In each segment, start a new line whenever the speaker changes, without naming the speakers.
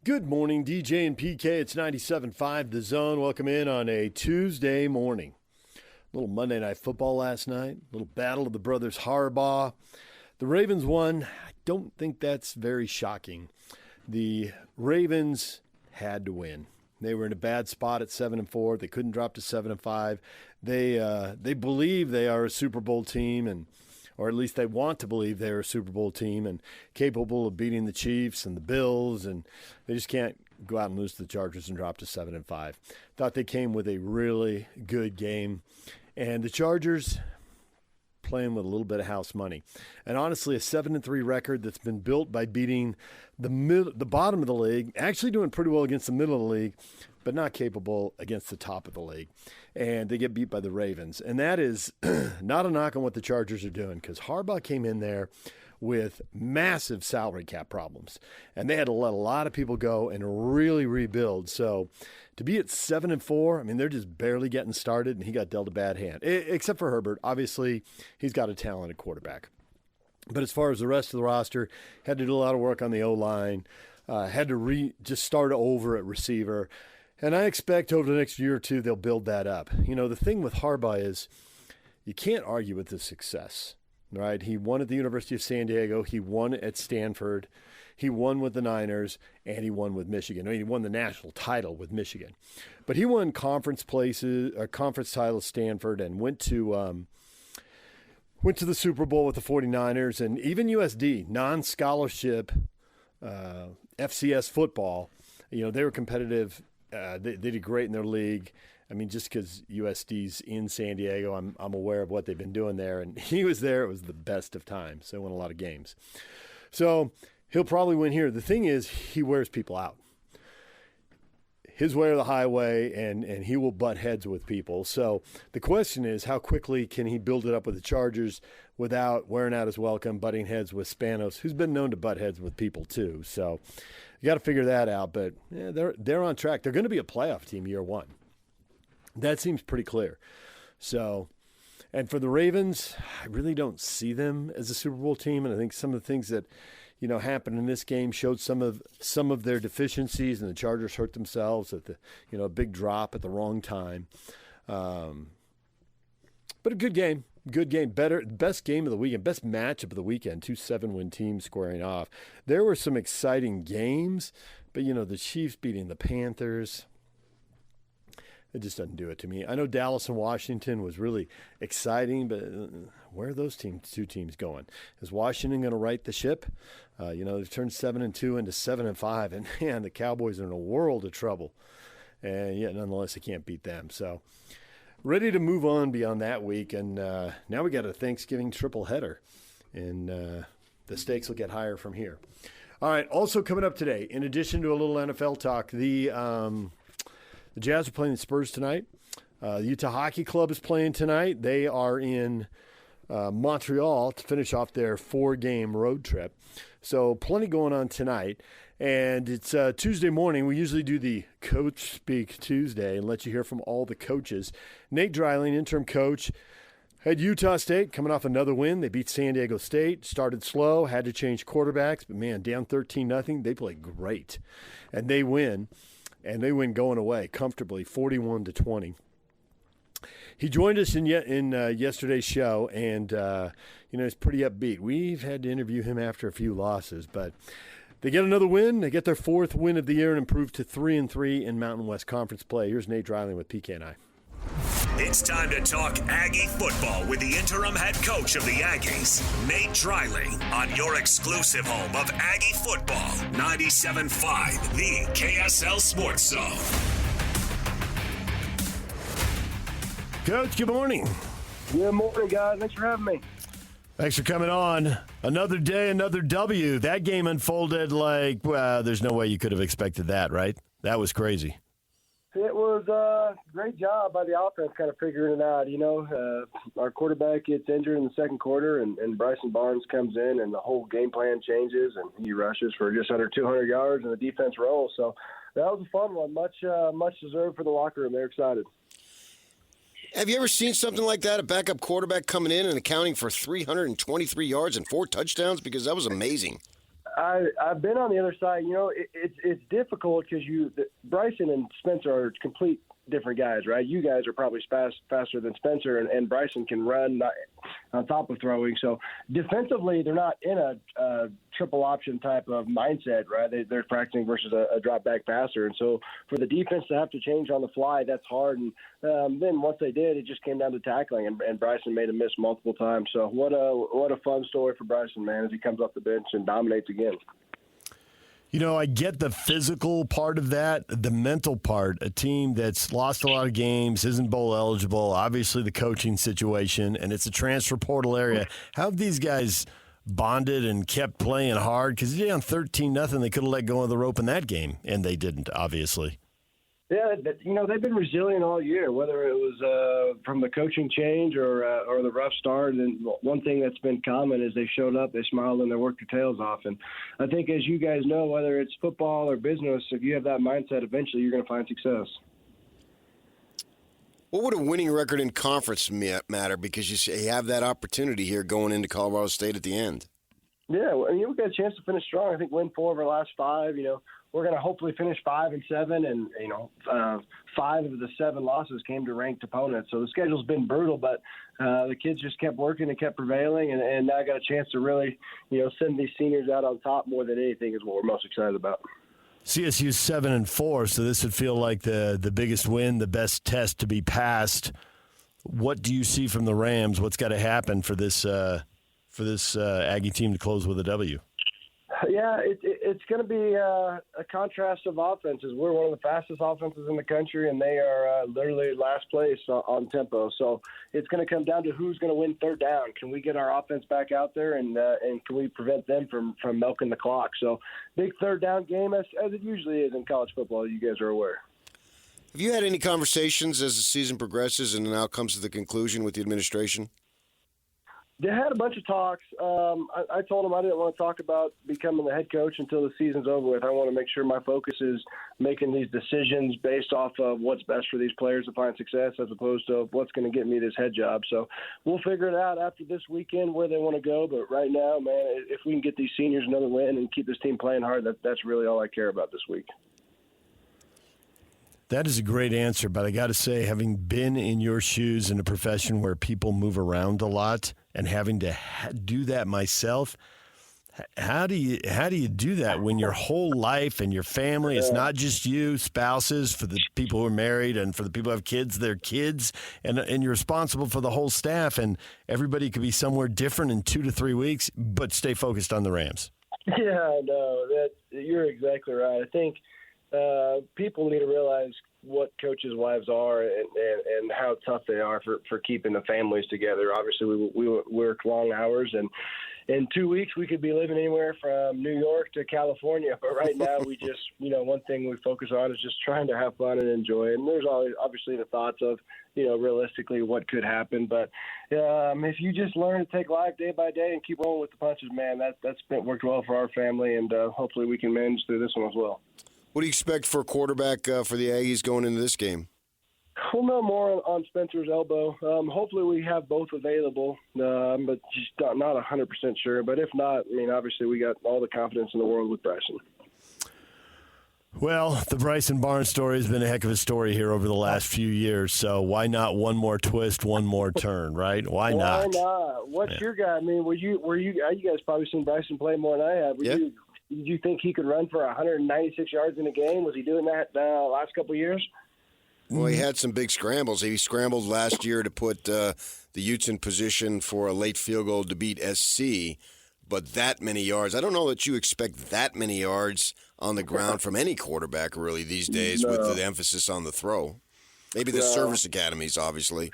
Good morning, DJ and PK. It's 97.5 The Zone. Welcome in on a Tuesday morning. A little Monday Night Football last night. A little battle of the brothers Harbaugh. The Ravens won. I don't think that's very shocking. The Ravens had to win. They were in a bad spot at 7-4. They couldn't drop to 7-5. They believe they are a Super Bowl team, or at least they want to believe they're a Super Bowl team and capable of beating the Chiefs and the Bills, and they just can't go out and lose to the Chargers and drop to 7-5. Thought they came with a really good game, and the Chargers playing with a little bit of house money. And honestly, a 7-3 record that's been built by beating the bottom of the league, actually doing pretty well against the middle of the league, but not capable against the top of the league. And they get beat by the Ravens. And that is not a knock on what the Chargers are doing, because Harbaugh came in there with massive salary cap problems. And they had to let a lot of people go and really rebuild. So to be at 7-4, I mean, they're just barely getting started, and he got dealt a bad hand. Except for Herbert. Obviously, he's got a talented quarterback. But as far as the rest of the roster, had to do a lot of work on the O-line, had to just start over at receiver. And I expect over the next year or two, they'll build that up. You know, the thing with Harbaugh is you can't argue with his success, right? He won at the University of San Diego. He won at Stanford. He won with the Niners, and he won with Michigan. I mean, he won the national title with Michigan. But he won conference title at Stanford, and went to the Super Bowl with the 49ers, and even USD, non-scholarship FCS football. You know, they were competitive. They did great in their league. I mean, just because USD's in San Diego, I'm aware of what they've been doing there. And he was there. It was the best of times. So he won a lot of games. So he'll probably win here. The thing is, he wears people out. His way or the highway, and he will butt heads with people. So the question is, how quickly can he build it up with the Chargers without wearing out his welcome, butting heads with Spanos, who's been known to butt heads with people too. So you got to figure that out. But yeah, they're on track. They're going to be a playoff team year one. That seems pretty clear. So, and for the Ravens, I really don't see them as a Super Bowl team. And I think some of the things that happened in this game showed some of their deficiencies, and the Chargers hurt themselves at a big drop at the wrong time. But a good game, best game of the weekend, best matchup of the weekend. 2 7-win teams squaring off. There were some exciting games, but the Chiefs beating the Panthers, it just doesn't do it to me. I know Dallas and Washington was really exciting, but where are those two teams going? Is Washington going to right the ship? They've turned 7-2 into 7-5, and man, the Cowboys are in a world of trouble. And yet, nonetheless, they can't beat them. So, ready to move on beyond that week, and now we got a Thanksgiving triple header, and the stakes will get higher from here. All right, also coming up today, in addition to a little NFL talk, the Jazz are playing the Spurs tonight. The Utah Hockey Club is playing tonight. They are in Montreal to finish off their 4-game road trip. So plenty going on tonight. And it's Tuesday morning. We usually do the Coach Speak Tuesday and let you hear from all the coaches. Nate Dreiling, interim coach, had Utah State coming off another win. They beat San Diego State, started slow, had to change quarterbacks. But, man, down 13-0, they play great. And they win. And they win going away comfortably, 41-20. He joined us in yesterday's show, and he's pretty upbeat. We've had to interview him after a few losses, but they get another win. They get their 4th win of the year and improve to 3-3 in Mountain West Conference play. Here's Nate Dreiling with PK and I.
It's time to talk Aggie football with the interim head coach of the Aggies, Nate Dreiling, on your exclusive home of Aggie football, 97.5, the KSL Sports Zone.
Coach, good morning.
Good morning, guys. Thanks for having me.
Thanks for coming on. Another day, another W. That game unfolded like, there's no way you could have expected that, right? That was crazy.
It was a great job by the offense kind of figuring it out. Our quarterback gets injured in the second quarter, and Bryson Barnes comes in, and the whole game plan changes, and he rushes for just under 200 yards, and the defense rolls. So that was a fun one. Much deserved for the locker room. They're excited.
Have you ever seen something like that, a backup quarterback coming in and accounting for 323 yards and 4 touchdowns? Because that was amazing.
I've been on the other side. You know, it's difficult because Bryson and Spencer are complete different guys, right? You guys are probably faster than Spencer, and Bryson can run on top of throwing. So defensively, they're not in a triple option type of mindset, right? They're practicing versus a drop back passer, and so for the defense to have to change on the fly, that's hard. And then once they did, it just came down to tackling, and Bryson made a miss multiple times. So what a fun story for Bryson, man, as he comes off the bench and dominates again.
You know, I get the physical part of that, the mental part. A team that's lost a lot of games, isn't bowl eligible, obviously the coaching situation, and it's a transfer portal area. How have these guys bonded and kept playing hard? Because down 13-0, they could have let go of the rope in that game, and they didn't, obviously.
Yeah, you know, they've been resilient all year, whether it was from the coaching change or the rough start. And one thing that's been common is they showed up, they smiled, and they worked their tails off. And I think, as you guys know, whether it's football or business, if you have that mindset, eventually you're going to find success.
What would a winning record in conference matter? Because you have that opportunity here going into Colorado State at the end. Yeah,
well, we've got a chance to finish strong. I think win 4 of our last 5, you know. We're going to hopefully finish 5-7, and 5 of the 7 losses came to ranked opponents. So the schedule's been brutal, but the kids just kept working and kept prevailing, and now I got a chance to really, send these seniors out on top more than anything is what we're most excited about.
CSU's 7-4, so this would feel like the biggest win, the best test to be passed. What do you see from the Rams? What's got to happen for this Aggie team to close with a W?
Yeah, it's going to be a contrast of offenses. We're one of the fastest offenses in the country, and they are literally last place on tempo. So it's going to come down to who's going to win third down. Can we get our offense back out there, and can we prevent them from milking the clock? So big third down game, as it usually is in college football, you guys are aware.
Have you had any conversations as the season progresses and now comes to the conclusion with the administration?
They had a bunch of talks. I told them I didn't want to talk about becoming the head coach until the season's over with. I want to make sure my focus is making these decisions based off of what's best for these players to find success as opposed to what's going to get me this head job. So we'll figure it out after this weekend where they want to go. But right now, man, if we can get these seniors another win and keep this team playing hard, that's really all I care about this week.
That is a great answer, but I got to say, having been in your shoes in a profession where people move around a lot and having to do that myself, how do you do that when your whole life and your family, it's not just you, spouses, for the people who are married and for the people who have kids, their kids, and you're responsible for the whole staff, and everybody could be somewhere different in 2 to 3 weeks, but stay focused on the Rams.
Yeah, no, you're exactly right. I think people need to realize what coaches' wives are and how tough they are for keeping the families together. Obviously, we work long hours, and in 2 weeks we could be living anywhere from New York to California. But right now, we just, one thing we focus on is just trying to have fun and enjoy. And there's always obviously the thoughts of, realistically what could happen. But if you just learn to take life day by day and keep rolling with the punches, man, that's worked well for our family, and hopefully we can manage through this one as well.
What do you expect for a quarterback for the Aggies going into this game?
We'll know more on Spencer's elbow. Hopefully we have both available, but just not 100% sure. But if not, obviously we got all the confidence in the world with Bryson.
Well, the Bryson Barnes story has been a heck of a story here over the last few years. So why not one more twist, one more turn, right? Why not?
Why not? What's your guy? You guys probably seen Bryson play more than I have. Did you think he could run for 196 yards in a game? Was he doing that last couple of years?
Well, he had some big scrambles. He scrambled last year to put the Utes in position for a late field goal to beat SC, but that many yards. I don't know that you expect that many yards on the ground from any quarterback really these days with the emphasis on the throw. Maybe the service academies, obviously.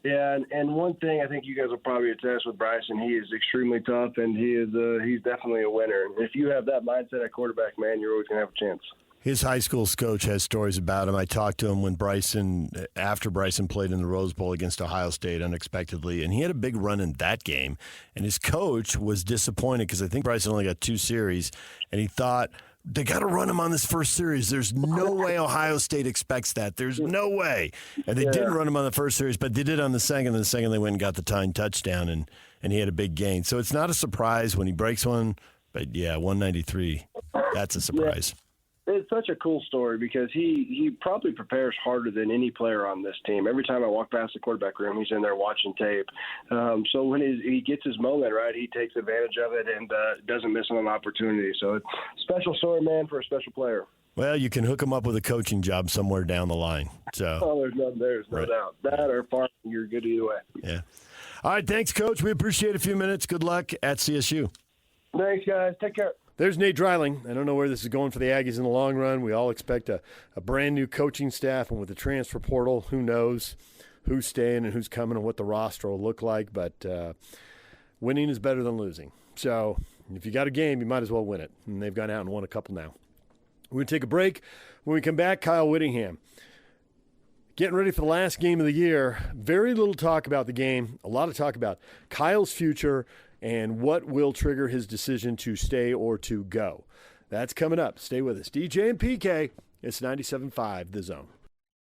Yeah, and one thing I think you guys will probably attest with Bryson, he is extremely tough, and he's definitely a winner. If you have that mindset at quarterback, man, you're always going to have a chance.
His high school coach has stories about him. I talked to him after Bryson played in the Rose Bowl against Ohio State unexpectedly, and he had a big run in that game. And his coach was disappointed because I think Bryson only got 2 series, and he thought, they got to run him on this first series. There's no way Ohio State expects that. There's no way. And they didn't run him on the first series, but they did on the second. And the second they went and got the tying touchdown, and he had a big gain. So it's not a surprise when he breaks one, But, yeah, 193, that's a surprise.
Yeah. It's such a cool story because he probably prepares harder than any player on this team. Every time I walk past the quarterback room, he's in there watching tape. So when he gets his moment, right, he takes advantage of it and doesn't miss on an opportunity. So it's a special story, man, for a special player.
Well, you can hook him up with a coaching job somewhere down the line. So
there's no doubt. That or farming, you're good either way.
Yeah. All right, thanks, Coach. We appreciate a few minutes. Good luck at CSU.
Thanks, guys. Take care.
There's Nate Dreiling. I don't know where this is going for the Aggies in the long run. We all expect a brand new coaching staff, and with the transfer portal, who knows who's staying and who's coming and what the roster will look like. But winning is better than losing. So if you got a game, you might as well win it. And they've gone out and won a couple now. We're going to take a break. When we come back, Kyle Whittingham. Getting ready for the last game of the year. Very little talk about the game. A lot of talk about Kyle's future and what will trigger his decision to stay or to go. That's coming up. Stay with us. DJ and PK, it's 97.5 The Zone.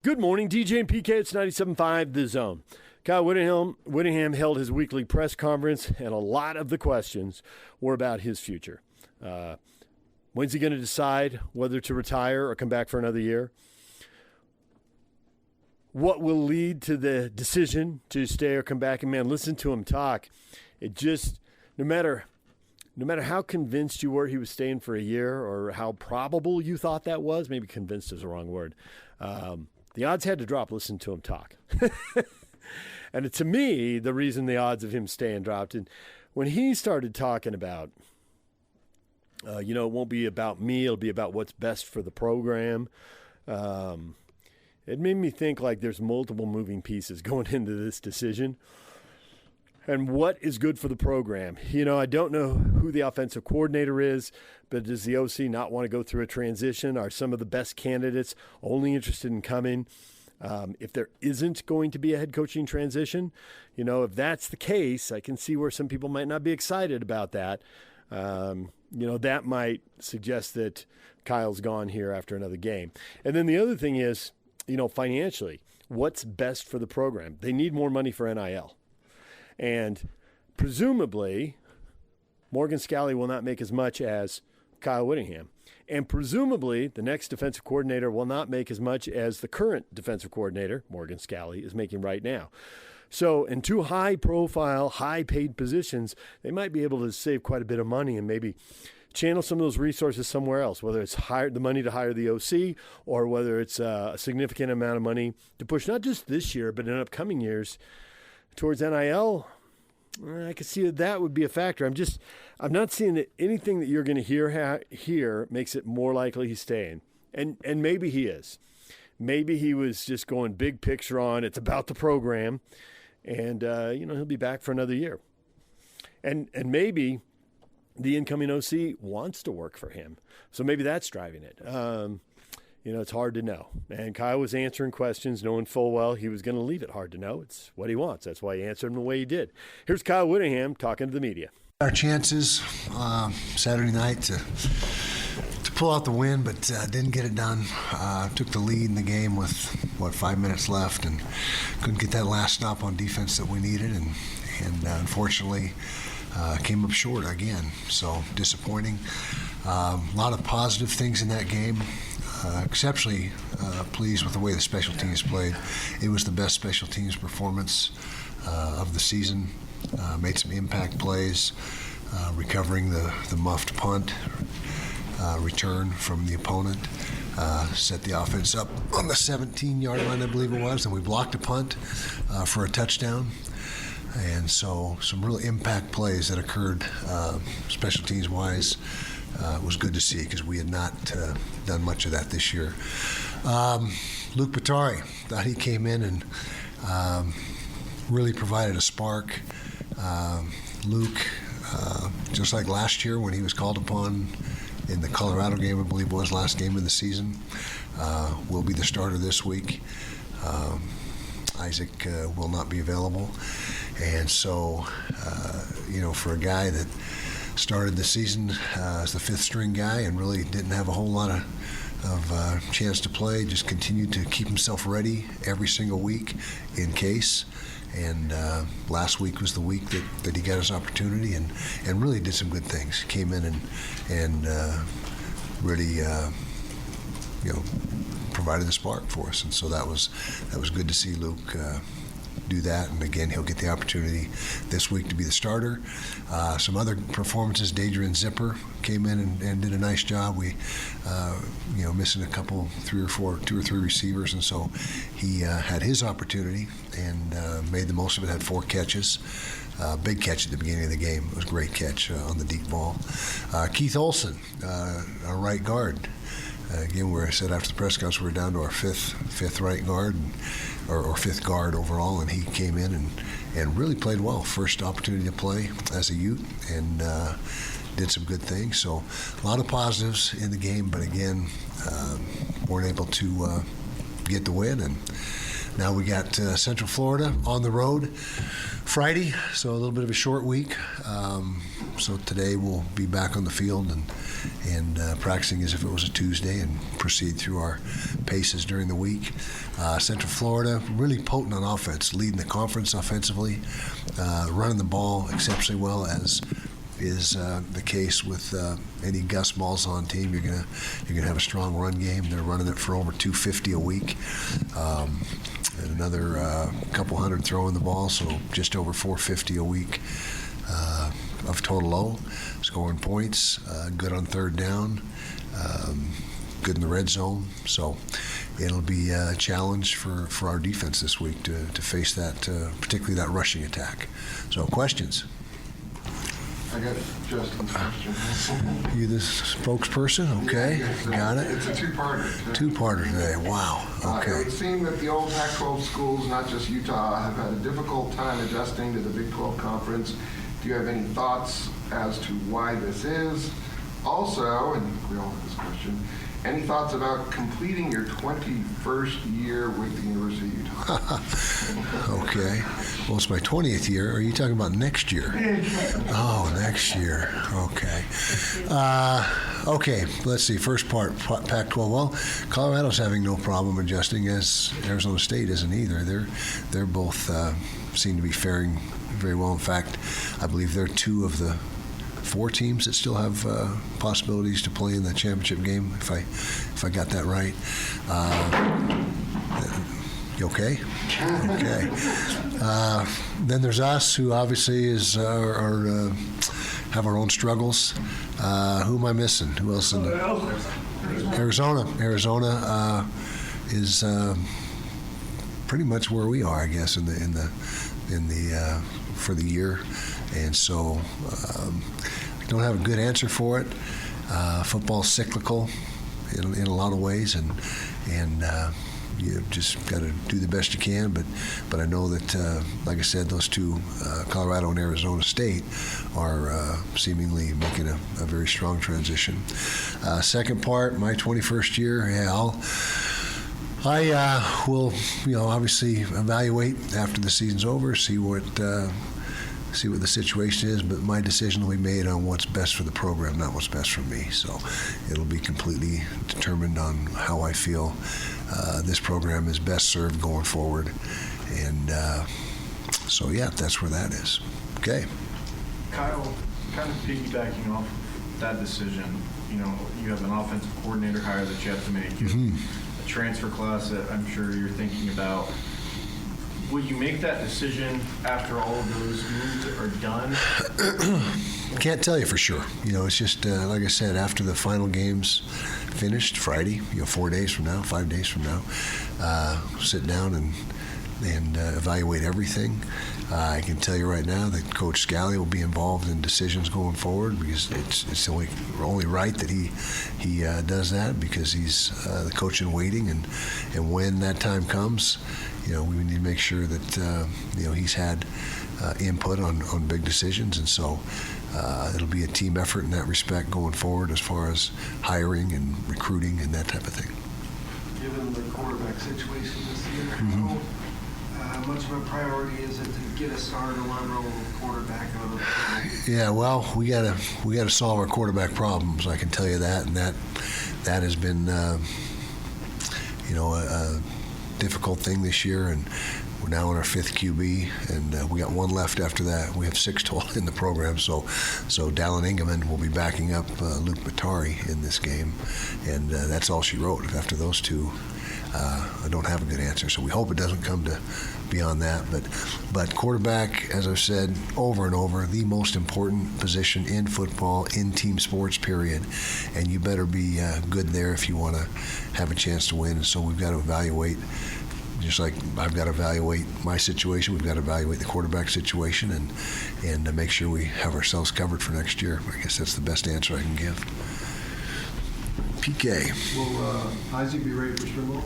Good morning, DJ and PK, it's 97.5 The Zone. Kyle Whittingham held his weekly press conference, and a lot of the questions were about his future. When's he going to decide whether to retire or come back for another year? What will lead to the decision to stay or come back? And, man, listen to him talk. It just, no matter how convinced you were he was staying for a year or how probable you thought that was, maybe convinced is the wrong word, the odds had to drop. Listen to him talk. And to me, the reason the odds of him staying dropped, and when he started talking about, it won't be about me, it'll be about what's best for the program, it made me think like there's multiple moving pieces going into this decision. And what is good for the program? I don't know who the offensive coordinator is, but does the OC not want to go through a transition? Are some of the best candidates only interested in coming? If there isn't going to be a head coaching transition, if that's the case, I can see where some people might not be excited about that. That might suggest that Kyle's gone here after another game. And then the other thing is, financially, what's best for the program? They need more money for NIL. And presumably, Morgan Scalley will not make as much as Kyle Whittingham. And presumably, the next defensive coordinator will not make as much as the current defensive coordinator, Morgan Scalley, is making right now. So in two high-profile, high-paid positions, they might be able to save quite a bit of money and maybe channel some of those resources somewhere else, whether it's the money to hire the OC or whether it's a significant amount of money to push not just this year but in upcoming years towards NIL. I could see that would be a factor. I'm not seeing that anything that you're going to hear makes it more likely he's staying. And maybe he is. Maybe he was just going big picture on it's about the program, and he'll be back for another year. And maybe the incoming OC wants to work for him, so maybe that's driving it. It's hard to know. And Kyle was answering questions, knowing full well he was going to leave it hard to know. It's what he wants. That's why he answered them the way he did. Here's Kyle Whittingham talking to the media.
Our chances Saturday night to pull out the win, but didn't get it done. Took the lead in the game with, 5 minutes left, and couldn't get that last stop on defense that we needed, and unfortunately came up short again. So disappointing. A lot of positive things in that game. Exceptionally pleased with the way the special teams played. It was the best special teams performance of the season. Made some impact plays, recovering the muffed punt return from the opponent. Set the offense up on the 17-yard line, I believe it was, and we blocked a punt for a touchdown. And so some real impact plays that occurred special teams-wise. It was good to see because we had not done much of that this year. Luke Patari, thought he came in and really provided a spark. Luke, just like last year when he was called upon in the Colorado game, I believe it was last game of the season, will be the starter this week. Isaac will not be available. And so, for a guy that started the season as the fifth-string guy and really didn't have a whole lot of chance to play, just continued to keep himself ready every single week in case. And last week was the week that he got his opportunity and really did some good things. Came in and really provided the spark for us, and so that was good to see Luke do that. And again, he'll get the opportunity this week to be the starter. Some other performances, Dadrian Zipper came in and did a nice job. We missing a couple, two or three receivers, and so he had his opportunity and made the most of it. Had 4 catches. Big catch at the beginning of the game. It was a great catch on the deep ball. Keith Olson, our right guard. Again, where I said after the press conference, we're down to our fifth right guard, or fifth guard overall, and he came in and really played well. First opportunity to play as a Ute, and did some good things. So a lot of positives in the game, but again, weren't able to get the win. And now we got Central Florida on the road Friday, so a little bit of a short week. So today we'll be back on the field and practicing as if it was a Tuesday and proceed through our paces during the week. Central Florida, really potent on offense, leading the conference offensively, running the ball exceptionally well, as is the case with any Gus Malzahn team. You're gonna have a strong run game. They're running it for over 250 a week. And another couple hundred throwing the ball, so just over 450 a week of total O, scoring points, good on third down, good in the red zone. So it'll be a challenge for our defense this week to face that, particularly that rushing attack. So questions?
I got Justin's question.
You the spokesperson? Okay,
yeah,
got it.
It's a two-parter.
Two-parter today. Wow. Okay.
It would seem that the old Pac-12 schools, not just Utah, have had a difficult time adjusting to the Big 12 conference. Do you have any thoughts as to why this is? Also, and we all have this question, any thoughts about completing your 21st year with the University of Utah?
Okay. Well, it's my 20th year. Are you talking about next year? Oh, next year. Okay. Okay, let's see. First part, Pac-12. Well, Colorado's having no problem adjusting, as Arizona State isn't either. They're both seem to be faring very well. In fact, I believe they're 2 of the 4 teams that still have possibilities to play in the championship game, if I got that right. You okay? Okay. Then there's us, who obviously have our own struggles. Who am I missing? Who else? Arizona. Arizona is pretty much where we are, I guess, in the for the year, and so I don't have a good answer for it. Football's cyclical in a lot of ways, and you just got to do the best you can. But I know that, like I said, those 2, Colorado and Arizona State, are seemingly making a very strong transition. Second part, my 21st year. Yeah, I will, obviously evaluate after the season's over, see what the situation is, but my decision will be made on what's best for the program, not what's best for me. So it'll be completely determined on how I feel this program is best served going forward. And so, yeah, that's where that is. Okay.
Kyle, kind of piggybacking off that decision, you have an offensive coordinator hire that you have to make.
Mm-hmm.
A transfer class that I'm sure you're thinking about. Will you make that decision after all of those moves are done?
Can't tell you for sure. It's just, like I said, after the final game's finished Friday, 4 days from now, 5 days from now, sit down and evaluate everything. I can tell you right now that Coach Scally will be involved in decisions going forward, because it's only right that he does that, because he's the coach in waiting, and when that time comes, we need to make sure that he's had input on big decisions, and so it'll be a team effort in that respect going forward, as far as hiring and recruiting and that type of thing.
Given the quarterback situation this year,
Mm-hmm.
how much of a priority is it to get a starter level quarterback out of the field?
Yeah, well, we gotta solve our quarterback problems. I can tell you that, and that has been a difficult thing this year, and We're now on our 5th QB, and we got one left after that. We have 6 total in the program. So Dallin Ingeman will be backing up Luke Matari in this game, and that's all she wrote. After those two, I don't have a good answer. So we hope it doesn't come to beyond that. But quarterback, as I've said over and over, the most important position in football, in team sports, period. And you better be good there if you want to have a chance to win. And so we've got to evaluate. Just like I've got to evaluate my situation, we've got to evaluate the quarterback situation and make sure we have ourselves covered for next year. I guess that's the best answer I can give. PK.
Will Isaac be ready for spring ball?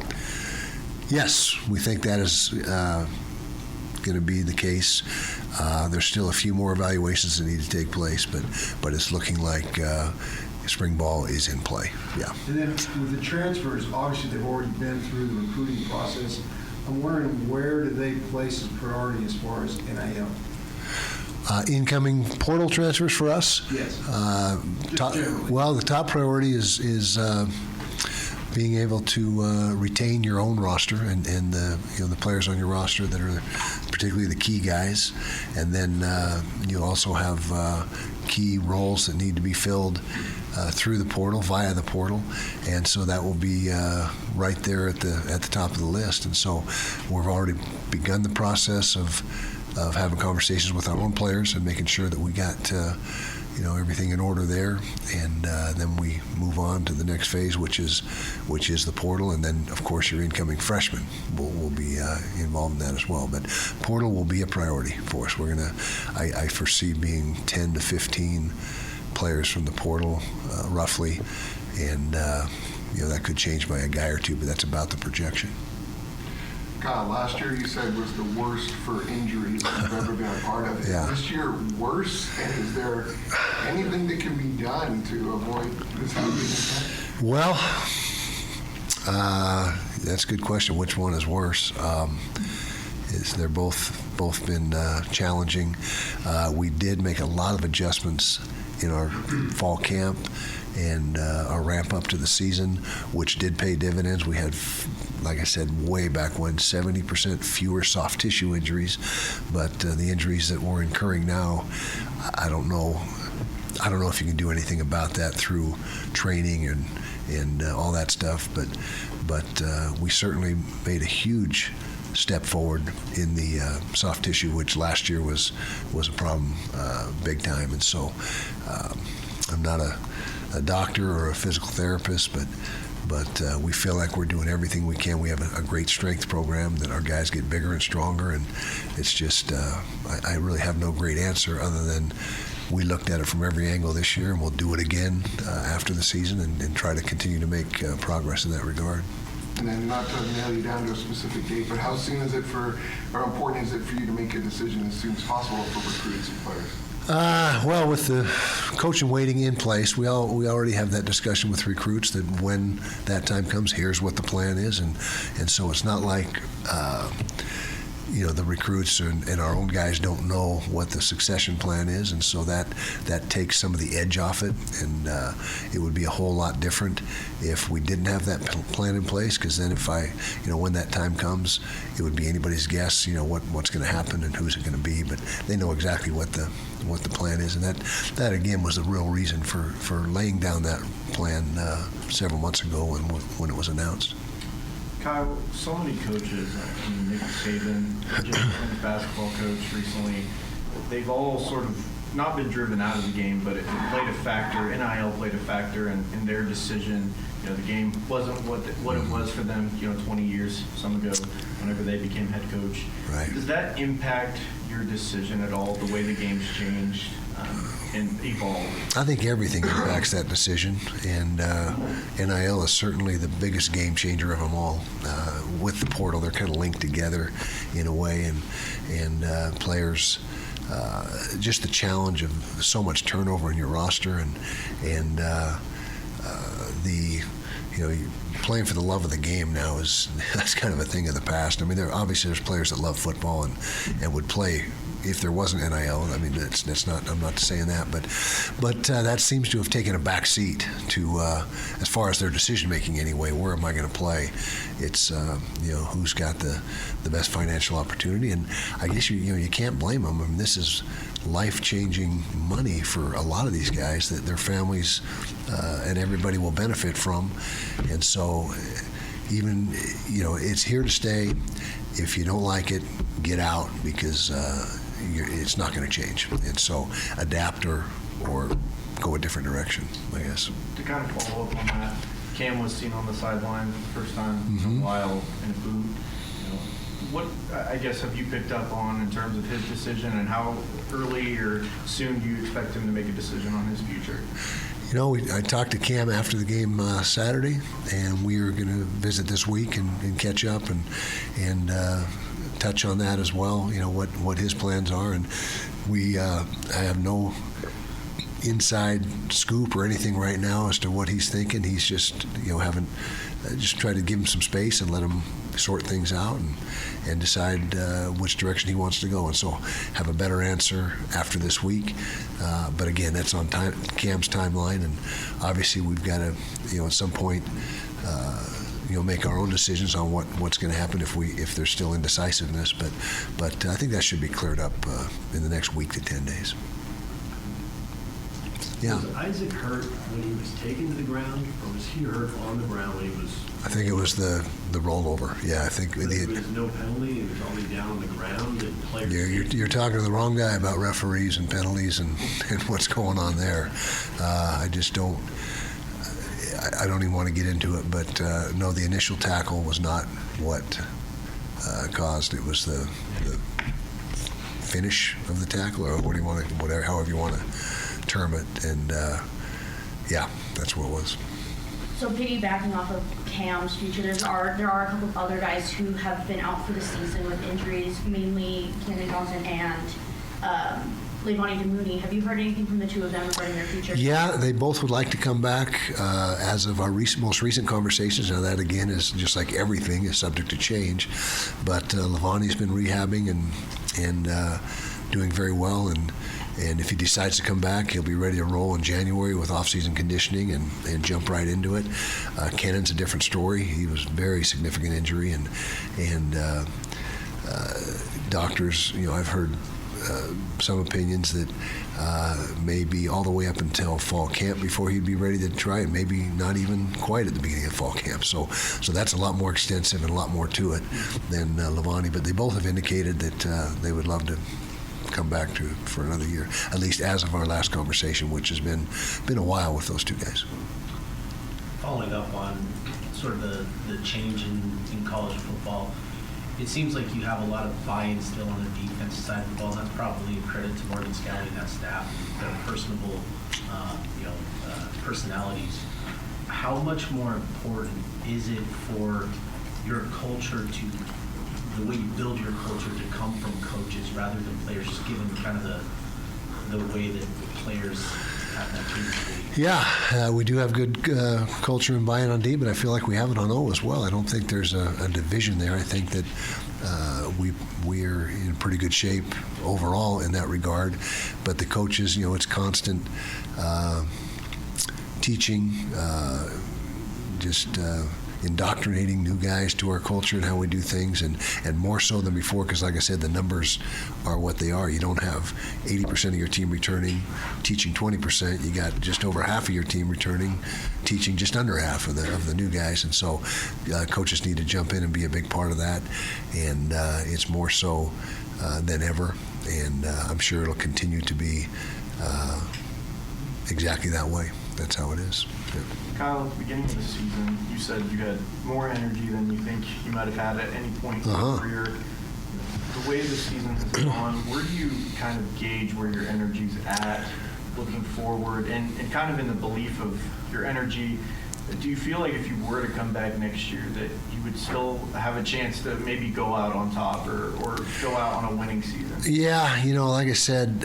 Yes, we think that is going to be the case. There's still a few more evaluations that need to take place, but it's looking like spring ball is in play. Yeah.
And then with the transfers, obviously they've already been through the recruiting process. I'm wondering, where do they place as priority as far as NIL?
Incoming portal transfers for us?
Yes.
The top priority is being able to retain your own roster and the players on your roster that are particularly the key guys, and then you also have key roles that need to be filled through the portal, via the portal, and so that will be right there at the top of the list. And so we've already begun the process of having conversations with our own players and making sure that we got everything in order there, and then we move on to the next phase, which is the portal, and then of course your incoming freshmen will be involved in that as well. But portal will be a priority for us. I foresee being 10 to 15 players from the portal, roughly, and that could change by a guy or two, but that's about the projection.
God, last year you said was the worst for injuries you've ever been a part of.
Yeah.
Is this year worse? And is there anything that can be done to avoid this happening?
Well, that's a good question. Which one is worse? They're both been challenging. We did make a lot of adjustments in our fall camp and our ramp up to the season, which did pay dividends. We had, like I said, way back when, 70% fewer soft tissue injuries, but the injuries that we're incurring now, I don't know if you can do anything about that through training and all that stuff, but we certainly made a huge step forward in the soft tissue, which last year was a problem big time. And so I'm not a doctor or a physical therapist, but we feel like we're doing everything we can. We have a great strength program that our guys get bigger and stronger, and it's just I really have no great answer other than we looked at it from every angle this year, and we'll do it again after the season and try to continue to make progress in that regard.
And then, not to nail you down to a specific date, but how important is it for you to make a decision as soon as possible for recruits and players?
Well, with the coach and waiting in place, we already have that discussion with recruits that when that time comes, here's what the plan is, and so it's not like the recruits and our own guys don't know what the succession plan is, and so that takes some of the edge off it, and it would be a whole lot different if we didn't have that plan in place, because then if when that time comes, it would be anybody's guess, what's going to happen and who's it going to be, but they know exactly what the plan is, and that again was the real reason for laying down that plan several months ago when it was announced.
Kyle, so many coaches, Nick Saban, the basketball coach recently, they've all sort of not been driven out of the game, but it played a factor. NIL played a factor in their decision. The game wasn't what it was for them, 20 years, some ago, whenever they became head coach.
Right.
Does that impact your decision at all, the way the game's changed and evolved?
I think everything impacts that decision, and NIL is certainly the biggest game changer of them all. With the portal, they're kind of linked together in a way, and players, just the challenge of so much turnover in your roster, and playing for the love of the game now that's kind of a thing of the past. I mean, there's players that love football and would play if there wasn't NIL. I mean, that's not. I'm not saying that, but that seems to have taken a back seat to as far as their decision making anyway. Where am I going to play? It's who's got the best financial opportunity, and I guess you can't blame them. I mean, this is life-changing money for a lot of these guys that their families and everybody will benefit from, and so even it's here to stay. If you don't like it, get out, because it's not going to change, and so adapt or go a different direction, I guess.
To kind of follow up on that, Cam was seen on the sideline for the first time in a while in a boot. What, I guess, have you picked up on in terms of his decision, and how early or soon do you expect him to make a decision on his future?
I talked to Cam after the game Saturday, and we are going to visit this week and catch up and touch on that as well. What his plans are, and I have no inside scoop or anything right now as to what he's thinking. He's just just try to give him some space and let him sort things out and decide which direction he wants to go, and so have a better answer after this week. But again, that's on Cam's timeline, and obviously we've got to at some point make our own decisions on what's going to happen if there's still indecisiveness. But I think that should be cleared up in the next week to 10 days. Yeah.
Was Isaac hurt when he was taken to the ground, or was he hurt on the ground when he was?
I think it was the rollover. Yeah, I think
there was no penalty. It was already down on the ground. And players.
You're talking to the wrong guy about referees and penalties and what's going on there. I just don't. I don't even want to get into it. But no, the initial tackle was not what caused. It was the finish of the tackle, or however you want to term it, and that's what it was.
So piggybacking off of Cam's future, there are a couple of other guys who have been out for the season with injuries, mainly Kenan Johnson and Levani Mooney. Have you heard anything from the two of them regarding their future? Yeah,
they both would like to come back as of our most recent conversations. Now that, again, is just like everything, is subject to change. But Levani's been rehabbing and doing very well, and if he decides to come back, he'll be ready to roll in January with off-season conditioning and jump right into it. Kenan's a different story. He was a very significant injury, and doctors, I've heard some opinions that maybe all the way up until fall camp before he'd be ready to try it, maybe not even quite at the beginning of fall camp. So that's a lot more extensive and a lot more to it than Levani, but they both have indicated that they would love to come back for another year, at least as of our last conversation, which has been a while with those two guys.
Following up on sort of the change in college football, it seems like you have a lot of buy-in still on the defensive side of the ball, and that's probably a credit to Morgan Scalley and that staff, their personable personalities. How much more important is it for your culture the way you build your culture to come from coaches rather than players, just given kind of the way that players have that capability?
Yeah, we do have good culture and buy-in on D, but I feel like we have it on O as well. I don't think there's a division there. I think that we're in pretty good shape overall in that regard. But the coaches, it's constant teaching, indoctrinating new guys to our culture and how we do things, and more so than before, because like I said, the numbers are what they are. You don't have 80% of your team returning, teaching 20%. You got just over half of your team returning, teaching just under half of the new guys, and so coaches need to jump in and be a big part of that, and it's more so than ever, and I'm sure it'll continue to be exactly that way. That's how it is. Yeah.
Kyle, at the beginning of the season, you said you had more energy than you think you might have had at any point in your career. The way the season has gone, where do you kind of gauge where your energy's at looking forward, and kind of in the belief of your energy? Do you feel like if you were to come back next year that you would still have a chance to maybe go out on top or go out on a winning season?
Yeah, like I said,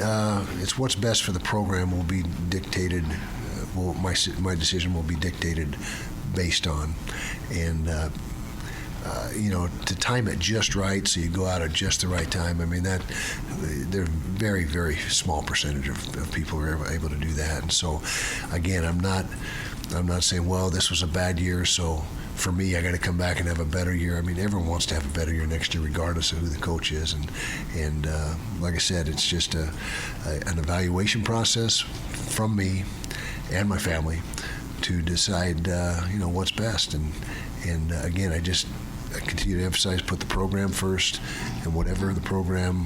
it's what's best for the program will be dictated. My decision will be dictated based on, and to time it just right so you go out at just the right time. I mean, that they're very, very small percentage of people who are able to do that. And so, again, I'm not saying, well, this was a bad year, so for me, I got to come back and have a better year. I mean, everyone wants to have a better year next year, regardless of who the coach is. And like I said, it's just an evaluation process from me and my family to decide, what's best. And again, I continue to emphasize, put the program first, and whatever the program,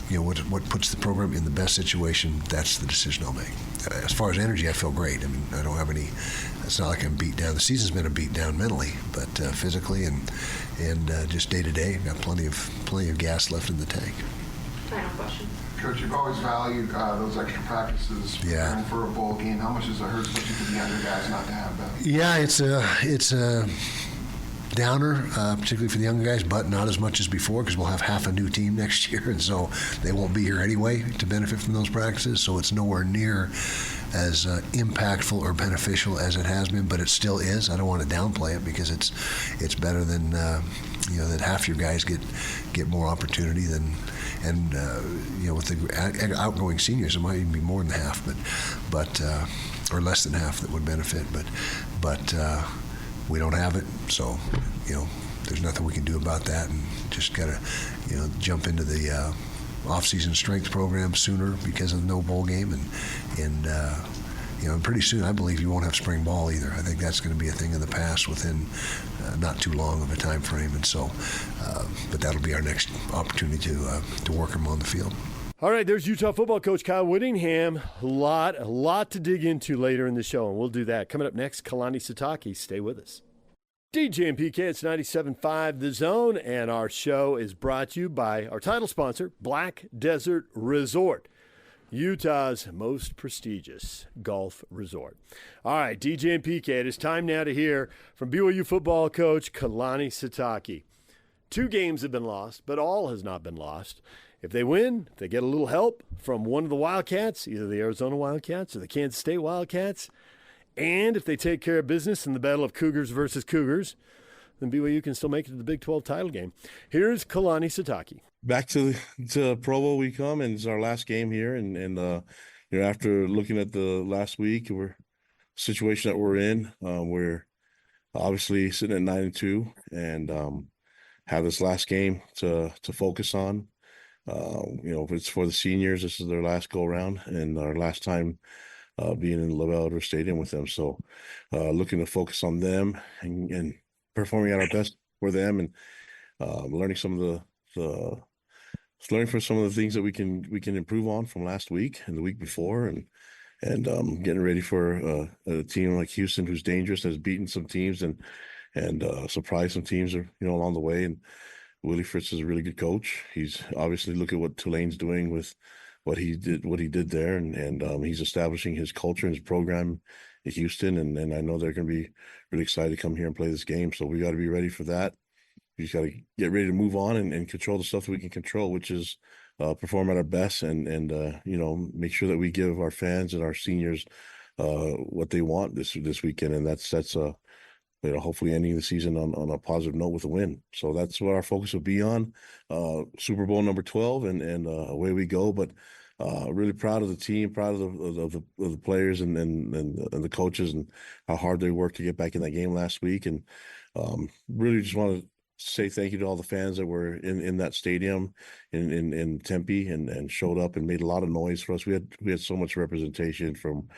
what puts the program in the best situation, that's the decision I'll make. As far as energy, I feel great. I mean, I don't have any. It's not like I'm beat down. The season's been a beat down mentally, but physically and just day to day, I've got plenty of gas left in the tank.
Final question.
Coach, you've always valued those extra practices preparing for a bowl game. How much does it hurt, especially for the younger guys, not to have them? Yeah,
it's a downer, particularly for the younger guys, but not as much as before because we'll have half a new team next year, and so they won't be here anyway to benefit from those practices. So it's nowhere near as impactful or beneficial as it has been, but it still is. I don't want to downplay it because it's better than that half your guys get more opportunity than. And with the outgoing seniors, it might even be more than half, but or less than half that would benefit. But we don't have it, so there's nothing we can do about that, and just gotta jump into the off-season strength program sooner because of no bowl game, and pretty soon I believe you won't have spring ball either. I think that's going to be a thing of the past within not too long of a time frame, and so but that'll be our next opportunity to work them on the field.
All right, there's Utah football coach Kyle Whittingham. A lot to dig into later in the show, and we'll do that. Coming up next, Kalani Sitake. Stay with us. DJ and PK, it's 97.5 The Zone, and our show is brought to you by our title sponsor, Black Desert Resort, Utah's most prestigious golf resort. All right, DJ and PK, it is time now to hear from BYU football coach Kalani Sitake. 2 games have been lost, but all has not been lost. If they win, if they get a little help from one of the Wildcats, either the Arizona Wildcats or the Kansas State Wildcats, and if they take care of business in the battle of Cougars versus Cougars, then BYU can still make it to the Big 12 title game. Here's Kalani Sitake.
Back to Provo we come, and it's our last game here. And after looking at the last week, situation that we're in, we're obviously sitting at 9-2, and have this last game to focus on. If it's for the seniors, this is their last go around and our last time being in LaBelle Edwards Stadium with them. So looking to focus on them and performing at our best for them, and learning from some of the things that we can improve on from last week and the week before, and getting ready for a team like Houston, who's dangerous, has beaten some teams and surprised some teams along the way. And Willie Fritz is a really good coach. He's obviously, look at what Tulane's doing with what he did there, and he's establishing his culture and his program in Houston, and I know they're going to be really excited to come here and play this game. So we got to be ready for that. We just got to get ready to move on and control the stuff that we can control, which is perform at our best and make sure that we give our fans and our seniors what they want this weekend, and that's hopefully ending the season on a positive note with a win. So that's what our focus will be on. Super Bowl number 12, and away we go. But really proud of the team, proud of the players and the coaches, and how hard they worked to get back in that game last week. And really just want to say thank you to all the fans that were in that stadium in Tempe and showed up and made a lot of noise for us. We had so much representation from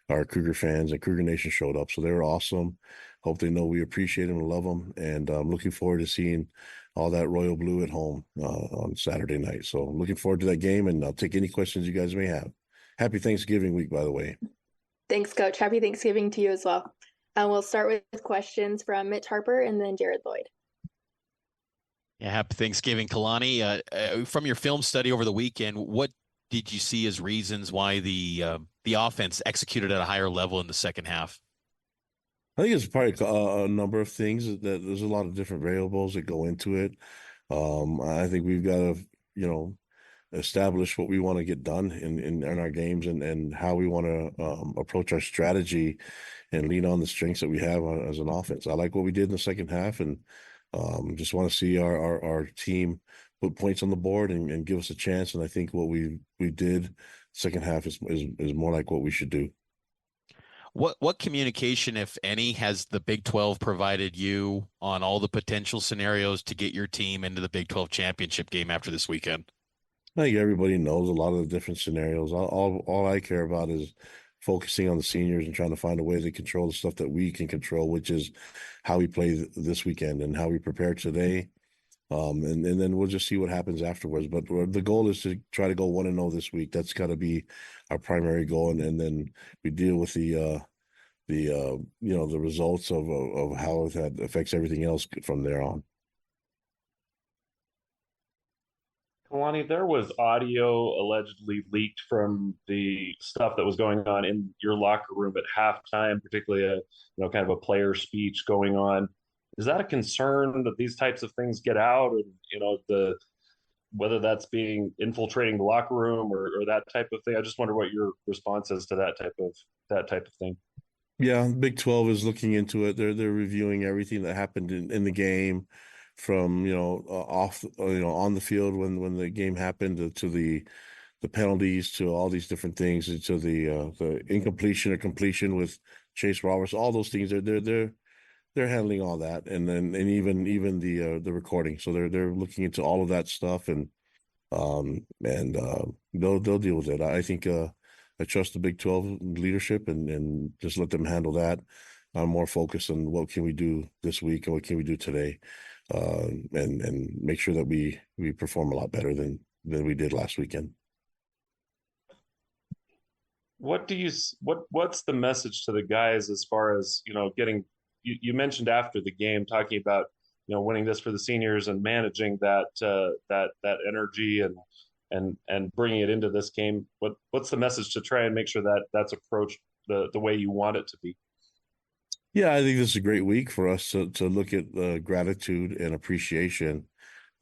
our Cougar fans, and Cougar Nation showed up. So they were awesome. Hope they know we appreciate them and love them. And I'm looking forward to seeing all that royal blue at home on Saturday night. So I'm looking forward to that game, and I'll take any questions you guys may have. Happy Thanksgiving week, by the way.
Thanks, Coach. Happy Thanksgiving to you as well. We'll start with questions from Mitch Harper and then Jared Lloyd.
Yeah, happy Thanksgiving, Kalani. From your film study over the weekend, what did you see as reasons why the offense executed at a higher level in the second half?
I think it's probably a number of things. That there's a lot of different variables that go into it. I think we've got to, establish what we want to get done in our games and how we want to approach our strategy lean on the strengths that we have as an offense. I like what we did in the second half, and just want to see our team put points on the board and give us a chance. And I think what we did second half is more like what we should do.
What communication, if any, has the Big 12 provided you on all the potential scenarios to get your team into the Big 12 championship game after this weekend?
I think everybody knows a lot of the different scenarios. All I care about is focusing on the seniors and trying to find a way to control the stuff that we can control, which is how we play this weekend and how we prepare today. And then we'll just see what happens afterwards. But the goal is to try to go 1-0 this week. That's got to be our primary goal. And then we deal with the results of how that affects everything else from there on.
Kalani, there was audio allegedly leaked from the stuff that was going on in your locker room at halftime, particularly kind of a player speech going on. Is that a concern that these types of things get out, and whether that's being infiltrating the locker room or that type of thing? I just wonder what your response is to that type of thing.
Yeah, Big 12 is looking into it. They're reviewing everything that happened in the game, from off on the field when the game happened to the penalties, to all these different things, to the incompletion or completion with Chase Roberts. All those things they're handling all that, and even the recording. So they're looking into all of that stuff, and they'll deal with it. I think I trust the Big 12 leadership and just let them handle that. I'm more focused on what can we do this week and what can we do today, and make sure that we perform a lot better than we did last weekend.
What's the message to the guys as far as getting? You mentioned after the game talking about winning this for the seniors and managing that energy and bringing it into this game. What's the message to try and make sure that that's approached the way you want it to be?
Yeah, I think this is a great week for us to look at gratitude and appreciation.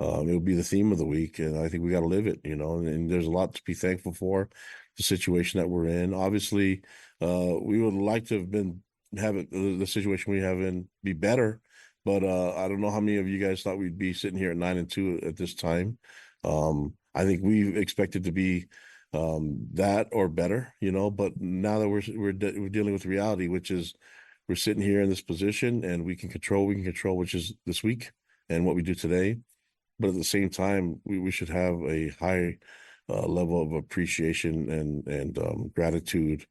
It will be the theme of the week, and I think we got to live it, and there's a lot to be thankful for, the situation that we're in. Obviously, we would like to have the situation we have in be better, but I don't know how many of you guys thought we'd be sitting here at 9-2 at this time. I think we expected to be that or better, but now that we're dealing with reality, which is we're sitting here in this position and we can control, which is this week and what we do today. But at the same time, we should have a high level of appreciation and gratitude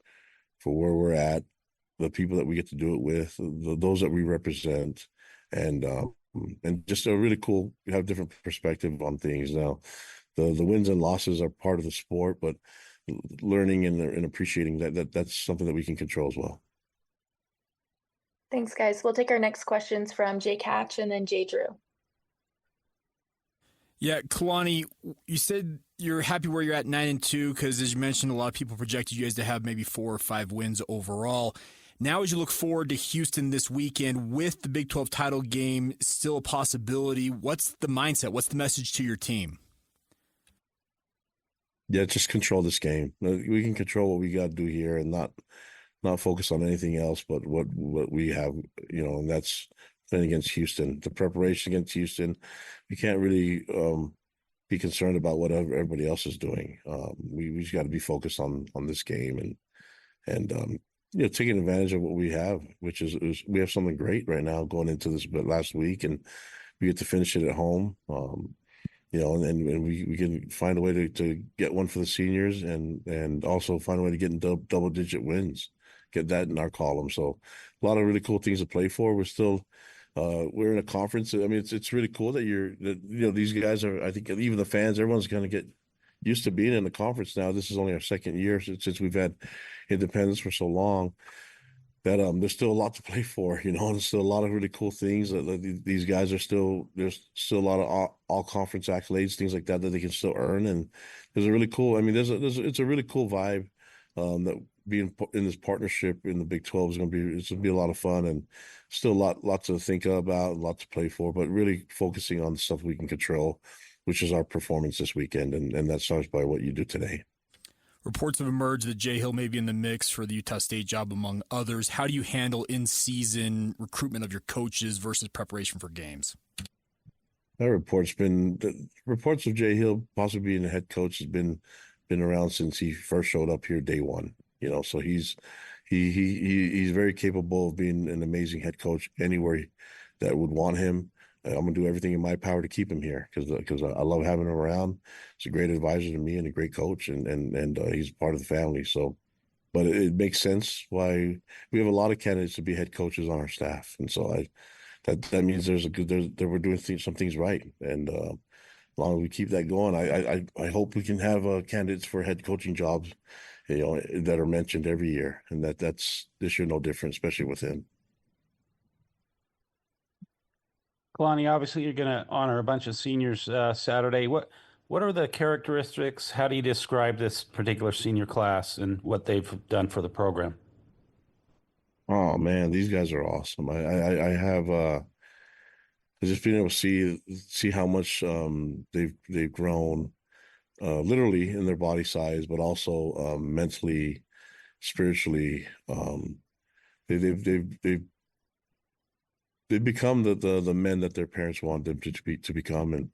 for where we're at, the people that we get to do it with, those that we represent, and just a really cool, have different perspective on things. Now, the wins and losses are part of the sport, but learning and appreciating that's something that we can control as well.
Thanks, guys. We'll take our next questions from Jake Hatch and then Jay Drew.
Yeah, Kalani, you said you're happy where you're at 9-2 because, as you mentioned, a lot of people projected you guys to have maybe 4 or 5 wins overall. Now, as you look forward to Houston this weekend with the Big 12 title game still a possibility, what's the mindset? What's the message to your team?
Yeah, just control this game. We can control what we got to do here and not focus on anything else but what we have, and that's playing against Houston. The preparation against Houston, we can't really be concerned about what everybody else is doing. We just got to be focused on this game and taking advantage of what we have, which is we have something great right now going into this last week, and we get to finish it at home. And we can find a way to get one for the seniors and also find a way to get in double-digit wins, get that in our column. So a lot of really cool things to play for. We're still we're in a conference. I mean, it's really cool that these guys are, I think even the fans, everyone's going to get used to being in the conference now. This is only our second year since we've had independence for so long. That there's still a lot to play for, and there's still a lot of really cool things that these guys there's still a lot of all conference accolades, things like that they can still earn, and there's a really cool. I mean, it's a really cool vibe that being in this partnership in the Big 12 is going to be a lot of fun, and still lots to think about, and lots to play for, but really focusing on the stuff we can control, which is our performance this weekend, and that starts by what you do today.
Reports have emerged that Jay Hill may be in the mix for the Utah State job, among others. How do you handle in-season recruitment of your coaches versus preparation for games?
The reports of Jay Hill possibly being the head coach has been around since he first showed up here day one. So he's very capable of being an amazing head coach anywhere that would want him. I'm gonna do everything in my power to keep him here because I love having him around. He's a great advisor to me and a great coach, and he's part of the family. So, but it makes sense why we have a lot of candidates to be head coaches on our staff, and so that means that we're doing some things right, and as long as we keep that going, I hope we can have candidates for head coaching jobs, that are mentioned every year, and that's this year no different, especially with him.
Kalani, obviously you're going to honor a bunch of seniors Saturday. What are the characteristics? How do you describe this particular senior class and what they've done for the program?
Oh man, these guys are awesome. I have just been able to see how much they've grown, literally in their body size, but also mentally, spiritually. They've become the men that their parents want them to become, and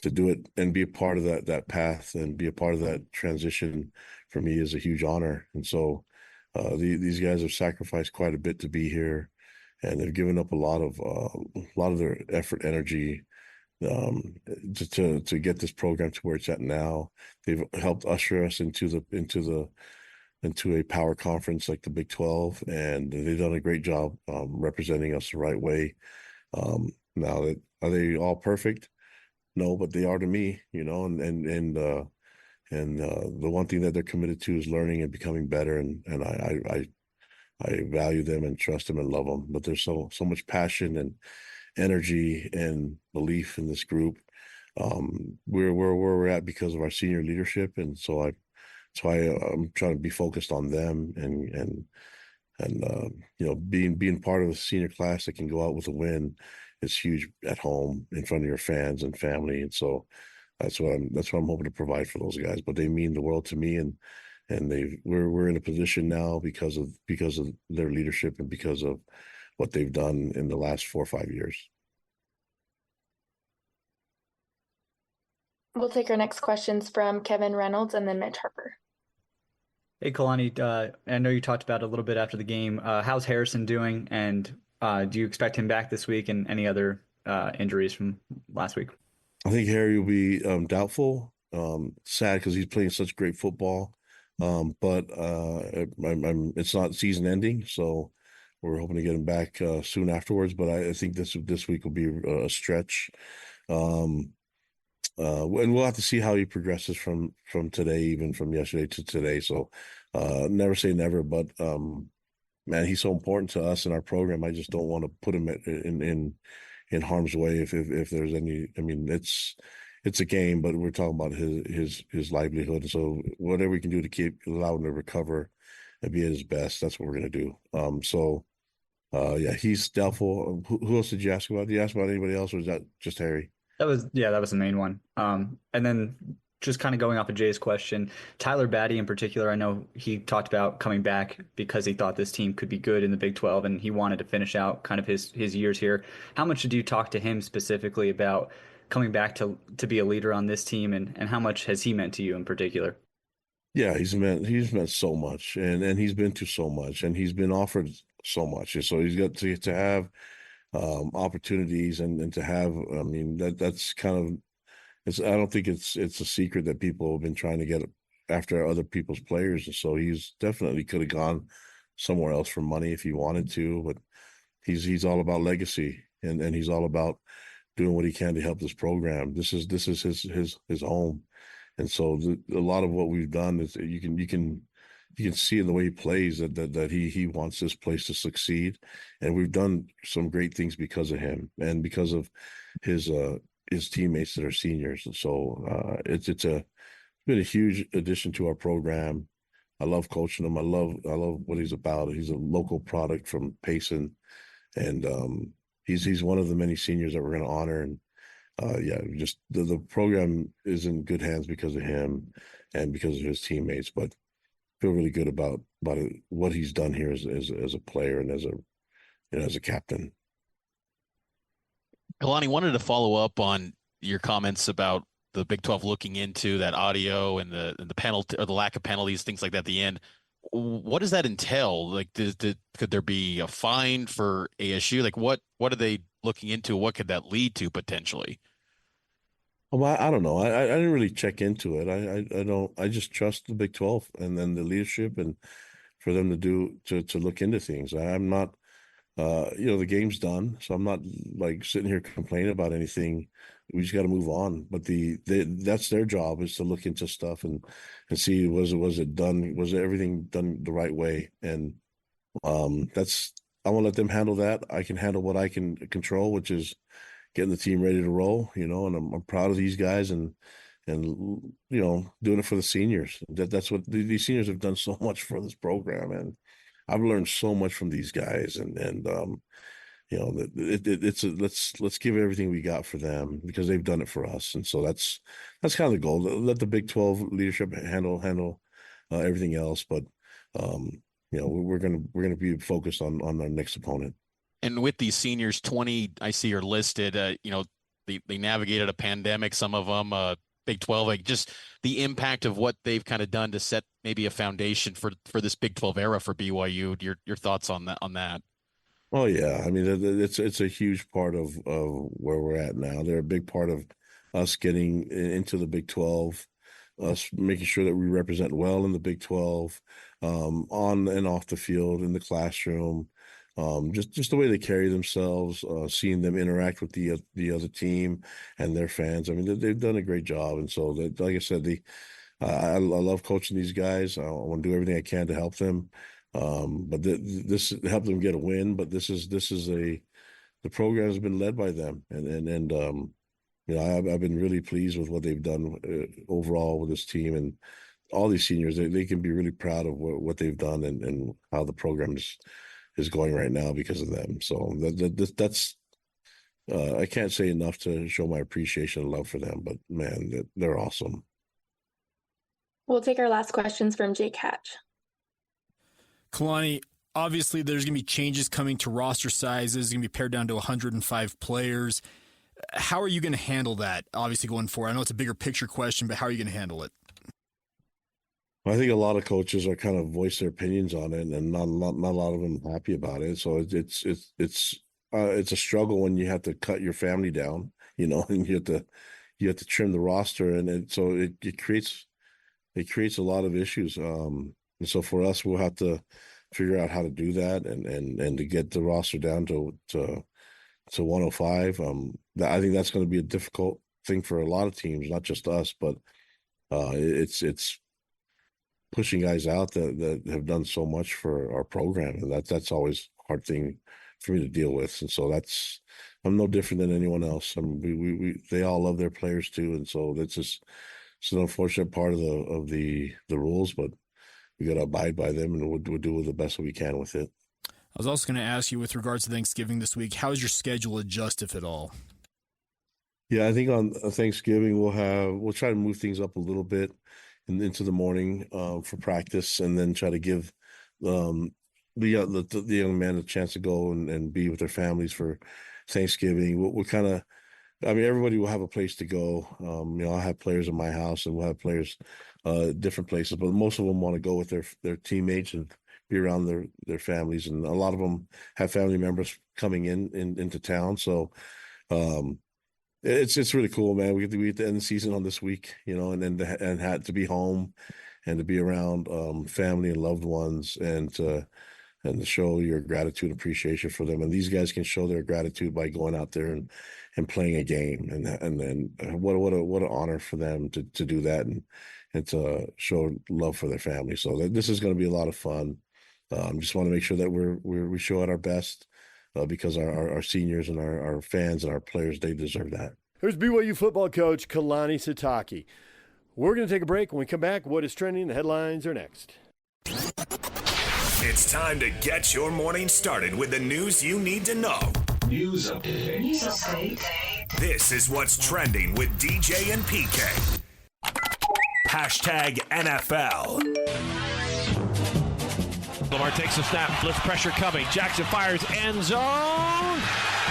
to do it and be a part of that path and be a part of that transition for me is a huge honor. And so these guys have sacrificed quite a bit to be here, and they've given up a lot of their effort, energy, to get this program to where it's at now. They've helped usher us into a power conference like the Big 12, and they've done a great job representing us the right way. Now, are they all perfect? No, but they are to me, and the one thing that they're committed to is learning and becoming better, and I value them and trust them and love them. But there's so much passion and energy and belief in this group. We're where we're at because of our senior leadership, and so that's why I'm trying to be focused on them and being part of a senior class that can go out with a win is huge at home in front of your fans and family. And so that's what I'm hoping to provide for those guys. But they mean the world to me, and we're in a position now because of their leadership and because of what they've done in the last 4 or 5 years.
We'll take our next questions from Kevin Reynolds and then Mitch Harper.
Hey, Kalani, I know you talked about it a little bit after the game. How's Harrison doing, and do you expect him back this week, and any other injuries from last week?
I think Harry will be doubtful. Sad because he's playing such great football, but it's not season ending, so we're hoping to get him back soon afterwards. But I think this week will be a stretch. And we'll have to see how he progresses from today, even from yesterday to today. So never say never, but man, he's so important to us in our program. I just don't want to put him in harm's way if there's any. I mean, it's a game, but we're talking about his livelihood. So whatever we can do to allow him to recover and be at his best, that's what we're gonna do. Yeah, he's doubtful. Who else did you ask about? Did you ask about anybody else, or is that just Harry?
That was the main one. And then just kind of going off of Jay's question, Tyler Batty in particular, I know he talked about coming back because he thought this team could be good in the Big 12 and he wanted to finish out kind of his years here. How much did you talk to him specifically about coming back to be a leader on this team, and how much has he meant to you in particular?
Yeah, he's meant so much, and he's been through so much, and he's been offered so much, and so he's got to have opportunities and to have, I mean, that's kind of, I don't think it's a secret that people have been trying to get after other people's players. And so he's definitely could have gone somewhere else for money if he wanted to, but he's all about legacy, and he's all about doing what he can to help this program. This is his home. And so a lot of what we've done is you can see in the way he plays that he wants this place to succeed, and we've done some great things because of him and because of his teammates that are seniors. And so it's been a huge addition to our program. I love coaching him. I love what he's about. He's a local product from Payson, and he's one of the many seniors that we're going to honor. And yeah, just the program is in good hands because of him, and because of his teammates. But feel really good about what he's done here as a player and as a captain.
Kalani, wanted to follow up on your comments about the Big 12 looking into that audio and the penalty or the lack of penalties, things like that at the end. What does that entail? Like, could there be a fine for ASU? Like, what are they looking into? What could that lead to potentially?
Well, I don't know. I didn't really check into it. I don't. I just trust the Big 12 and then the leadership and for them to look into things. I'm not. The game's done, so I'm not like sitting here complaining about anything. We just got to move on. But that's their job, is to look into stuff and see was it done, was everything done the right way, and I want to let them handle that. I can handle what I can control, which is getting the team ready to roll. And I'm proud of these guys and doing it for the seniors. That's what these seniors have done so much for this program, and I've learned so much from these guys, let's give everything we got for them because they've done it for us, and so that's kind of the goal. Let the Big 12 leadership handle everything else, but we're gonna be focused on our next opponent.
And with these seniors, 20 I see are listed. They navigated a pandemic. Some of them. Big 12, like just the impact of what they've kind of done to set maybe a foundation for this Big 12 era for BYU. Your thoughts on that?
Oh yeah, I mean it's a huge part of where we're at now. They're a big part of us getting into the Big 12, us making sure that we represent well in the Big 12, on and off the field, in the classroom. Just the way they carry themselves, seeing them interact with the other team and their fans. I mean, they've done a great job, and so like I said, I love coaching these guys. I want to do everything I can to help them, but this help them get a win. But the program has been led by them, and I've been really pleased with what they've done overall with this team and all these seniors. They can be really proud of what they've done and how the program is going right now because of them. So that's I can't say enough to show my appreciation and love for them, but man, they're awesome.
We'll take our last questions from Jake Hatch.
Kalani, obviously there's going to be changes coming to roster sizes. It's going to be pared down to 105 players. How are you going to handle that, obviously, going forward? I know it's a bigger picture question, but how are you going to handle it?
I think a lot of coaches are kind of voice their opinions on it, and not a lot of them are happy about it. So it's a struggle when you have to cut your family down, and you have to trim the roster, and it creates a lot of issues. And so for us, we'll have to figure out how to do that and to get the roster down to 105. I think that's going to be a difficult thing for a lot of teams, not just us, but it's pushing guys out that have done so much for our program, and that's always a hard thing for me to deal with. And so I'm no different than anyone else. I mean, they all love their players too, and so it's an unfortunate part of the rules, but we got to abide by them, and we'll do the best we can with it.
I was also going to ask you with regards to Thanksgiving this week, how is your schedule adjust, if at all?
Yeah, I think on Thanksgiving we'll try to move things up a little bit into the morning for practice, and then try to give the young men a chance to go and be with their families for Thanksgiving. We'll kind of, I mean, everybody will have a place to go. I'll have players in my house, and we'll have players different places, but most of them want to go with their teammates and be around their families, and a lot of them have family members coming into town. So it's really cool, man. We get to end the season on this week, and had to be home and to be around family and loved ones, and to show your gratitude and appreciation for them. And these guys can show their gratitude by going out there and playing a game, and then what an honor for them to do that and to show love for their family. So this is going to be a lot of fun. Just want to make sure that we show at our best. Because our seniors and our fans and our players, they deserve that.
Here's BYU football coach Kalani Sitake. We're going to take a break. When we come back, what is trending? The headlines are next.
It's time to get your morning started with the news you need to know.
News update.
This is what's trending with DJ and PK. #NFL.
Lamar takes the snap, blitz pressure coming. Jackson fires, end zone.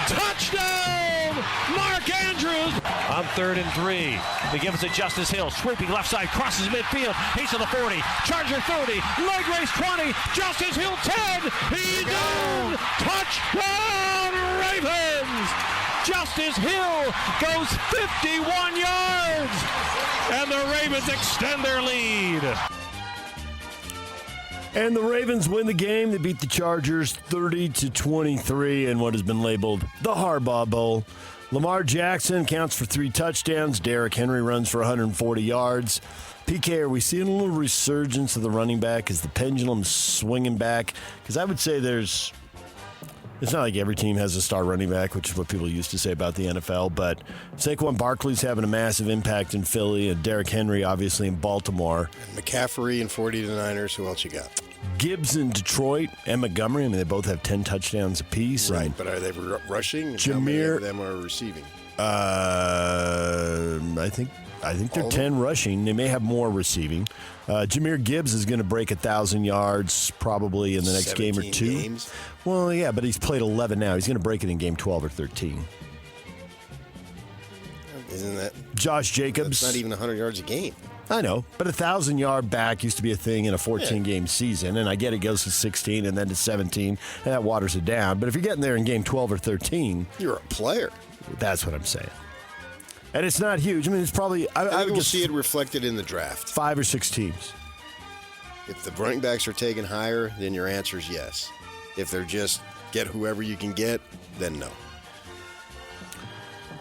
Touchdown! Mark Andrews on 3rd and 3. They give it to Justice Hill, sweeping left side, crosses midfield. He's to the 40, Charger 30, leg race 20, Justice Hill 10. He's down! Touchdown Ravens! Justice Hill goes 51 yards, and the Ravens extend their lead.
And the Ravens win the game. They beat the Chargers 30-23 in what has been labeled the Harbaugh Bowl. Lamar Jackson counts for 3 touchdowns. Derrick Henry runs for 140 yards. PK, are we seeing a little resurgence of the running back? Is the pendulum swinging back? Because I would say it's not like every team has a star running back, which is what people used to say about the NFL, but Saquon Barkley's having a massive impact in Philly, and Derrick Henry, obviously, in Baltimore.
And McCaffrey and 49ers, who else you got?
Gibbs in Detroit and Montgomery. I mean, they both have 10 touchdowns apiece.
Right, but are they rushing?
Jameer,
how many of them are receiving?
I think they're 10 rushing. They may have more receiving. Jameer Gibbs is going to break 1,000 yards probably in the next game or two.
Games?
Well, yeah, but he's played 11 now. He's going to break it in game 12 or 13.
Isn't that
Josh Jacobs?
That's not even 100 yards a game.
I know, but 1,000-yard back used to be a thing in a 14-game season, and I get it goes to 16 and then to 17, and that waters it down. But if you're getting there in game 12 or 13,
you're a player.
That's what I'm saying. And it's not huge. I mean, it's probably
I would see it reflected in the draft.
5 or 6 teams.
If the running backs are taken higher, then your answer is yes. If they're just get whoever you can get, then no.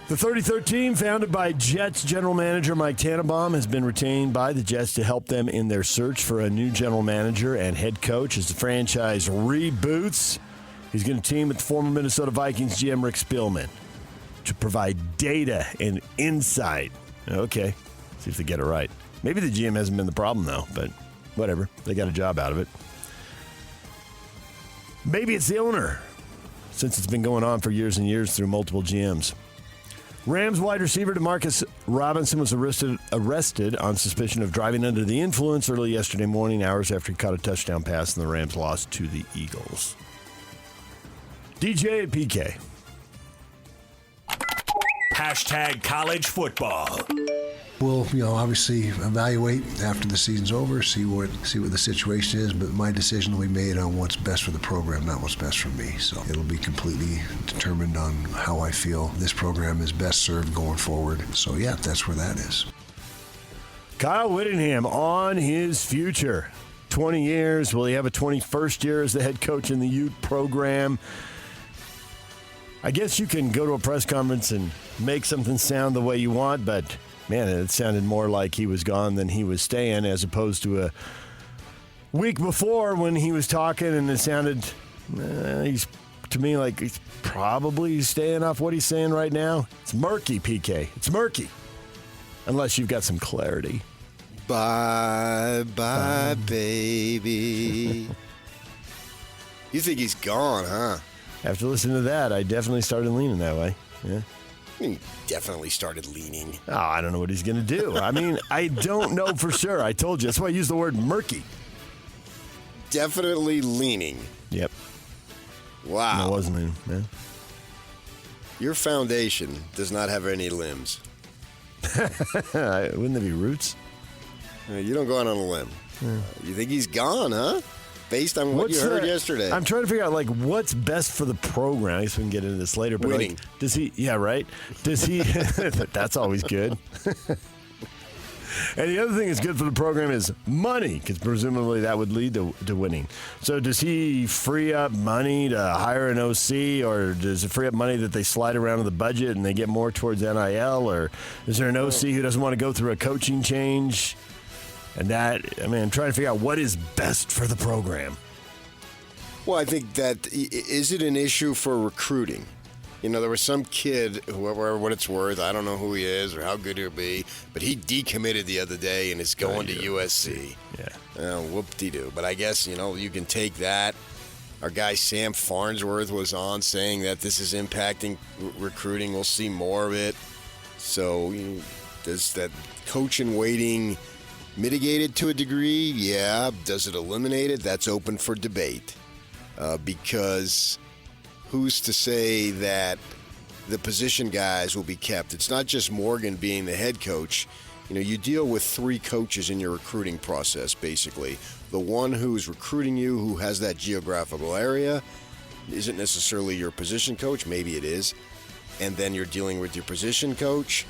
The 33rd team, founded by Jets general manager Mike Tannenbaum, has been retained by the Jets to help them in their search for a new general manager and head coach as the franchise reboots. He's going to team with the former Minnesota Vikings GM Rick Spielman to provide data and insight. Okay, see if they get it right. Maybe the GM hasn't been the problem, though, but whatever. They got a job out of it. Maybe it's the owner, since it's been going on for years and years through multiple GMs. Rams wide receiver DeMarcus Robinson was arrested on suspicion of driving under the influence early yesterday morning, hours after he caught a touchdown pass and the Rams lost to the Eagles. DJ PK.
#college football.
We'll, obviously evaluate after the season's over, see what the situation is. But my decision will be made on what's best for the program, not what's best for me. So it'll be completely determined on how I feel this program is best served going forward. So yeah, that's where that is.
Kyle Whittingham on his future. 20 years. Will he have a 21st year as the head coach in the Ute program? I guess you can go to a press conference and make something sound the way you want, but man, it sounded more like he was gone than he was staying, as opposed to a week before when he was talking and it sounded, he's to me like he's probably staying off what he's saying right now. It's murky, PK. It's murky. Unless you've got some clarity.
Bye, baby. You think he's gone, huh?
After listening to that, I definitely started leaning that way. Yeah.
He definitely started leaning.
Oh, I don't know what he's going to do. I mean, I don't know for sure. I told you. That's why I used the word murky.
Definitely leaning.
Yep.
Wow.
No, it wasn't leaning, man.
Your foundation does not have any limbs.
Wouldn't there be roots?
You don't go out on a limb. Yeah. You think he's gone, huh? Based on what you heard yesterday.
I'm trying to figure out, what's best for the program. I guess we can get into this later. But
winning.
Does he... Yeah, right? Does he... That's always good. And the other thing that's good for the program is money, because presumably that would lead to winning. So does he free up money to hire an OC, or does it free up money that they slide around in the budget and they get more towards NIL, or is there an OC who doesn't want to go through a coaching change? And that, I'm trying to figure out what is best for the program.
Well, I think that, is it an issue for recruiting? There was some kid, whoever, what it's worth, I don't know who he is or how good he'll be, but he decommitted the other day and is going to USC.
Yeah.
Whoop-de-doo. But I guess, you can take that. Our guy Sam Farnsworth was on saying that this is impacting recruiting. We'll see more of it. So, does that coach in waiting Mitigate it to a degree? Yeah. Does it eliminate it? That's open for debate. Because who's to say that the position guys will be kept? It's not just Morgan being the head coach. You deal with 3 coaches in your recruiting process, basically. The one who's recruiting you, who has that geographical area, isn't necessarily your position coach. Maybe it is. And then you're dealing with your position coach.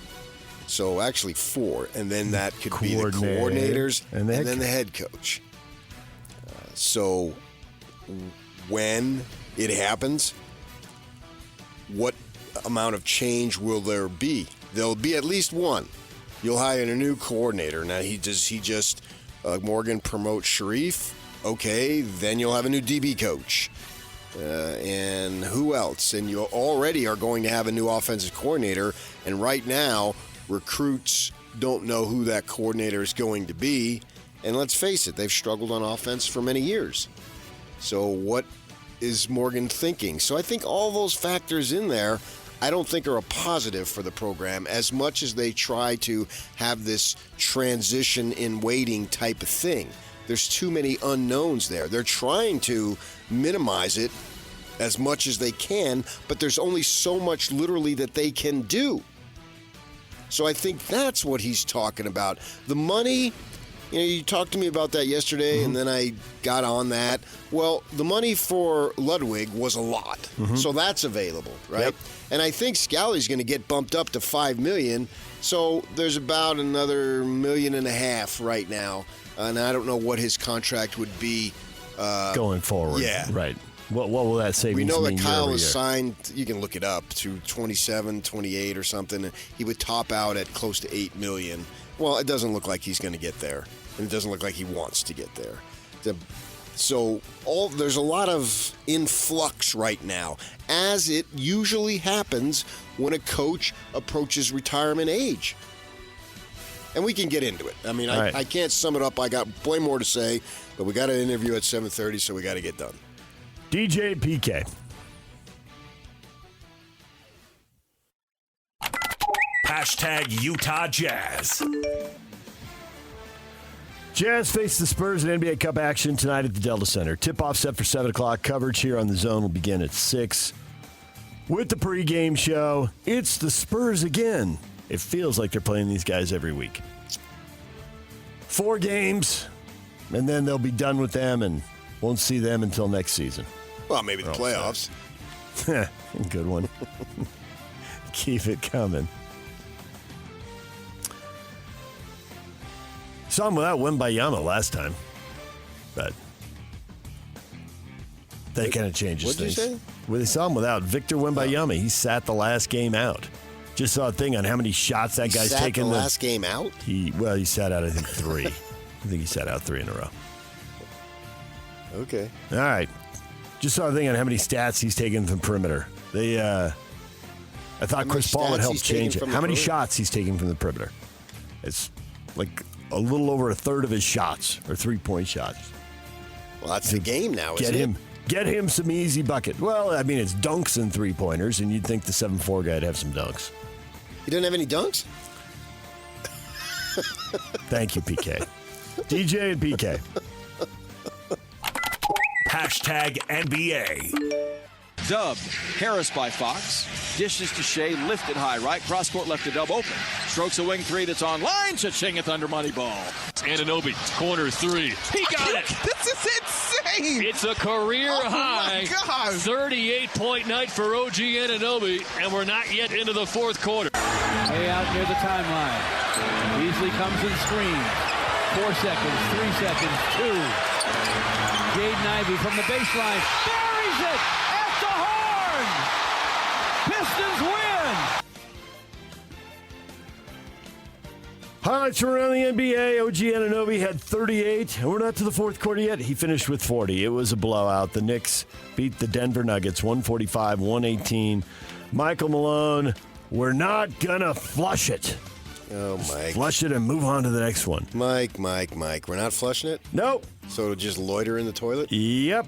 So actually 4. And then that could be the coordinators and then the head coach. So when it happens, what amount of change will there be? There'll be at least one. You'll hire a new coordinator. Now, Morgan promotes Sharif. Okay, then you'll have a new DB coach. And who else? And you already are going to have a new offensive coordinator. And right now, recruits don't know who that coordinator is going to be. And let's face it, they've struggled on offense for many years. So what is Morgan thinking? So I think all those factors in there, I don't think are a positive for the program as much as they try to have this transition in waiting type of thing. There's too many unknowns there. They're trying to minimize it as much as they can, but there's only so much literally that they can do. So I think that's what he's talking about. The money, you talked to me about that yesterday, and then I got on that. Well, the money for Ludwig was a lot, so that's available, right? Yep. And I think Scally's going to get bumped up to $5 million, so there's about another $1.5 million right now, and I don't know what his contract would be
going forward. Yeah, right. What will that savings mean?
We know that Kyle is
year?
signed, you can look it up, to 27, 28 or something. He would top out at close to $8 million. Well, it doesn't look like he's going to get there, and it doesn't look like he wants to get there. There's a lot of influx right now, as it usually happens when a coach approaches retirement age. And we can get into it. I mean, I can't sum it up. I got way more to say, but we got an interview at 7:30, so we got to get done.
DJ PK.
Hashtag Utah Jazz.
Jazz face the Spurs in NBA Cup action tonight at the Delta Center. Tip-off set for 7 o'clock. Coverage here on The Zone will begin at 6. With the pregame show, it's the Spurs again. It feels like they're playing these guys every week. 4 games, and then they'll be done with them and won't see them until next season.
Well, maybe the playoffs.
Good one. Keep it coming. Saw him without Wembayama last time, but that kind of changes things.
What'd you say?
Well, they saw him without Victor Wembayama. He sat the last game out. Just saw a thing on how many shots that guy's taken.
The last game out?
He sat out, I think, 3. I think he sat out 3 in a row.
Okay.
All right. Just saw a thing on how many stats he's taken from perimeter. I thought Chris Paul would help change it. How many shots he's taking from the perimeter? It's like a little over a third of his shots or 3-point shots.
Well, that's the game now, isn't it?
Get him some easy bucket. Well, I mean, it's dunks and 3-pointers, and you'd think the 7'4" guy'd have some dunks.
He doesn't have any dunks?
Thank you, PK. DJ and PK.
Hashtag NBA.
Dubbed Harris by Fox. Dishes to Shea, lifted high right. Cross court left to Dub open. Strokes a wing 3 that's on line. Cha-ching at under money ball.
Anunoby, corner 3. He got it.
This is insane.
It's a career high.
God.
38-point night for OG Anunoby, and we're not yet into the fourth quarter.
Way out near the timeline. Beasley comes in screen. 4 seconds, 3 seconds, 2. Jaden Ivey from the baseline. Buries it at the horn. Pistons win.
Highlights from around the NBA. OG Anunoby had 38. We're not to the fourth quarter yet. He finished with 40. It was a blowout. The Knicks beat the Denver Nuggets 145-118. Michael Malone, we're not going to flush it.
Oh, Mike.
Flush it and move on to the next one.
Mike. We're not flushing it?
Nope.
So it'll just loiter in the toilet?
Yep.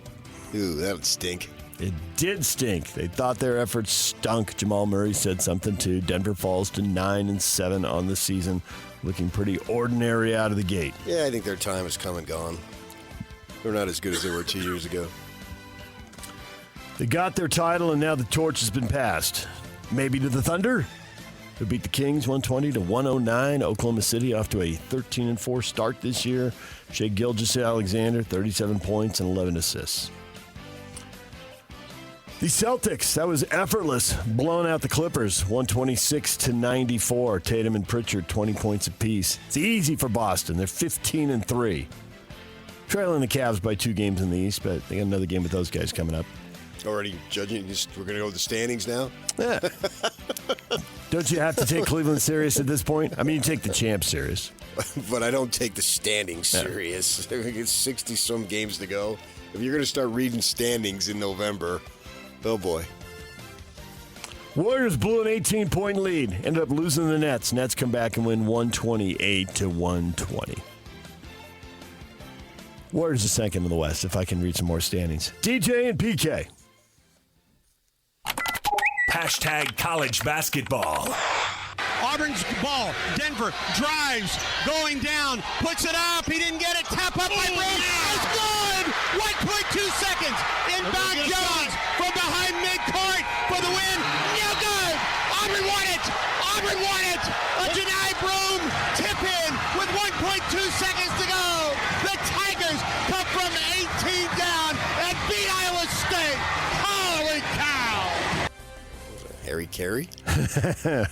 Ooh, that would stink.
It did stink. They thought their efforts stunk. Jamal Murray said something too. Denver falls to 9-7 on the season, looking pretty ordinary out of the gate.
Yeah, I think their time has come and gone. They're not as good as they were 2 years ago.
They got their title, and now the torch has been passed. Maybe to the Thunder, who beat the Kings 120-109. Oklahoma City off to a 13-4 start this year. Shai Gilgeous-Alexander, 37 points and 11 assists. The Celtics, that was effortless, blowing out the Clippers, 126-94. Tatum and Pritchard, 20 points apiece. It's easy for Boston. They're 15-3. Trailing the Cavs by 2 games in the East, but they got another game with those guys coming up.
Already judging, we're going to go with the standings now?
Yeah. Don't you have to take Cleveland serious at this point? I mean, you take the champ serious.
But I don't take the standings serious. It's 60-some games to go. If you're going to start reading standings in November, oh boy.
Warriors blew an 18-point lead. Ended up losing to the Nets. Nets come back and win 128-120. Warriors are second in the West, if I can read some more standings. DJ and PK.
Hashtag college basketball.
Auburn's ball. Denver drives, going down, puts it up. He didn't get it. Tap up by Rose. It's good. 1.2 seconds. Inbound Jones from behind midcourt for the win. No good. Auburn won it. Auburn won it. A Janai Broom tip in with 1.2 seconds to go. The Tigers come from 18 down and beat Iowa State. Holy cow.
Harry Carey?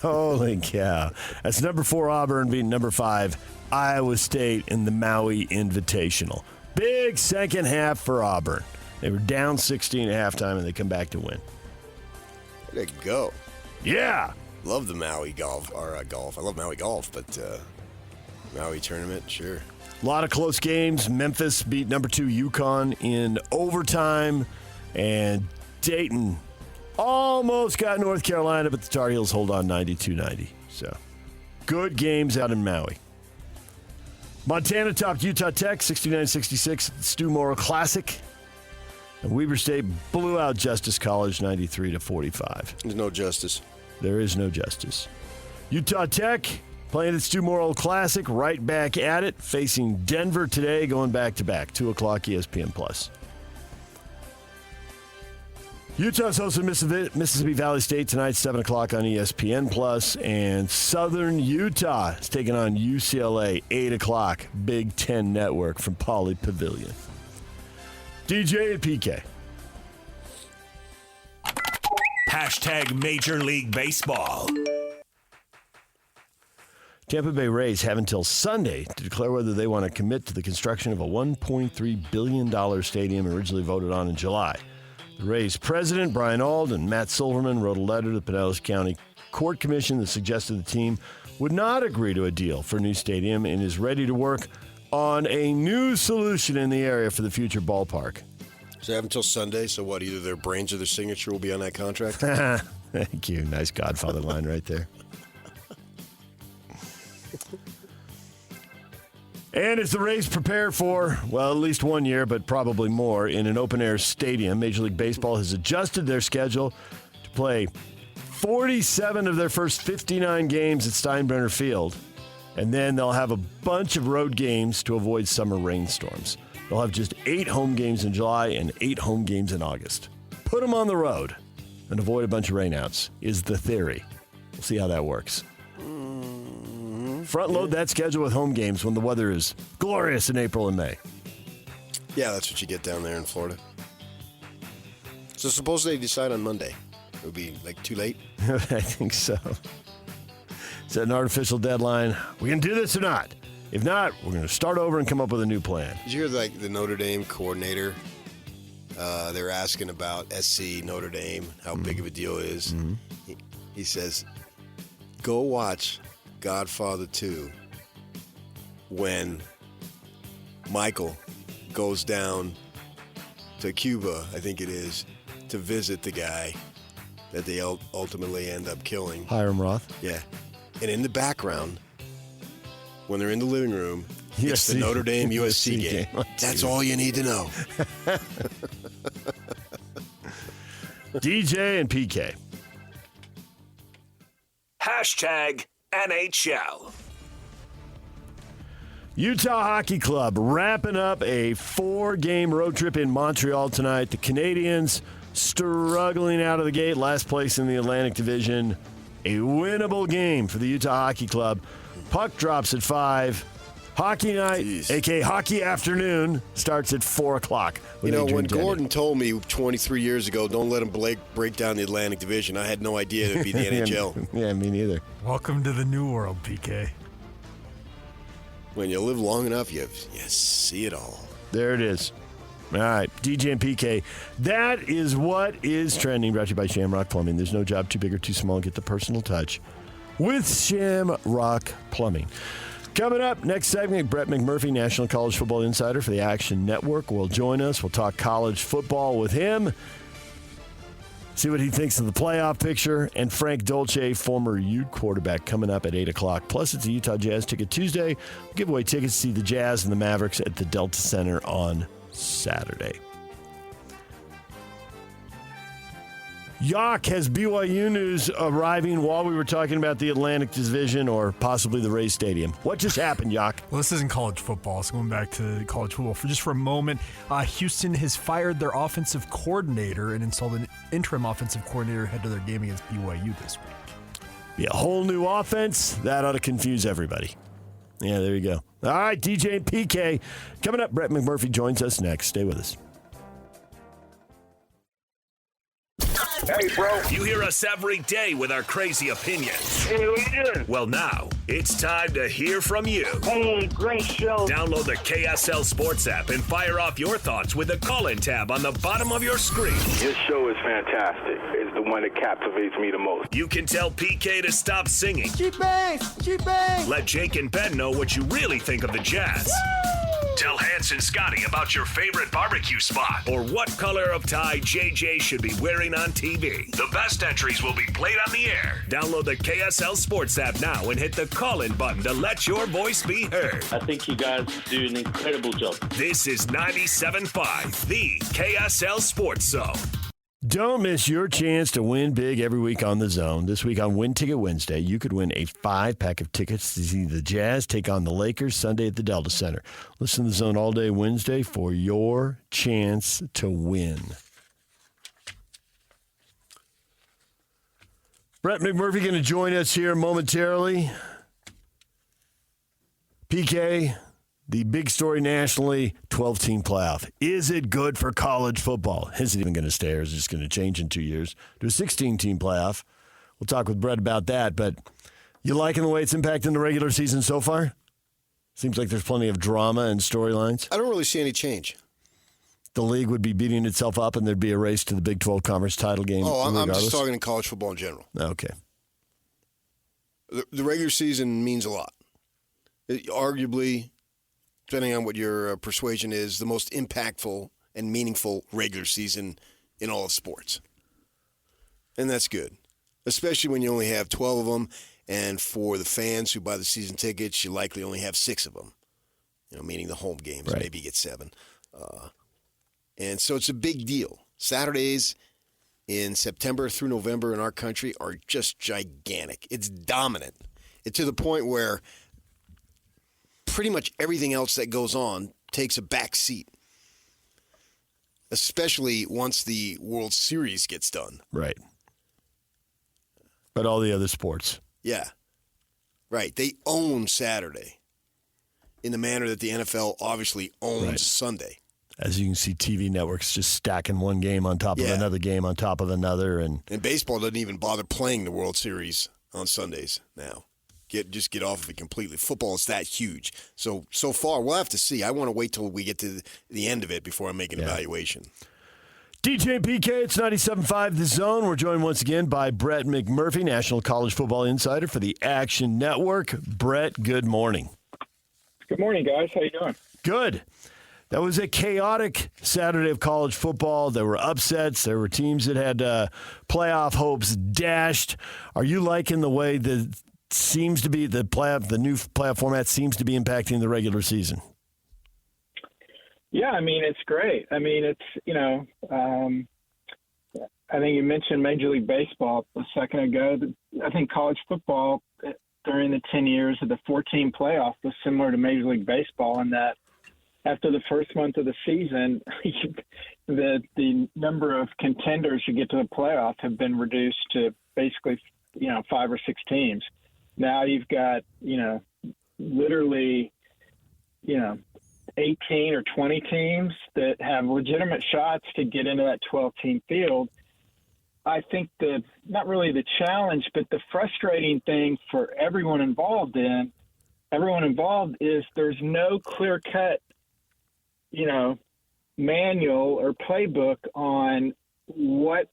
Holy cow. That's number 4 Auburn beating number 5 Iowa State in the Maui Invitational. Big second half for Auburn. They were down 16 at halftime, and they come back to win.
There you go.
Yeah.
Love the Maui golf. I love Maui golf, but Maui tournament, sure.
A lot of close games. Memphis beat number 2 UConn in overtime, and Dayton almost got North Carolina, but the Tar Heels hold on 92-90. So, good games out in Maui. Montana topped Utah Tech 69-66 at the Stu Morrill Classic. And Weber State blew out Justice College 93-45.
There's no justice.
There is no justice. Utah Tech playing at Stu Morrill Classic, right back at it, facing Denver today, going back-to-back, 2 o'clock ESPN+. Utah's hosting Mississippi Valley State tonight, 7 o'clock on ESPN+. And Southern Utah is taking on UCLA, 8 o'clock, Big Ten Network from Pauley Pavilion. DJ and PK.
Hashtag Major League Baseball.
Tampa Bay Rays have until Sunday to declare whether they want to commit to the construction of a $1.3 billion stadium originally voted on in July. The Rays president, Brian Auld, and Matt Silverman wrote a letter to the Pinellas County Court Commission that suggested the team would not agree to a deal for a new stadium and is ready to work on a new solution in the area for the future ballpark.
So they have until Sunday, so what, either their brains or their signature will be on that contract?
Thank you. Nice Godfather line right there. And as the Rays prepare for, well, at least 1 year, but probably more, in an open-air stadium, Major League Baseball has adjusted their schedule to play 47 of their first 59 games at Steinbrenner Field. And then they'll have a bunch of road games to avoid summer rainstorms. They'll have just 8 home games in July and 8 home games in August. Put them on the road and avoid a bunch of rainouts is the theory. We'll see how that works. Front load that schedule with home games when the weather is glorious in April and May.
Yeah, that's what you get down there in Florida. So suppose they decide on Monday. It would be, like, too late?
I think so. Is that an artificial deadline? We can do this or not? If not, we're going to start over and come up with a new plan.
Did you hear, like, the Notre Dame coordinator? They were asking about SC, Notre Dame, how big of a deal it is. Mm-hmm. He says, go watch Godfather 2 when Michael goes down to Cuba, I think it is, to visit the guy that they ultimately end up killing.
Hiram Roth?
Yeah. And in the background, when they're in the living room, it's the Notre Dame USC game. That's all you need to know.
DJ and PK.
Hashtag NHL.
Utah Hockey Club wrapping up a 4-game road trip in Montreal tonight. The Canadiens struggling out of the gate, last place in the Atlantic Division. A winnable game for the Utah Hockey Club. Puck drops at 5. Hockey night, a.k.a. hockey afternoon, starts at 4 o'clock.
You know, when Gordon told me 23 years ago, don't let him break down the Atlantic Division, I had no idea it would be the NHL.
Yeah, me neither.
Welcome to the new world, PK.
When you live long enough, you see it all.
There it is. All right, DJ and PK. That is what is trending, brought to you by Shamrock Plumbing. There's no job too big or too small. Get the personal touch with Shamrock Plumbing. Coming up, next segment, Brett McMurphy, National College Football Insider for the Action Network, will join us. We'll talk college football with him, see what he thinks of the playoff picture, and Frank Dolce, former Ute quarterback, coming up at 8 o'clock. Plus, it's a Utah Jazz Ticket Tuesday. We'll give away tickets to see the Jazz and the Mavericks at the Delta Center on Saturday. Yak has BYU news arriving while we were talking about the Atlantic Division or possibly the Ray Stadium. What just happened, Yak?
Well, this isn't college football, so going back to college football for a moment, Houston has fired their offensive coordinator and installed an interim offensive coordinator ahead of their game against BYU this week.
Be a whole new offense. That ought to confuse everybody. Yeah, there you go. All right, DJ and PK. Coming up, Brett McMurphy joins us next. Stay with us.
Hey, bro. You hear us every day with our crazy opinions.
Hey, what you doing?
Well, now, it's time to hear from you.
Hey, great show.
Download the KSL Sports app and fire off your thoughts with the call-in tab on the bottom of your screen.
Your show is fantastic. It's the one that captivates me the most.
You can tell PK to stop singing.
Cheap bangs! Cheap bangs!
Let Jake and Ben know what you really think of the Jazz. Woo! Tell Hans and Scotty about your favorite barbecue spot or what color of tie JJ should be wearing on TV. The best entries will be played on the air. Download the KSL Sports app now and hit the call-in button to let your voice be heard.
I think you guys do an incredible job.
This is 97.5, the KSL Sports Zone.
Don't miss your chance to win big every week on The Zone. This week on Win Ticket Wednesday, you could win a 5-pack of tickets to see the Jazz take on the Lakers Sunday at the Delta Center. Listen to The Zone all day Wednesday for your chance to win. Brett McMurphy going to join us here momentarily. PK, the big story nationally, 12-team playoff. Is it good for college football? Is it even going to stay or is it just going to change in 2 years to a 16-team playoff? We'll talk with Brett about that, but you liking the way it's impacting the regular season so far? Seems like there's plenty of drama and storylines.
I don't really see any change.
The league would be beating itself up and there'd be a race to the Big 12 Conference title game.
Oh, I'm
regardless.
just talking in college football in general.
Okay.
The regular season means a lot. Arguably, depending on what your persuasion is, the most impactful and meaningful regular season in all of sports. And that's good, especially when you only have 12 of them. And for the fans who buy the season tickets, you likely only have 6 of them, meaning the home games. Right. Maybe you get 7. And so it's a big deal. Saturdays in September through November in our country are just gigantic. It's dominant. It's to the point where pretty much everything else that goes on takes a back seat, especially once the World Series gets done.
Right. But all the other sports.
Yeah. Right. They own Saturday in the manner that the NFL obviously owns Sunday.
As you can see, TV networks just stacking one game on top of another game on top of another. And
baseball doesn't even bother playing the World Series on Sundays now. Just get off of it completely. Football is that huge. So far, we'll have to see. I want to wait till we get to the end of it before I make an evaluation.
DJ PK, it's 97.5 The Zone. We're joined once again by Brett McMurphy, National College Football Insider for the Action Network. Brett, good morning.
Good morning, guys. How you doing?
Good. That was a chaotic Saturday of college football. There were upsets. There were teams that had playoff hopes dashed. Are you liking the way that seems to be the new playoff format seems to be impacting the regular season?
Yeah, I mean, it's great. I mean, it's, I think you mentioned Major League Baseball a second ago. I think college football during the 10 years of the 14 playoff was similar to Major League Baseball in that after the first month of the season, the number of contenders who get to the playoff have been reduced to basically, 5 or 6 teams. Now you've got, literally, 18 or 20 teams that have legitimate shots to get into that 12-team field. I think not really the challenge, but the frustrating thing for everyone involved is there's no clear-cut, manual or playbook on what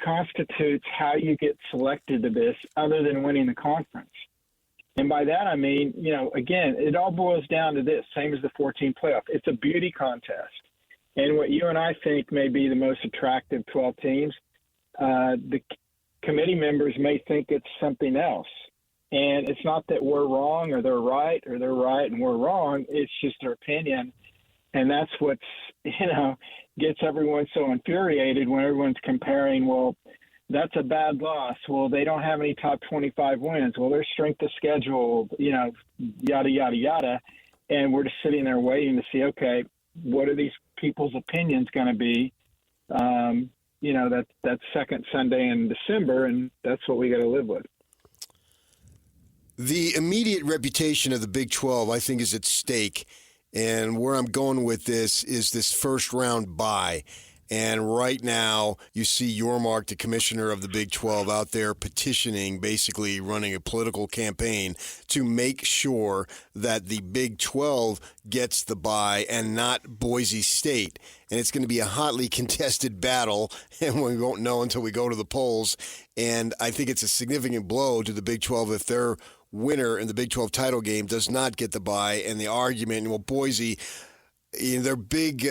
constitutes how you get selected to this other than winning the conference. And by that, I mean, again, it all boils down to this, same as the 14 playoff. It's a beauty contest. And what you and I think may be the most attractive 12 teams, the committee members may think it's something else. And it's not that we're wrong or they're right and we're wrong. It's just their opinion. And that's what's, gets everyone so infuriated when everyone's comparing, well, that's a bad loss. Well, they don't have any top 25 wins. Well, their strength of schedule, yada, yada, yada. And we're just sitting there waiting to see, okay, what are these people's opinions going to be? That second Sunday in December, and that's what we got to live with.
The immediate reputation of the Big 12, I think, is at stake. And where I'm going with this is this first round bye. And right now, you see Yormark, the commissioner of the Big 12, out there petitioning, basically running a political campaign to make sure that the Big 12 gets the bye and not Boise State. And it's going to be a hotly contested battle, and we won't know until we go to the polls. And I think it's a significant blow to the Big 12 if their winner in the Big 12 title game does not get the bye. And the argument, well, Boise, their big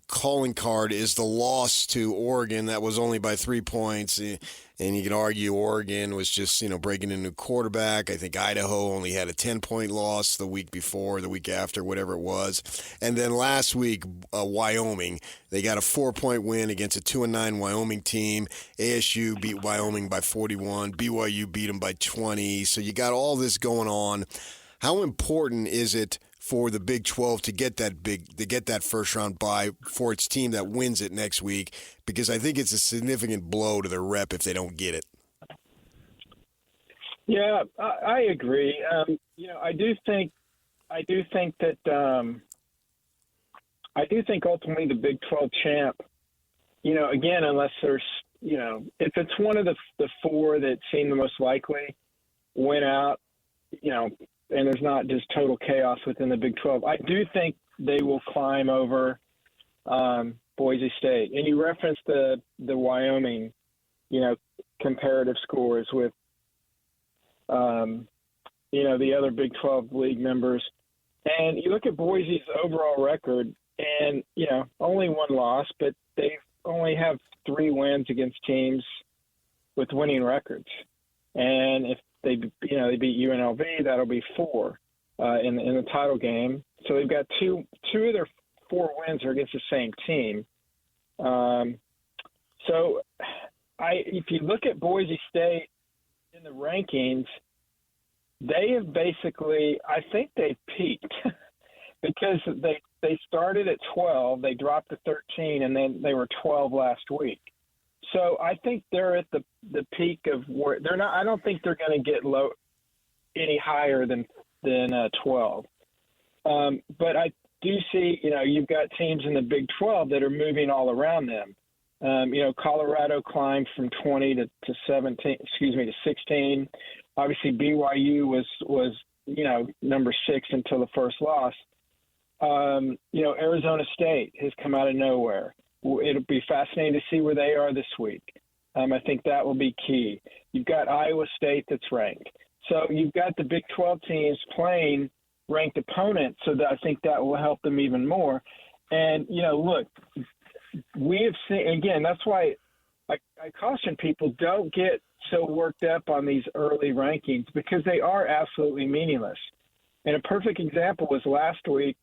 calling card is the loss to Oregon. That was only by 3 points. And you can argue Oregon was just, breaking into quarterback. I think Idaho only had a 10-point loss the week before, the week after, whatever it was. And then last week, Wyoming, they got a 4-point win against a 2-9 Wyoming team. ASU beat Wyoming by 41. BYU beat them by 20. So you got all this going on. How important is it for the Big 12 to get that first round bye for its team that wins it next week? Because I think it's a significant blow to their rep if they don't get it.
Yeah, I agree. I do think that ultimately the Big 12 champ, again, unless there's, if it's one of the four that seem the most likely win out, and there's not just total chaos within the Big 12, I do think they will climb over Boise State. And you referenced the Wyoming, comparative scores with, the other Big 12 league members. And you look at Boise's overall record and, only one loss, but they only have 3 wins against teams with winning records. And if they beat UNLV, that'll be 4 in the title game. So they've got two of their 4 wins are against the same team. So if you look at Boise State in the rankings, they have basically, I think they've peaked because they started at 12, they dropped to 13, and then they were 12 last week. So I think they're at the peak of where they're not. I don't think they're going to get any higher than 12. But I do see, you've got teams in the Big 12 that are moving all around them. Colorado climbed from 20 to 16. Obviously, BYU was number 6 until the first loss. Arizona State has come out of nowhere. It'll be fascinating to see where they are this week. I think that will be key. You've got Iowa State that's ranked. So you've got the Big 12 teams playing ranked opponents, so that I think that will help them even more. And, look, we have seen, again, that's why I caution people, don't get so worked up on these early rankings because they are absolutely meaningless. And a perfect example was last week,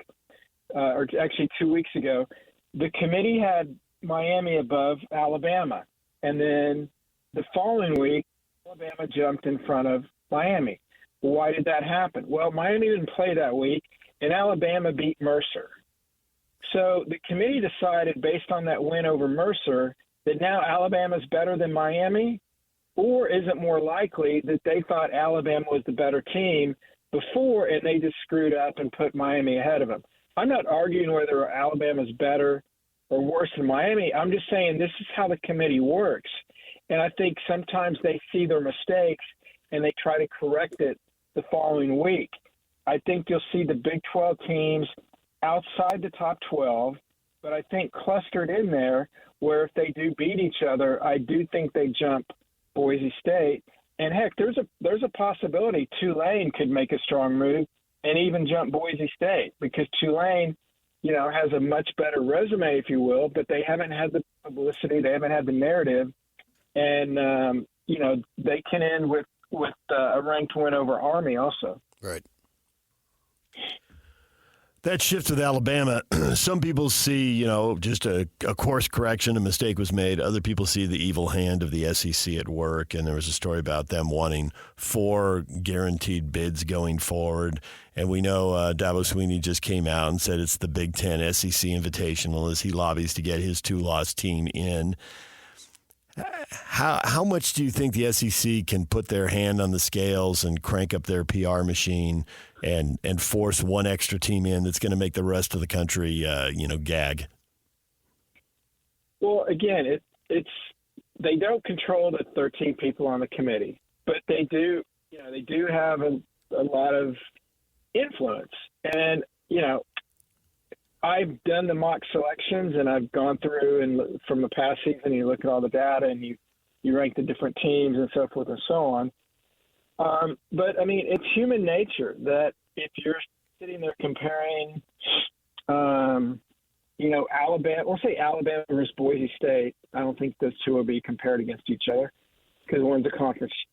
or actually 2 weeks ago, the committee had Miami above Alabama. and then the following week, Alabama jumped in front of Miami. Why did that happen? Well, Miami didn't play that week, and Alabama beat Mercer. So the committee decided, based on that win over Mercer, that now Alabama's better than Miami, or is it more likely that they thought Alabama was the better team before and they just screwed up and put Miami ahead of them? I'm not arguing whether Alabama's better or worse than Miami. I'm just saying this is how the committee works. And I think sometimes they see their mistakes and they try to correct it the following week. I think you'll see the Big 12 teams outside the top 12, but I think clustered in there where if they do beat each other, I do think they jump Boise State. And heck, there's a possibility Tulane could make a strong move and even jump Boise State, because Tulane, has a much better resume, if you will, but they haven't had the publicity, they haven't had the narrative, and they can end with a ranked win over Army also.
Right.
That shift with Alabama, some people see, just a course correction, a mistake was made. Other people see the evil hand of the SEC at work, and there was a story about them wanting 4 guaranteed bids going forward. And we know Dabo Swinney just came out and said it's the Big Ten SEC Invitational as he lobbies to get his 2-loss team in. How much do you think the SEC can put their hand on the scales and crank up their PR machine and force one extra team in that's going to make the rest of the country, gag?
Well, again, they don't control the 13 people on the committee, but they do have a lot of influence. And I've done the mock selections, and I've gone through and from the past season, you look at all the data and you rank the different teams and so forth and so on. But I mean, it's human nature that if you're sitting there comparing, Alabama, we'll say Alabama versus Boise State. I don't think those two will be compared against each other because one's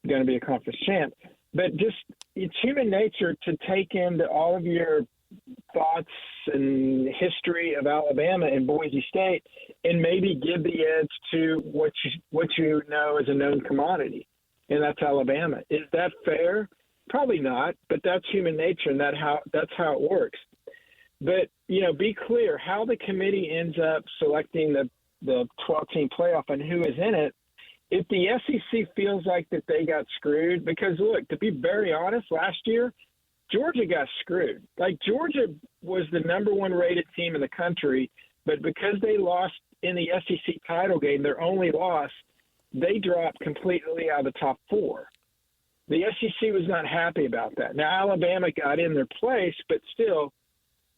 going to be a conference champ. But just it's human nature to take into all of your thoughts and history of Alabama and Boise State and maybe give the edge to what you know is a known commodity, and that's Alabama. Is that fair? Probably not, but that's human nature, and that's how it works. But, be clear how the committee ends up selecting the 12-team playoff and who is in it. If the SEC feels like that they got screwed, because, look, to be very honest, last year, Georgia got screwed. Like, Georgia was the number 1 rated team in the country, but because they lost in the SEC title game, their only loss, they dropped completely out of the top 4. The SEC was not happy about that. Now, Alabama got in their place, but still,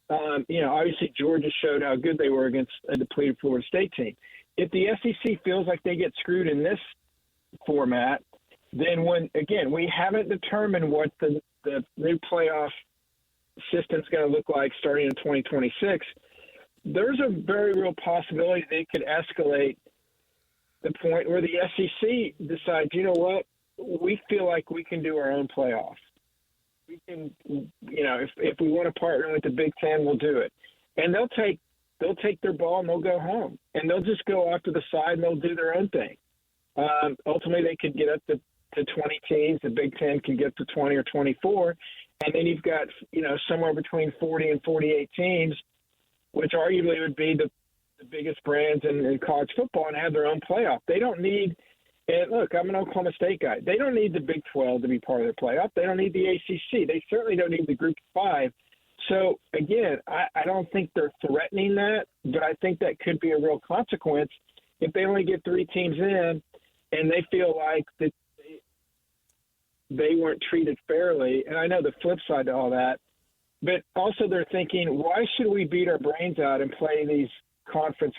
obviously Georgia showed how good they were against a depleted Florida State team. If the SEC feels like they get screwed in this format, then we haven't determined what the new playoff system is going to look like starting in 2026, there's a very real possibility they could escalate the point where the SEC decides, you know what, we feel like we can do our own playoff. We can, if we want to partner with the Big Ten, we'll do it. And they'll take their ball and they'll go home. And they'll just go off to the side and they'll do their own thing. Ultimately, they could get up to 20 teams. The Big Ten can get to 20 or 24. And then you've got, somewhere between 40 and 48 teams, which arguably would be the biggest brands in college football and have their own playoff. They don't need – and look, I'm an Oklahoma State guy. They don't need the Big 12 to be part of their playoff. They don't need the ACC. They certainly don't need the Group of 5. So, again, I don't think they're threatening that, but I think that could be a real consequence if they only get 3 teams in and they feel like that they weren't treated fairly. And I know the flip side to all that, but also they're thinking, why should we beat our brains out and play these conference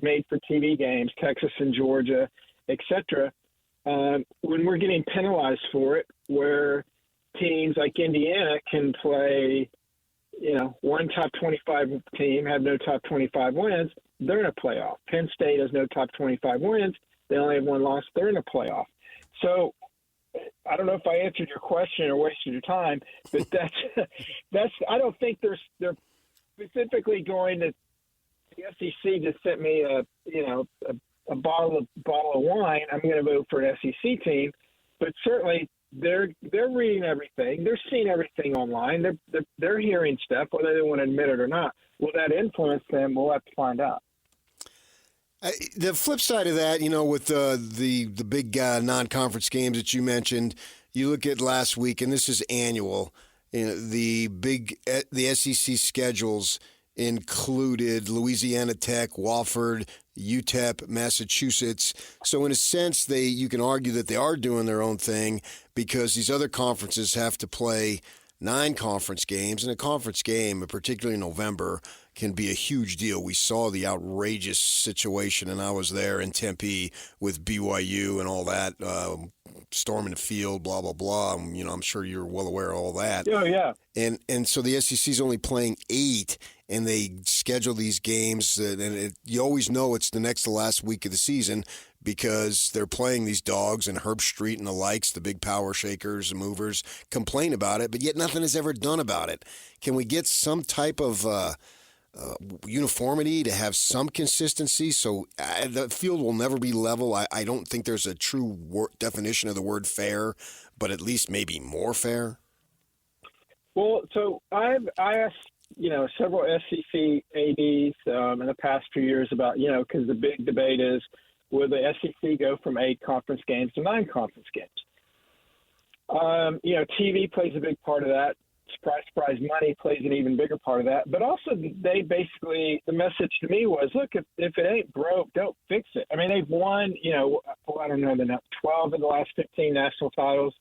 made-for-TV games, Texas and Georgia, etc., when we're getting penalized for it, where teams like Indiana can play, one top 25 team, have no top 25 wins, they're in a playoff. Penn State has no top 25 wins. They only have 1 loss. They're in a playoff. So I don't know if I answered your question or wasted your time, but that's I don't think they're specifically going to – the SEC just sent me a a bottle of wine, I'm going to vote for an SEC team. But certainly they're reading everything, they're seeing everything online, they're hearing stuff, whether they want to admit it or not. Will that influence them? We'll have to find out.
The flip side of that, with the big non-conference games that you mentioned, you look at last week, and this is annual. The SEC schedules included Louisiana Tech, Wofford, UTEP, Massachusetts. So in a sense, you can argue that they are doing their own thing because these other conferences have to play 9 conference games, and a conference game, particularly in November, can be a huge deal. We saw the outrageous situation, and I was there in Tempe with BYU and all that, storming the field, blah, blah, blah. I'm sure you're well aware of all that.
Oh, yeah.
And so the SEC's only playing 8, and they schedule these games, and you always know it's the next to last week of the season because they're playing these dogs, and Herb Street and the likes, the big power shakers and movers, complain about it, but yet nothing is ever done about it. Can we get some type of uniformity to have some consistency so the field will never be level? I don't think there's a true definition of the word fair, but at least maybe more fair.
Well, so I asked, several SEC ADs in the past few years about, because the big debate is, will the SEC go from 8 conference games to 9 conference games? TV plays a big part of that. Surprise, surprise, money plays an even bigger part of that. But also, they basically, the message to me was, look, if it ain't broke, don't fix it. I mean, they've won, I don't know, 12 of the last 15 national titles,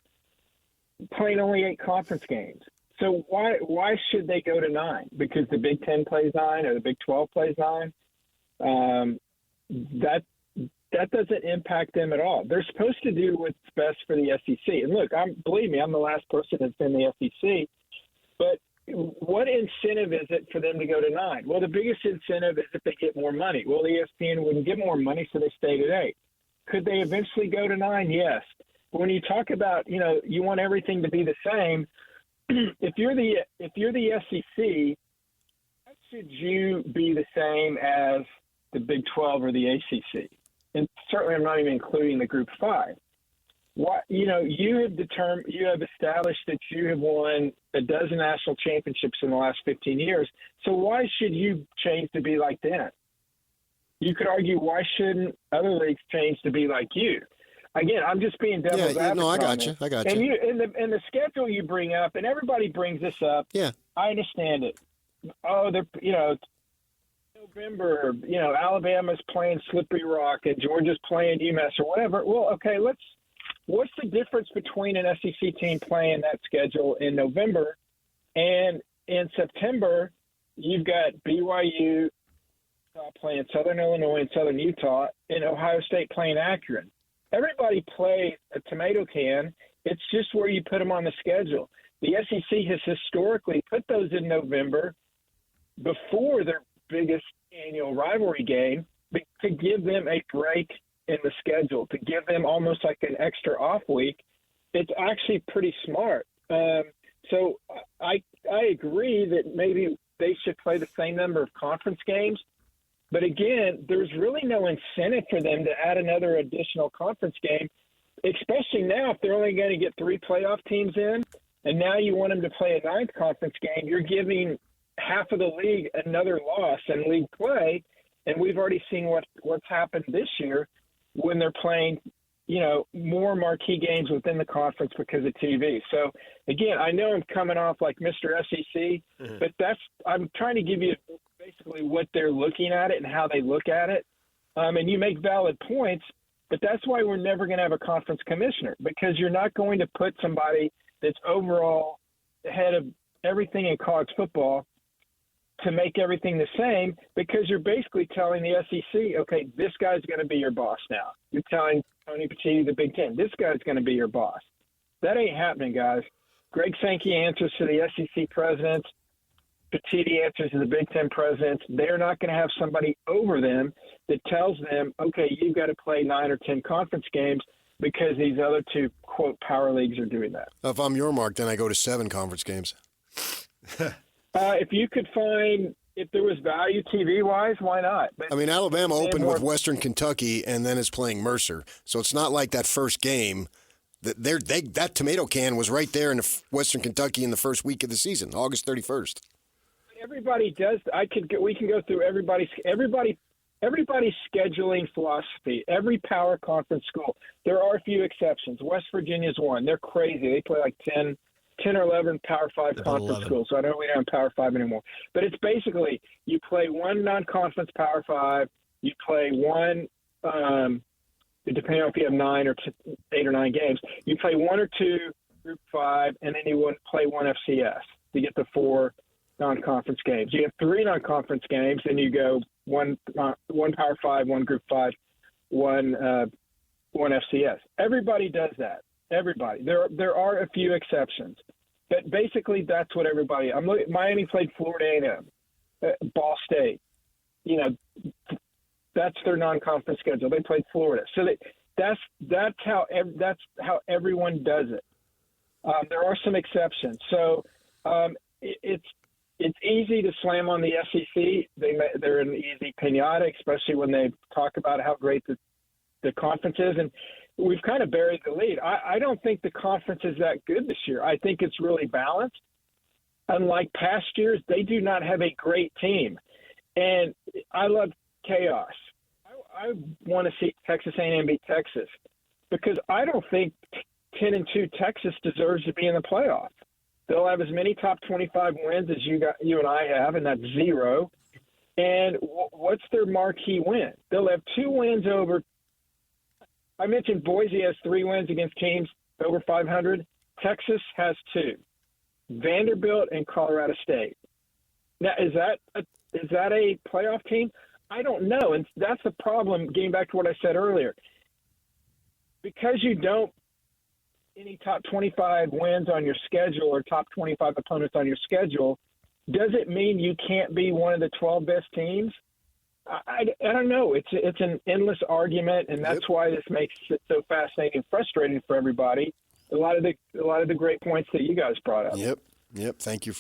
playing only 8 conference games. So why should they go to 9? Because the Big 10 plays 9 or the Big 12 plays 9? That doesn't impact them at all. They're supposed to do what's best for the SEC. And look, believe me, I'm the last person that's been in the SEC. But what incentive is it for them to go to 9? Well, the biggest incentive is if they get more money. Well, ESPN wouldn't get more money, so they stayed at 8. Could they eventually go to 9? Yes. But when you talk about, you want everything to be the same, if you're the SEC, how should you be the same as the Big 12 or the ACC? And certainly I'm not even including the Group 5. You have established that you have won a dozen national championships in the last 15 years. So why should you change to be like that? You could argue, why shouldn't other leagues change to be like you? Again, I'm just being devil's advocate. No,
I got you.
And the schedule you bring up, and everybody brings this up.
Yeah,
I understand it. Oh, November, Alabama's playing Slippery Rock and Georgia's playing UMass or whatever. Well, okay, what's the difference between an SEC team playing that schedule in November and in September? You've got BYU playing Southern Illinois and Southern Utah, and Ohio State playing Akron. Everybody plays a tomato can. It's just where you put them on the schedule. The SEC has historically put those in November before their biggest annual rivalry game to give them a break in the schedule, to give them almost like an extra off week. It's actually pretty smart. So I agree that maybe they should play the same number of conference games. But again, there's really no incentive for them to add another additional conference game, especially now if they're only going to get 3 playoff teams in, and now you want them to play a 9th conference game. You're giving half of the league another loss in league play, and we've already seen what's happened this year when they're playing, more marquee games within the conference because of TV. So, again, I know I'm coming off like Mr. SEC, but I'm trying to give you basically what they're looking at it and how they look at it. And you make valid points, but that's why we're never going to have a conference commissioner, because you're not going to put somebody that's overall head of everything in college football to make everything the same, because you're basically telling the SEC, okay, this guy's going to be your boss now. You're telling Tony Petitti, the Big Ten, this guy's going to be your boss. That ain't happening, guys. Greg Sankey answers to the SEC presidents. Petitti answers to the Big Ten presidents. They're not going to have somebody over them that tells them, okay, you've got to play 9 or 10 conference games because these other 2, quote, power leagues are doing that.
If I'm your Mark, then I go to 7 conference games.
If you could find, if there was value TV-wise, why not? But
I mean, Alabama opened with Western Kentucky and then is playing Mercer. So it's not like that first game. That tomato can was right there in Western Kentucky in the first week of the season, August 31st.
Everybody does. We can go through everybody's scheduling philosophy. Every power conference school. There are a few exceptions. West Virginia's one. They're crazy. They play like 10 or 11 Power 5 conference schools. So I don't really have Power 5 anymore. But it's basically you play one non-conference Power 5. You play one, depending on if you have 8 or 9 games, you play 1 or 2 Group 5, and then you play one FCS to get the 4 non-conference games. You have 3 non-conference games, and you go one Power 5, 1 Group 5, one FCS. Everybody does that. Everybody. There are a few exceptions, but basically that's what everybody. Miami played Florida A&M, Ball State. That's their non-conference schedule. They played Florida, so that's how everyone does it. There are some exceptions, so it's easy to slam on the SEC. They're an easy pinata, especially when they talk about how great the conference is, and we've kind of buried the lead. I don't think the conference is that good this year. I think it's really balanced. Unlike past years, they do not have a great team, and I love chaos. I want to see Texas A&M beat Texas because I don't think 10-2 Texas deserves to be in the playoff. They'll have as many top 25 wins as you and I have, and that's 0. And what's their marquee win? They'll have 2 wins over. I mentioned Boise has 3 wins against teams over 500. Texas has 2. Vanderbilt and Colorado State. Now, is that a playoff team? I don't know, and that's the problem, getting back to what I said earlier. Because you don't any top 25 wins on your schedule or top 25 opponents on your schedule, does it mean you can't be one of the 12 best teams? I don't know. It's an endless argument, and that's why this makes it so fascinating and frustrating for everybody. A lot of the great points that you guys brought up.
Yep. Thank you.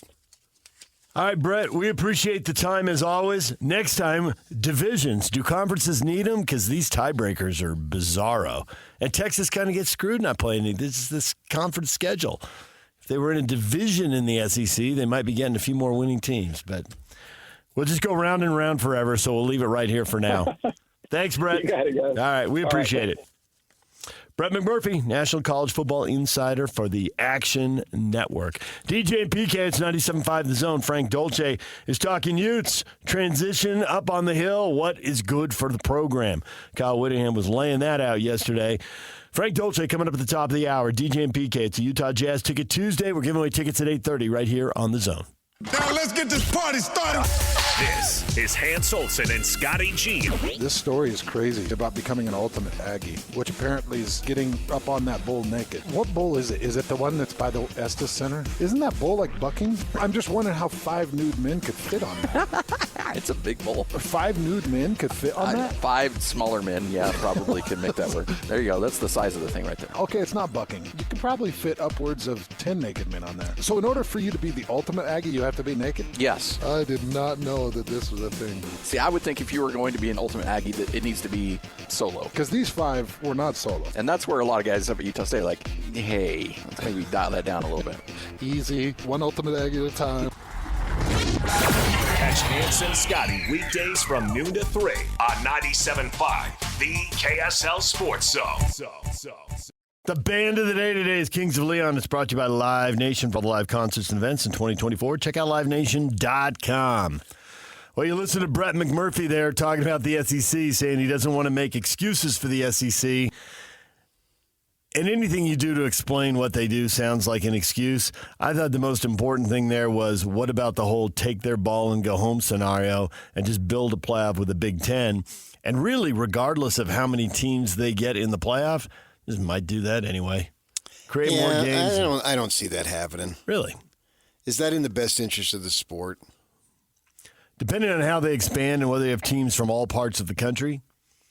All right, Brett, we appreciate the time as always. Next time, divisions. Do conferences need them? Because these tiebreakers are bizarro. And Texas kind of gets screwed not playing this conference schedule. If they were in a division in the SEC, they might be getting a few more winning teams. But we'll just go round and round forever, so we'll leave it right here for now. Thanks, Brett.
You got it, guys.
All right, we appreciate it. Brett McMurphy, National College Football Insider for the Action Network. DJ and PK, it's 97.5 The Zone. Frank Dolce is talking Utes. Transition up on the hill. What is good for the program? Kyle Whittingham was laying that out yesterday. Frank Dolce coming up at the top of the hour. DJ and PK, it's a Utah Jazz Ticket Tuesday. We're giving away tickets at 8:30 right here on The Zone.
Now let's get this party started. This is Hans Olsen and Scotty G.
This story is crazy about becoming an ultimate Aggie, which apparently is getting up on that bull naked. What bull is it? Is it the one that's by the Estes Center? Isn't that bull like bucking? I'm just wondering how 5 nude men could fit on that.
It's a big bull.
5 nude men could fit on that?
5 smaller men, probably could make that work. There you go. That's the size of the thing right there.
Okay, it's not bucking. You could probably fit upwards of 10 naked men on that. So in order for you to be the ultimate Aggie, you have to be naked?
Yes.
I did not know that this was a thing.
See, I would think if you were going to be an ultimate Aggie, that it needs to be solo.
Because these 5 were not solo.
And that's where a lot of guys up at Utah State are like, hey, let's maybe dial that down a little bit.
Easy. One ultimate Aggie at a time.
Catch Hans and Scotty weekdays from noon to 3 on 97.5, the KSL Sports Zone.
The band of the day today is Kings of Leon. It's brought to you by Live Nation for the live concerts and events in 2024. Check out livenation.com. Well, you listen to Brett McMurphy there talking about the SEC, saying he doesn't want to make excuses for the SEC. And anything you do to explain what they do sounds like an excuse. I thought the most important thing there was what about the whole take their ball and go home scenario and just build a playoff with a Big Ten. And really, regardless of how many teams they get in the playoff, this might do that anyway. Create more games.
I don't see that happening.
Really?
Is that in the best interest of the sport?
Depending on how they expand and whether they have teams from all parts of the country.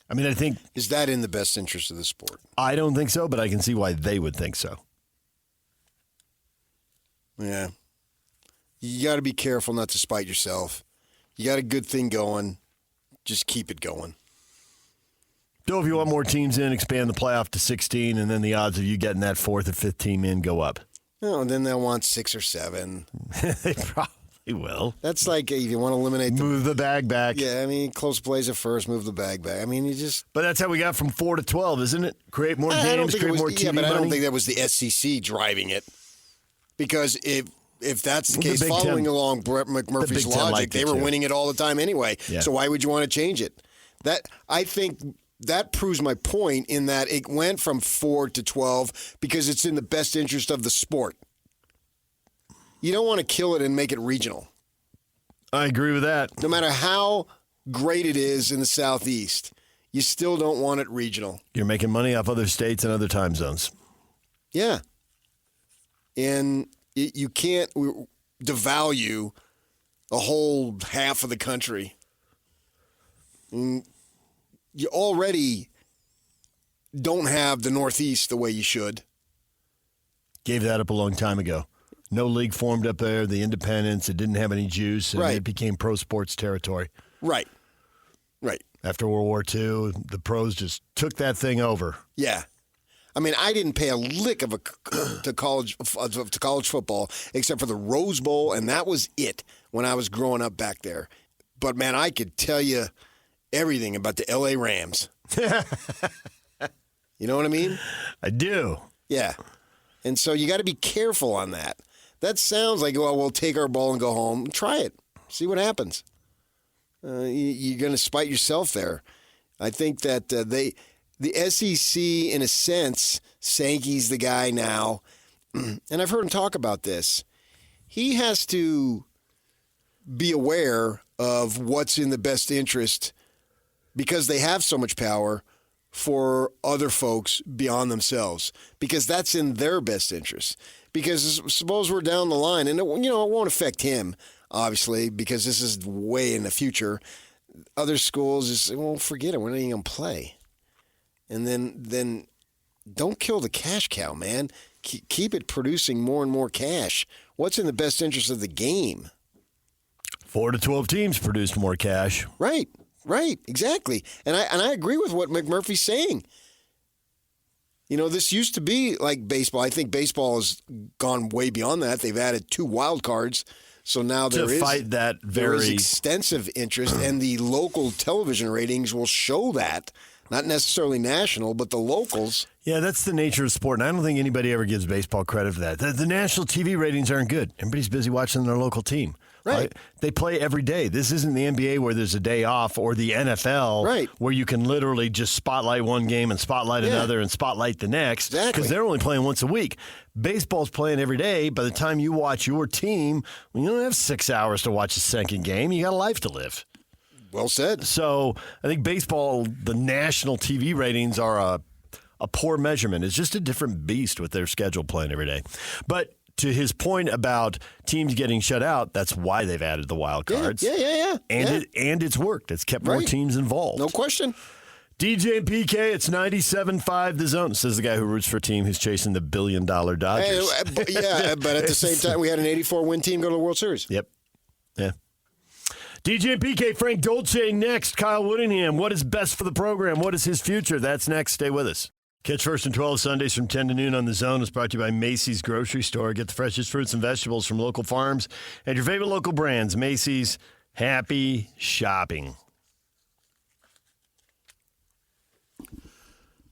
I mean, I think...
Is that in the best interest of the sport?
I don't think so, but I can see why they would think so.
Yeah. You got to be careful not to spite yourself. You got a good thing going. Just keep it going.
Though, if you want more teams in, expand the playoff to 16, and then the odds of you getting that fourth or fifth team in go up.
Oh, and then they'll want 6 or 7.
They probably will.
That's like if you want to eliminate
move the bag back.
Yeah, I mean, close plays at first, move the bag back. I mean, you just.
But that's how we got from 4 to 12, isn't it? Create more games, create more TV
but
money.
I don't think that was the SEC driving it, because if that's the case, following along Brett McMurphy's logic, they were winning it all the time anyway.
Yeah.
So why would you want to change it? I think that proves my point in that it went from 4 to 12 because it's in the best interest of the sport. You don't want to kill it and make it regional.
I agree with that.
No matter how great it is in the Southeast, you still don't want it regional.
You're making money off other states and other time zones.
Yeah. And you can't devalue a whole half of the country. And you already don't have the Northeast the way you should.
Gave that up a long time ago. No league formed up there, the independents, it didn't have any juice, and it became pro sports territory.
Right.
After World War II, the pros just took that thing over.
Yeah. I mean, I didn't pay a lick to college football except for the Rose Bowl, and that was it when I was growing up back there. But, man, I could tell you everything about the L.A. Rams. You know what I mean?
I do.
Yeah. And so you got to be careful on that. That sounds like, well, we'll take our ball and go home. Try it. See what happens. You're going to spite yourself there. I think that the SEC, in a sense, Sankey's the guy now, and I've heard him talk about this. He has to be aware of what's in the best interest because they have so much power for other folks beyond themselves, because that's in their best interest. Because suppose we're down the line, and it won't affect him, obviously, because this is way in the future. Other schools just, well, forget it. We're not even going to play. And then don't kill the cash cow, man. Keep it producing more and more cash. What's in the best interest of the game?
4 to 12 teams produced more cash.
Right, exactly. And I agree with what McMurphy's saying. This used to be like baseball. I think baseball has gone way beyond that. They've added 2 wild cards. So now there is extensive interest, and the local television ratings will show that. Not necessarily national, but the locals.
Yeah, that's the nature of sport, and I don't think anybody ever gives baseball credit for that. The national TV ratings aren't good. Everybody's busy watching their local team.
Right.
They play every day. This isn't the NBA where there's a day off, or the NFL where you can literally just spotlight one game and spotlight another and spotlight the next.
Exactly.
Because they're only playing once a week. Baseball's playing every day. By the time you watch your team, you don't have 6 hours to watch a second game. You got a life to live.
Well said.
So I think baseball, the national TV ratings are a poor measurement. It's just a different beast with their schedule playing every day. But to his point about teams getting shut out, that's why they've added the wild cards.
Yeah.
And it's worked. It's kept more teams involved.
No question.
DJ and PK, it's 97.5 The Zone, says the guy who roots for a team who's chasing the $1 billion Dodgers.
But at the same time, we had an 84-win team go to the World Series.
Yep. Yeah. DJ and PK, Frank Dolce next. Kyle Whittingham, what is best for the program? What is his future? That's next. Stay with us. Catch First and 12 Sundays from 10 to noon on The Zone. It's brought to you by Macy's Grocery Store. Get the freshest fruits and vegetables from local farms and your favorite local brands. Macy's, happy shopping.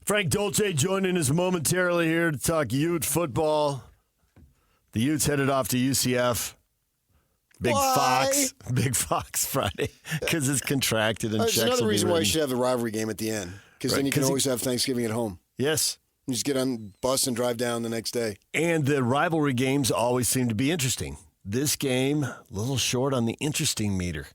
Frank Dolce joining us momentarily here to talk Ute football. The Utes headed off to UCF. Big Fox Friday because it's contracted and
There's another reason why you should have the rivalry game at the end, because then you can always have Thanksgiving at home.
Yes.
You just get on the bus and drive down the next day.
And the rivalry games always seem to be interesting. This game, a little short on the interesting meter.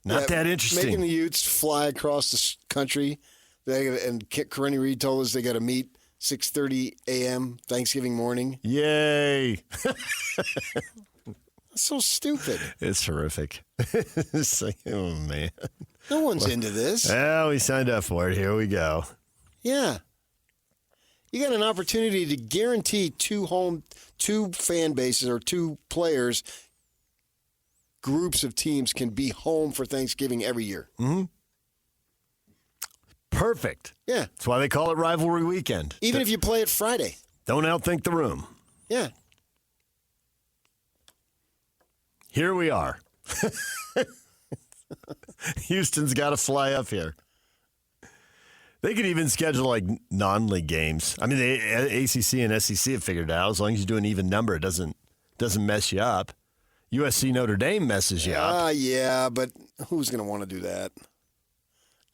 Not that interesting.
Making the Utes fly across the country. And Corinne Reed told us they got to meet 6:30 a.m. Thanksgiving morning.
Yay.
That's so stupid.
It's horrific. It's like, oh, man.
No one's into this.
Well, we signed up for it. Here we go.
Yeah. You got an opportunity to guarantee two fan bases or 2 players groups of teams can be home for Thanksgiving every year.
Mm-hmm. Perfect.
Yeah.
That's why they call it rivalry weekend.
Even if you play it Friday.
Don't outthink the room.
Yeah.
Here we are. Houston's got to fly up here. They could even schedule like non-league games. I mean, the ACC and SEC have figured it out. As long as you do an even number, it doesn't mess you up. USC Notre Dame messes you up.
Yeah, but who's going to want to do that?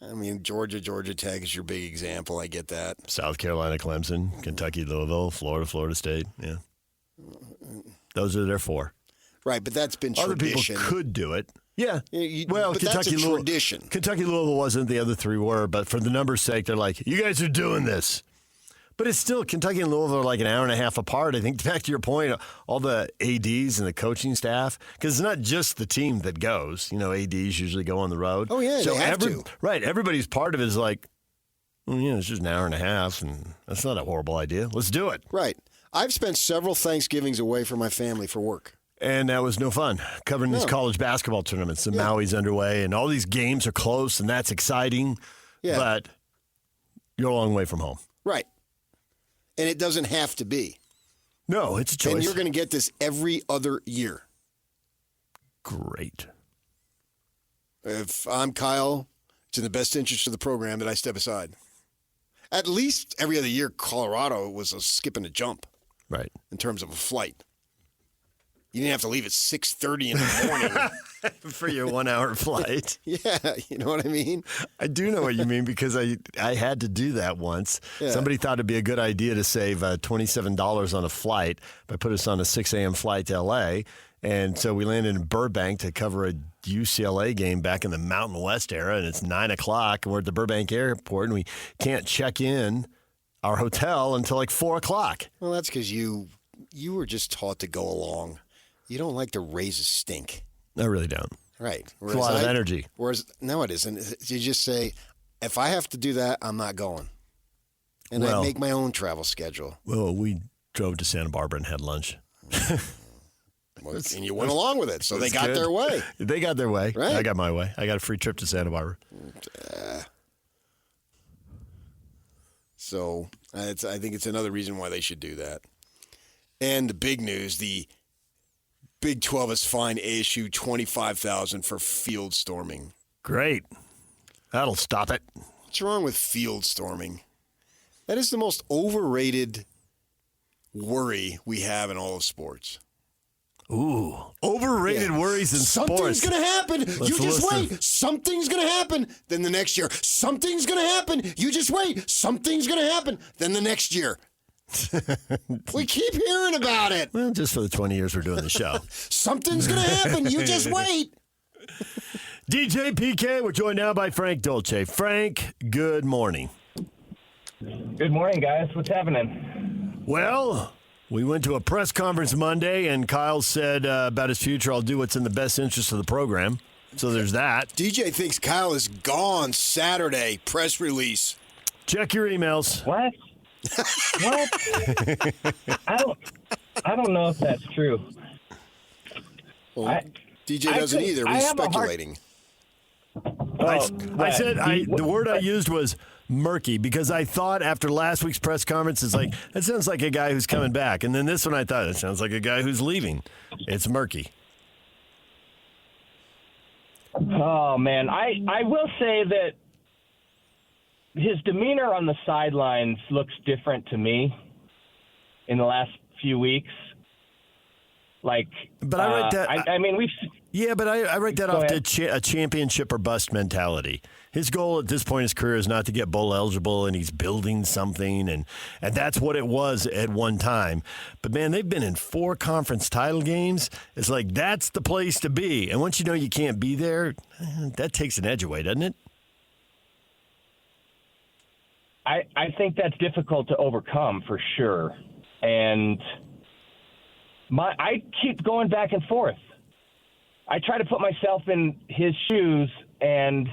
I mean, Georgia Tech is your big example. I get that.
South Carolina, Clemson, Kentucky, Louisville, Florida State. Yeah. Those are their four.
Right, but that's been
Other
tradition.
people could do it. Yeah.
Well, that's a tradition.
Kentucky, Louisville wasn't. The other three were. But for the numbers' sake, they're like, you guys are doing this. But it's still, Kentucky and Louisville are like an hour and a half apart. I think, back to your point, all the ADs and the coaching staff, because it's not just the team that goes. You know, ADs usually go on the road.
Oh, yeah, they have to.
Right, everybody's part of it is like, well, yeah, it's just an hour and a half, and that's not a horrible idea. Let's do it.
Right. I've spent several Thanksgivings away from my family for work.
And that was no fun, covering these college basketball tournaments. The Maui's underway, and all these games are close, and that's exciting. Yeah. But you're a long way from home.
Right. And it doesn't have to be.
No, it's a choice.
And you're going to get this every other year.
Great.
If I'm Kyle, it's in the best interest of the program that I step aside. At least every other year, Colorado was a skip and a jump.
Right.
In terms of a flight. You didn't have to leave at 6:30 in the morning.
For your 1 hour flight.
Yeah, you know what I mean?
I do know what you mean because I had to do that once. Yeah. Somebody thought it'd be a good idea to save $27 on a flight by put us on a 6 a.m. flight to L.A., and so we landed in Burbank to cover a UCLA game back in the Mountain West era, and it's 9 o'clock, and we're at the Burbank airport, and we can't check in our hotel until like 4 o'clock.
Well, that's because you were just taught to go along. You don't like to raise a stink.
I really don't.
Right.
It's a lot of energy.
Whereas, no, it isn't. You just say, if I have to do that, I'm not going. And I make my own travel schedule.
Well, we drove to Santa Barbara and had lunch.
And you went along with it, so they got their way.
They got their way.
Right.
I got my way. I got a free trip to Santa Barbara.
So I think it's another reason why they should do that. And the big news, the Big 12 has fined ASU $25,000 for field storming.
Great. That'll stop it.
What's wrong with field storming? That is the most overrated worry we have in all of sports.
Ooh, overrated worries in sports.
Something's going to happen. You just wait. Something's going to happen. Then the next year, something's going to happen. You just wait. Something's going to happen. Then the next year. We keep hearing about it.
Well, just for the 20 years we're doing the show.
Something's going to happen. You just wait.
DJ PK, we're joined now by Frank Dolce. Frank, good morning.
Good morning, guys. What's happening?
Well, we went to a press conference Monday, and Kyle said about his future, I'll do what's in the best interest of the program. So there's that.
DJ thinks Kyle is gone Saturday. Press release.
Check your emails.
What? What? I don't know if that's true.
Well, DJ doesn't either. He's speculating.
I said the word I used was murky because I thought after last week's press conference, it's like, that sounds like a guy who's coming back. And then this one I thought, it sounds like a guy who's leaving. It's murky.
Oh, man. I will say that his demeanor on the sidelines looks different to me in the last few weeks. Like,
but I write that.
I mean, we've.
Yeah, but I write that off to a championship or bust mentality. His goal at this point in his career is not to get bowl eligible, and he's building something, and that's what it was at one time. But, man, they've been in 4 conference title games. It's like that's the place to be. And once you know you can't be there, that takes an edge away, doesn't it?
I think that's difficult to overcome for sure. And I keep going back and forth. I try to put myself in his shoes and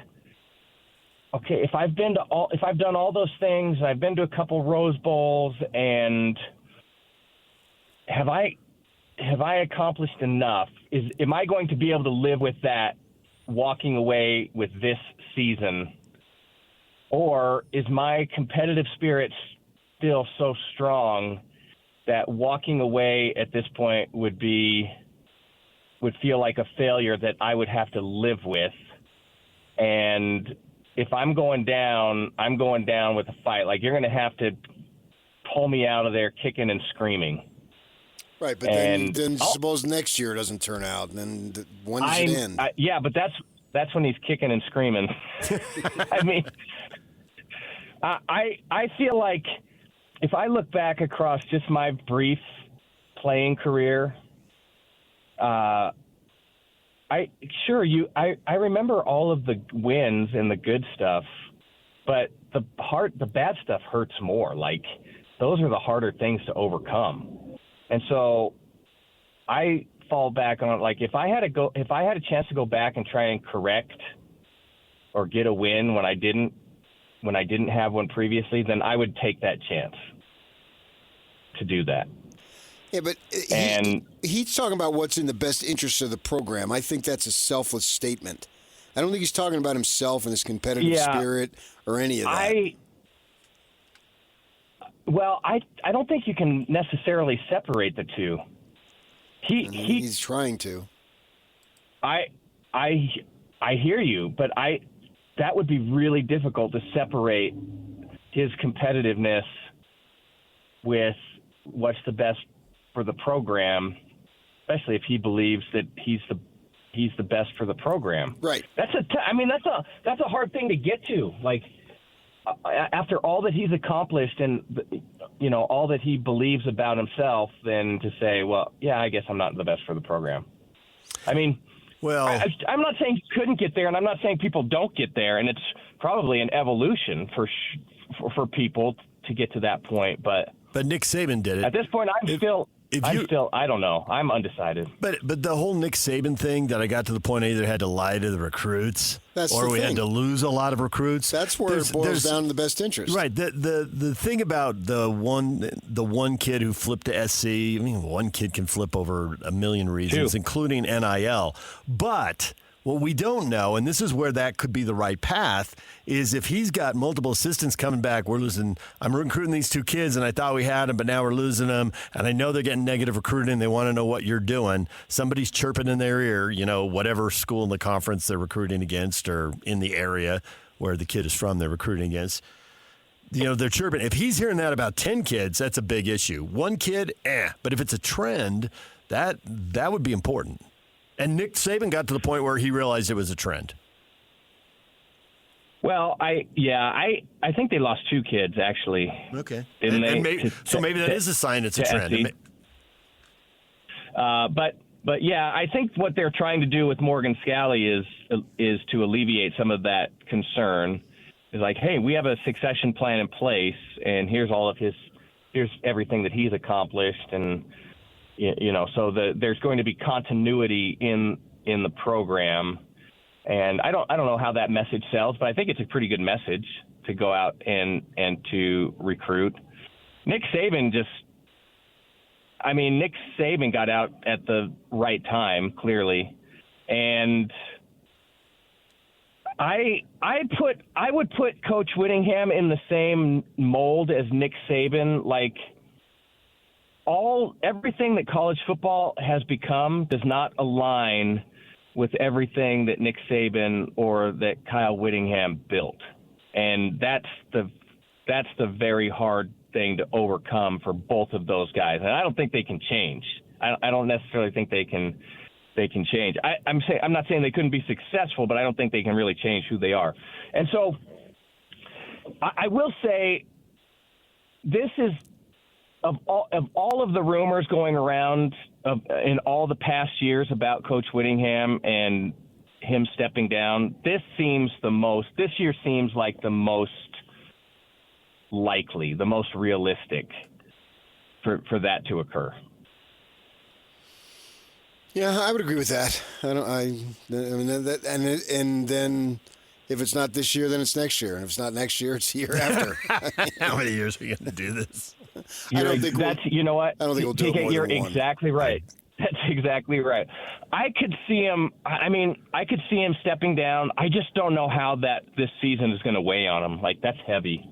okay, if I've done all those things, I've been to a couple Rose Bowls, and have I have I accomplished enough? Am I going to be able to live with that walking away with this season? Or is my competitive spirit still so strong that walking away at this point would feel like a failure that I would have to live with? And if I'm going down, I'm going down with a fight. Like, you're going to have to pull me out of there kicking and screaming.
Right, but then suppose next year it doesn't turn out, and then when does it end?
Yeah, but that's when he's kicking and screaming. I mean, I feel like if I look back across just my brief playing career, I remember all of the wins and the good stuff, but the bad stuff hurts more. Like, those are the harder things to overcome. And so I fall back on, like, if I had a chance to go back and try and correct or get a win when I didn't have one previously, then I would take that chance to do that.
Yeah, but he's talking about what's in the best interest of the program. I think that's a selfless statement. I don't think he's talking about himself and his competitive spirit or any of that.
I don't think you can necessarily separate the two.
He's trying to.
I hear you, but that would be really difficult to separate his competitiveness with what's the best for the program, especially if he believes that he's the best for the program.
Right.
That's a hard thing to get to. Like, after all that he's accomplished and, all that he believes about himself, then to say, well, yeah, I guess I'm not the best for the program. I mean, well, I'm not saying he couldn't get there, and I'm not saying people don't get there, and it's probably an evolution for people to get to that point. But
Nick Saban did it.
At this point, I don't know. I'm undecided.
But the whole Nick Saban thing that I got to the point I either had to lie to the recruits or we had to lose a lot of recruits.
That's where it boils down to the best interest.
Right. The thing about the one kid who flipped to SC, I mean, one kid can flip over a million reasons, including NIL. But what we don't know, and this is where that could be the right path, is if he's got multiple assistants coming back, I'm recruiting these two kids, and I thought we had them, but now we're losing them, and I know they're getting negative recruiting, they want to know what you're doing. Somebody's chirping in their ear, whatever school in the conference they're recruiting against or in the area where the kid is from they're recruiting against. They're chirping. If he's hearing that about 10 kids, that's a big issue. One kid, But if it's a trend, that would be important. And Nick Saban got to the point where he realized it was a trend.
Well, I think they lost two kids, actually.
Okay. Maybe that is a sign it's a trend.
But yeah, I think what they're trying to do with Morgan Scalley is to alleviate some of that concern. Is like, hey, we have a succession plan in place, and here's everything that he's accomplished, and so there's going to be continuity in the program. And I don't know how that message sells, but I think it's a pretty good message to go out and to recruit. Nick Saban got out at the right time, clearly. And I would put Coach Whittingham in the same mold as Nick Saban. Like, everything that college football has become does not align with everything that Nick Saban or that Kyle Whittingham built. And that's the very hard thing to overcome for both of those guys. And I don't think they can change. I don't necessarily think they can change. I'm not saying they couldn't be successful, but I don't think they can really change who they are. And so I will say this is of all of the rumors going around in all the past years about Coach Whittingham and him stepping down, this year seems like the most likely, the most realistic for that to occur.
Yeah, I would agree with that. And then if it's not this year, then it's next year, and if it's not next year, it's the year after.
How many years are we going to do this?
You know what?
I don't think we'll do it more
You're
than one.
exactly right. exactly right. I could see him. I mean, I could see him stepping down. I just don't know how this season is going to weigh on him. Like, that's heavy.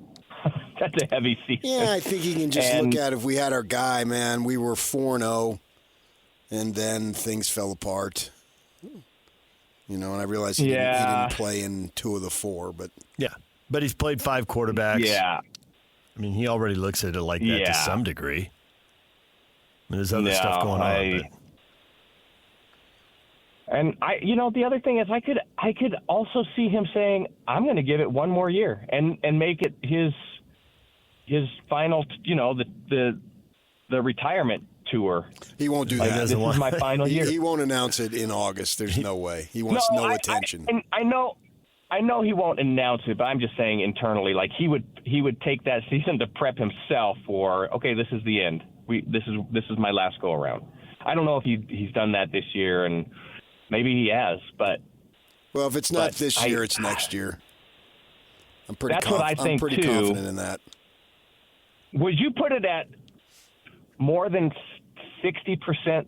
That's a heavy season.
Yeah, I think you can just look at if we had our guy, man. We were 4-0, and then things fell apart. You know, and I realized he didn't play in 2 of the 4, but
but he's played 5 quarterbacks.
Yeah,
I mean, he already looks at it like that to some degree. And there's other stuff going on.
And the other thing is, I could also see him saying, "I'm going to give it one more year and make it his final, the retirement tour."
He won't do that.
This is my final year.
He won't announce it in August. There's no way. He wants no attention.
I know he won't announce it, but I'm just saying internally, like he would take that season to prep himself for, okay, this is the end. This is my last go around. I don't know if he's done that this year, and maybe he has, but
well, if it's not this year, it's next year. I'm pretty.
That's what I think
I'm pretty
too.
confident in that.
Would you put it at more than 60%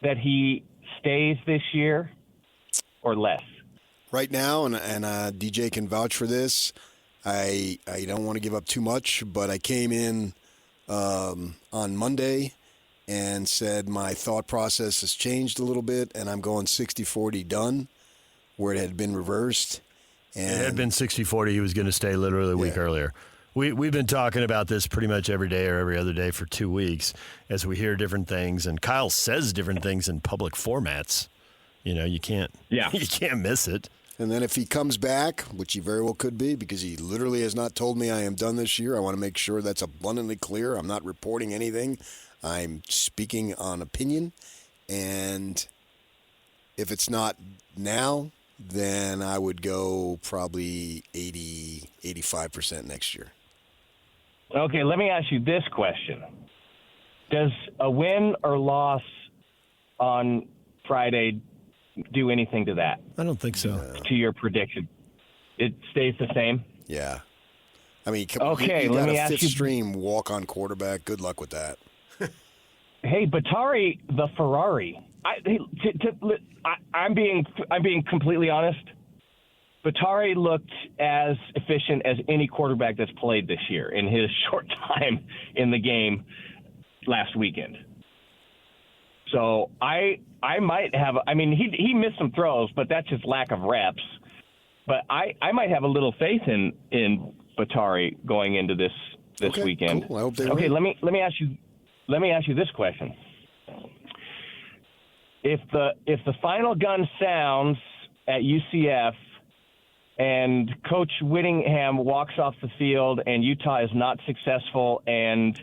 that he stays this year, or less?
Right now, and DJ can vouch for this, I don't want to give up too much, but I came in on Monday and said my thought process has changed a little bit, and I'm going 60-40 done, where it had been reversed. And
it had been 60-40. He was going to stay literally a week earlier. We've been talking about this pretty much every day or every other day for 2 weeks as we hear different things, and Kyle says different things in public formats. You can't miss it.
And then if he comes back, which he very well could be, because he literally has not told me I am done this year, I want to make sure that's abundantly clear. I'm not reporting anything. I'm speaking on opinion. And if it's not now, then I would go probably 80, 85% next year.
Okay, let me ask you this question. Does a win or loss on Friday do anything to that?
I don't think so.
To your prediction? It stays the same?
Yeah. I mean,
okay,
you
let
got
me
a
ask
fifth
you.
stream walk-on quarterback. Good luck with that.
Hey, Batari, the Ferrari. I'm being completely honest. Batari looked as efficient as any quarterback that's played this year in his short time in the game last weekend. So I might have. I mean, he missed some throws, but that's just lack of reps. But I might have a little faith in Batari going into this weekend.
Cool. I hope they
okay,
win.
let me ask you this question. If the final gun sounds at UCF and Coach Whittingham walks off the field and Utah is not successful and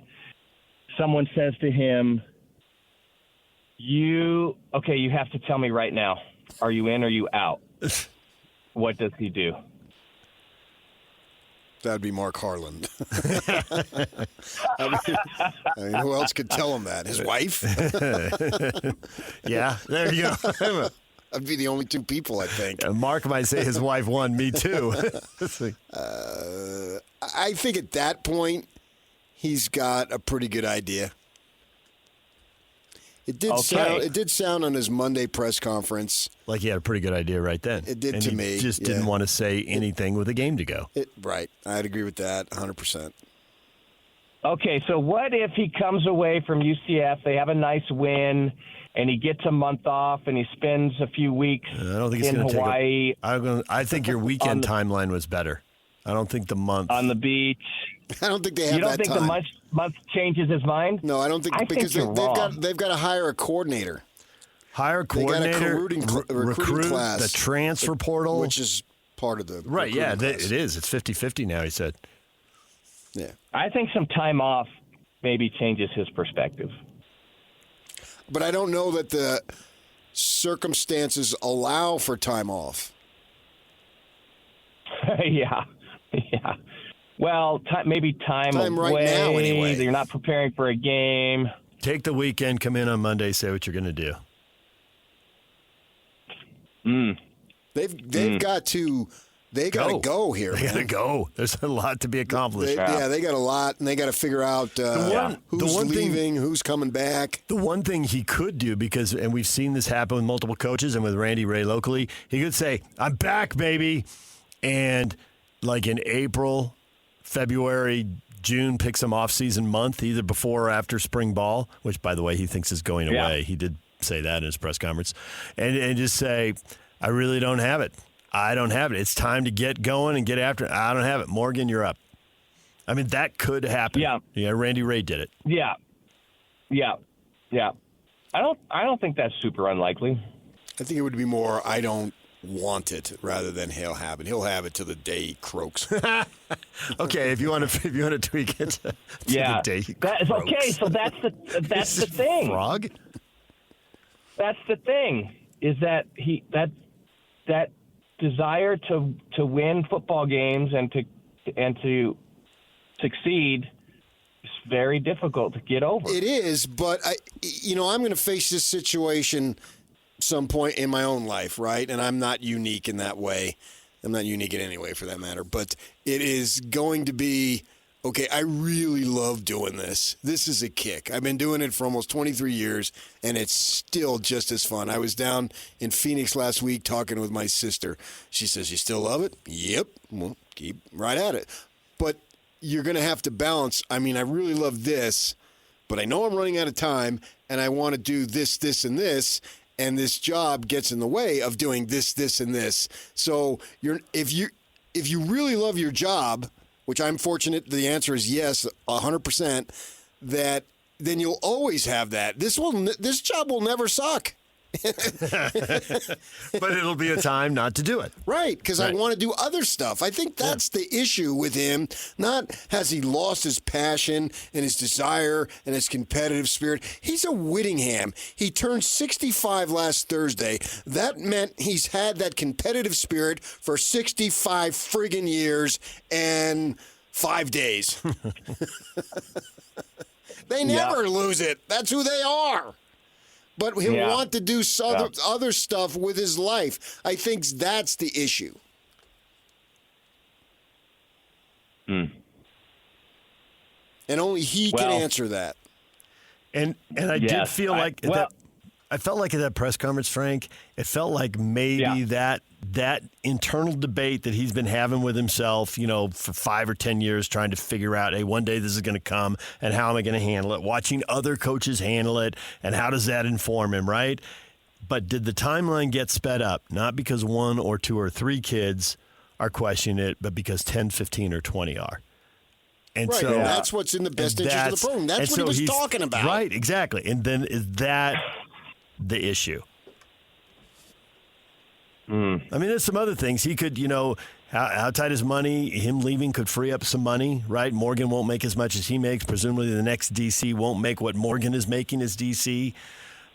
someone says to him, you have to tell me right now, are you in or are you out? What does he do?
That'd be Mark Harlan. I mean, who else could tell him that? His wife?
Yeah, there you go.
That'd be the only 2 people, I think.
Mark might say his wife won, me too.
I think at that point, he's got a pretty good idea. It did sound on his Monday press conference
like he had a pretty good idea right then.
It did
and
to
he
me.
Just didn't want to say anything with a game to go.
Right. I'd agree with that 100%.
Okay, so what if he comes away from UCF, they have a nice win, and he gets a month off and he spends a few weeks
I don't think
in Hawaii?
I think your weekend timeline was better. I don't think the month.
On the beach.
I don't think they have
You don't
that
think
time.
the month changes his mind?
No, I don't think because they've got to hire a coordinator.
Hire a coordinator,
they got a recruiting class,
the transfer portal,
which is part of the
right. Yeah,
class.
it is. It's 50-50 now. He said.
Yeah,
I think some time off maybe changes his perspective.
But I don't know that the circumstances allow for time off.
Yeah. Well, maybe time
right
away.
now, anyway.
You're not preparing for a game.
Take the weekend, come in on Monday, say what you're going to do.
They've got to They got to go here.
They got to go. There's a lot to be accomplished.
They got a lot, and they got to figure out who's leaving, who's coming back.
The one thing he could do, and we've seen this happen with multiple coaches and with Randy Ray locally, he could say, I'm back, baby. And like in April, February, June, pick some off-season month, either before or after spring ball, which, by the way, he thinks is going away. He did say that in his press conference. And just say, I really don't have it. I don't have it. It's time to get going and get after it. I don't have it. Morgan, you're up. I mean, that could happen. Yeah, Randy Ray did it.
Yeah. I don't think that's super unlikely.
I think it would be more, I don't want it rather than he'll have it. He'll have it till the day he croaks.
Okay, if you want to tweak it, to the day he croaks.
Okay. So that's the thing.
Frog.
That's the thing. Is that that desire to win football games and to succeed is very difficult to get over.
It is, but I'm going to face this situation some point in my own life, right? And I'm not unique in that way. I'm not unique in any way for that matter, but it is going to be, okay, I really love doing this. This is a kick. I've been doing it for almost 23 years, and it's still just as fun. I was down in Phoenix last week talking with my sister. She says, you still love it? Yep. Well, keep right at it. But you're going to have to balance. I mean, I really love this, but I know I'm running out of time, and I want to do this, this, and this. And this job gets in the way of doing this, this, and this. So if you really love your job, which I'm fortunate the answer is yes, 100%, that then you'll always have that. This job will never suck.
But it'll be a time not to do it.
Right, because I want to do other stuff. I think that's the issue with him. Not has he lost his passion and his desire and his competitive spirit. He's a Whittingham. He turned 65 last Thursday. That meant he's had that competitive spirit for 65 friggin' years and 5 days. They never lose it. That's who they are. But he'll want to do other stuff with his life. I think that's the issue. And only he can answer that.
And I did feel like I felt like at that press conference, Frank, it felt like maybe that internal debate that he's been having with himself, for 5 or 10 years, trying to figure out, hey, one day this is going to come, and how am I going to handle it? Watching other coaches handle it, and how does that inform him, right? But did the timeline get sped up? Not because 1 or 2 or 3 kids are questioning it, but because 10, 15, or 20 are. And
right,
so
and that's what's in the best interest of the program. That's what he was talking about.
Right, exactly. And then is that the issue? I mean, there's some other things. He could, how tight is money? Him leaving could free up some money, right? Morgan won't make as much as he makes. Presumably the next DC won't make what Morgan is making as DC.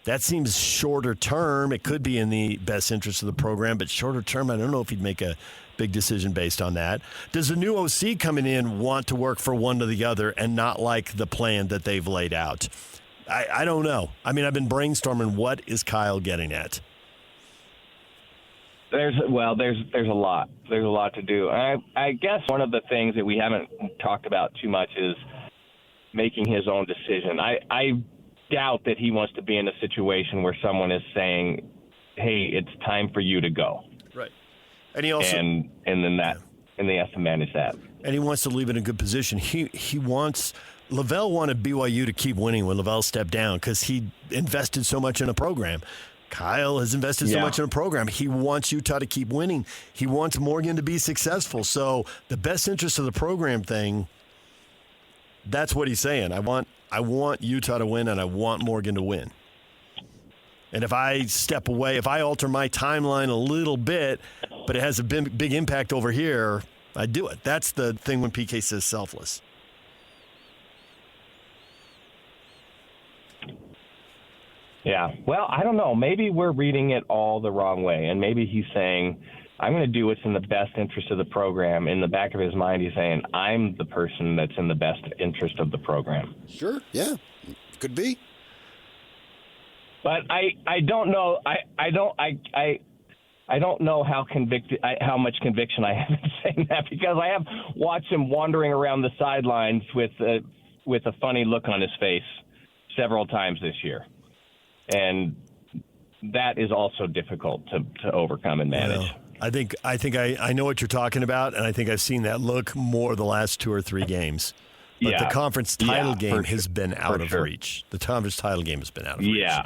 That seems shorter term. It could be in the best interest of the program, but shorter term, I don't know if he'd make a big decision based on that. Does the new OC coming in want to work for one or the other and not like the plan that they've laid out? I don't know. I mean, I've been brainstorming. What is Kyle getting at?
There's a lot. There's a lot to do. I guess one of the things that we haven't talked about too much is making his own decision. I doubt that he wants to be in a situation where someone is saying, "Hey, it's time for you to go."
Right. And he also
and they have to manage that.
And he wants to leave in a good position. He wants. Lavelle wanted BYU to keep winning when Lavelle stepped down because he invested so much in a program. Kyle has invested so much in a program. He wants Utah to keep winning. He wants Morgan to be successful. So the best interest of the program thing, that's what he's saying. I want Utah to win, and I want Morgan to win. And if I step away, if I alter my timeline a little bit, but it has a big impact over here, I do it. That's the thing when PK says selfless.
Yeah. Well, I don't know. Maybe we're reading it all the wrong way. And maybe he's saying, I'm going to do what's in the best interest of the program. In the back of his mind, he's saying, I'm the person that's in the best interest of the program.
Sure. Yeah. Could be.
But I don't know. I I don't know how much conviction I have in saying that, because I have watched him wandering around the sidelines with a funny look on his face several times this year, and that is also difficult to overcome and manage.
Well, I think I know what you're talking about, and I think I've seen that look more the last 2 or 3 games. But the conference title game has been out of reach. The conference title game has been out of reach.
Yeah.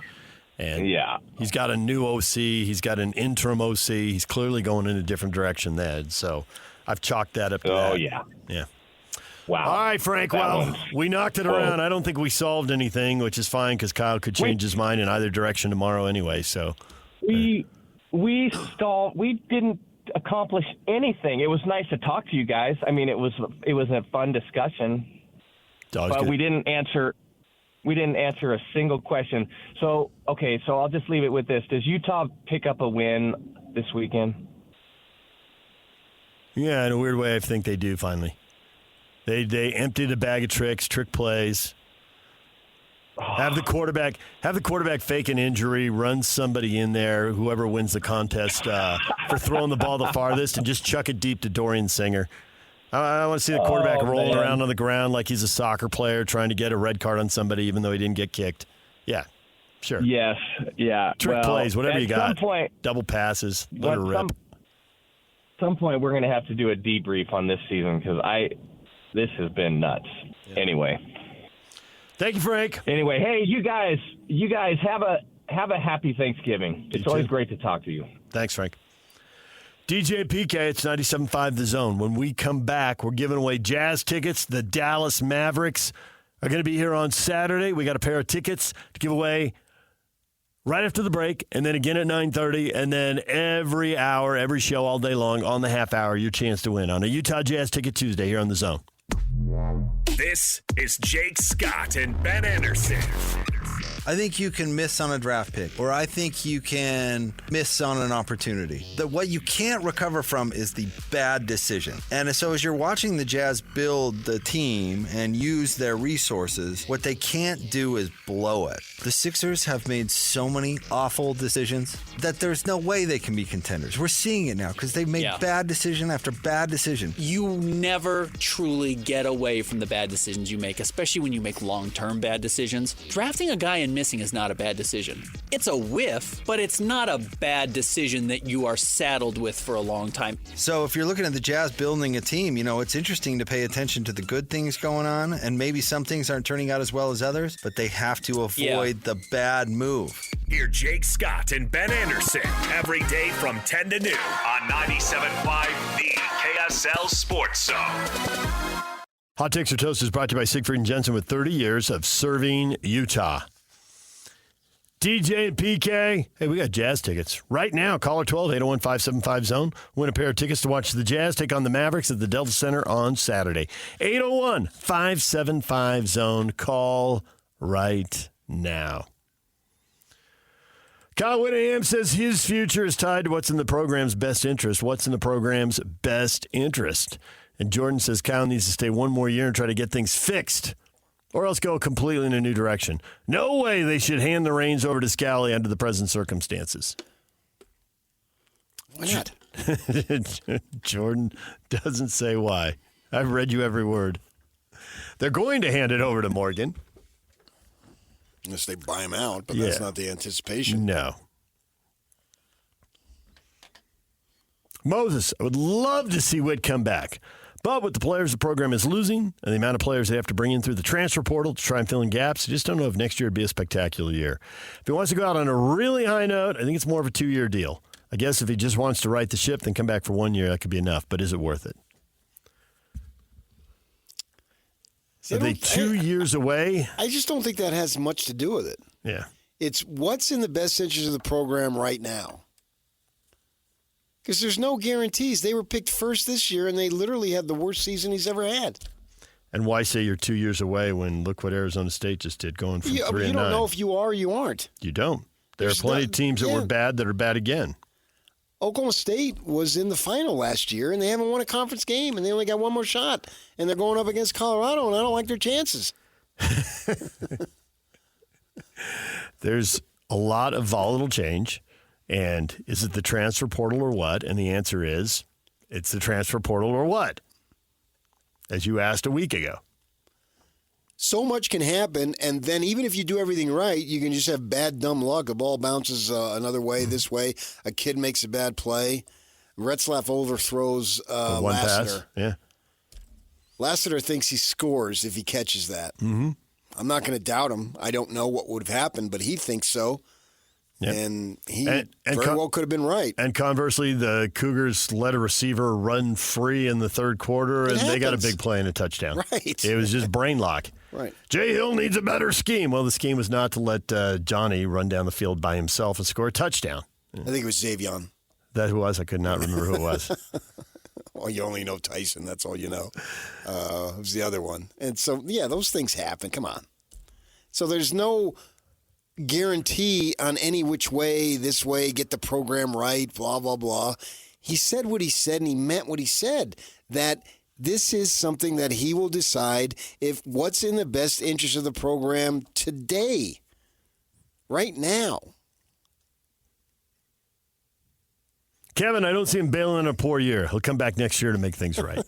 And he's got a new OC. He's got an interim OC. He's clearly going in a different direction then. So I've chalked that up to that.
Oh, yeah.
Yeah.
Wow.
All right, Frank. We knocked it around. I don't think we solved anything, which is fine because Kyle could change his mind in either direction tomorrow anyway. So
we stalled. We didn't accomplish anything. It was nice to talk to you guys. I mean, it was a fun discussion. But
good.
we didn't answer a single question. So I'll just leave it with this. Does Utah pick up a win this weekend?
Yeah, in a weird way, I think they do finally. They emptied a bag of trick plays. Have the quarterback fake an injury, run somebody in there, whoever wins the contest for throwing the ball the farthest, and just chuck it deep to Dorian Singer. I want to see the quarterback rolling around on the ground like he's a soccer player trying to get a red card on somebody even though he didn't get kicked. Yeah, sure.
Yes, yeah.
Trick plays, whatever you got.
At some point,
double passes, let her rip.
At some point, we're going to have to do a debrief on this season because this has been nuts. Yeah. Anyway.
Thank you, Frank.
Anyway, hey, you guys have a happy Thanksgiving. It's always great to talk to you.
Thanks, Frank. DJ and PK, it's 97.5 The Zone. When we come back, we're giving away Jazz tickets. The Dallas Mavericks are going to be here on Saturday. We got a pair of tickets to give away right after the break, and then again at 9:30, and then every hour, every show all day long on the half hour, your chance to win on a Utah Jazz Ticket Tuesday here on The Zone.
This is Jake Scott and Ben Anderson.
I think you can miss on a draft pick, or I think you can miss on an opportunity. What you can't recover from is the bad decision. And so as you're watching the Jazz build the team and use their resources, what they can't do is blow it. The Sixers have made so many awful decisions that there's no way they can be contenders. We're seeing it now because they've made bad decision after bad decision.
You never truly get away from the bad decisions you make, especially when you make long-term bad decisions. Drafting a guy and missing is not a bad decision. It's a whiff, but it's not a bad decision that you are saddled with for a long time.
So if you're looking at the Jazz building a team, it's interesting to pay attention to the good things going on, and maybe some things aren't turning out as well as others, but they have to avoid the bad move.
Hear Jake Scott and Ben Anderson every day from 10 to noon on 97.5 The KSL Sports Zone.
Hot Takes or Toast is brought to you by Siegfried and Jensen with 30 years of serving Utah. DJ and PK, hey, we got Jazz tickets. Right now, caller 12-801-575-ZONE. Win a pair of tickets to watch the Jazz take on the Mavericks at the Delta Center on Saturday. 801-575-ZONE. Call right now. Kyle Whittingham says his future is tied to what's in the program's best interest. What's in the program's best interest? And Jordan says Kyle needs to stay one more year and try to get things fixed, or else go completely in a new direction. No way they should hand the reins over to Scally under the present circumstances.
Why not?
Jordan doesn't say why. I've read you every word. They're going to hand it over to Morgan.
Unless they buy him out, but that's not the anticipation.
No. Moses, I would love to see Whit come back. But with the players the program is losing and the amount of players they have to bring in through the transfer portal to try and fill in gaps, I just don't know if next year would be a spectacular year. If he wants to go out on a really high note, I think it's more of a 2-year deal. I guess if he just wants to right the ship, then come back for 1 year, that could be enough. But is it worth it? Are they 2 years away?
I just don't think that has much to do with it.
Yeah.
It's what's in the best interest of the program right now. Because there's no guarantees. They were picked first this year, and they literally had the worst season he's ever had.
And why say you're 2 years away when look what Arizona State just did, going from 3 and 9?
You don't know if you are or you aren't.
You don't. There are plenty of teams that were bad that are bad again.
Oklahoma State was in the final last year, and they haven't won a conference game, and they only got one more shot. And they're going up against Colorado, and I don't like their chances.
There's a lot of volatile change. And is it the transfer portal or what? And the answer is it's the transfer portal or what? As you asked a week ago.
So much can happen, and then even if you do everything right, you can just have bad, dumb luck. A ball bounces another way, this way. A kid makes a bad play. Retzlaff overthrows
one
Lassiter.
pass. Yeah.
Lassiter thinks he scores if he catches that.
Mm-hmm.
I'm not going to doubt him. I don't know what would have happened, but he thinks so. Yep. And he very well could have been right.
And conversely, the Cougars let a receiver run free in the third quarter, and they got a big play and a touchdown.
Right.
It was just brain lock.
Right.
Jay Hill needs a better scheme. Well, the scheme was not to let Johnny run down the field by himself and score a touchdown.
I think it was Xavion.
That who it was? I could not remember who it was.
Well, you only know Tyson. That's all you know. It was the other one. And so, yeah, those things happen. Come on. So there's no guarantee on any which way, this way, get the program right, blah, blah, blah. He said what he said, and he meant what he said, that this is something that he will decide if what's in the best interest of the program today, right now.
Kevin, I don't see him bailing a poor year. He'll come back next year to make things right.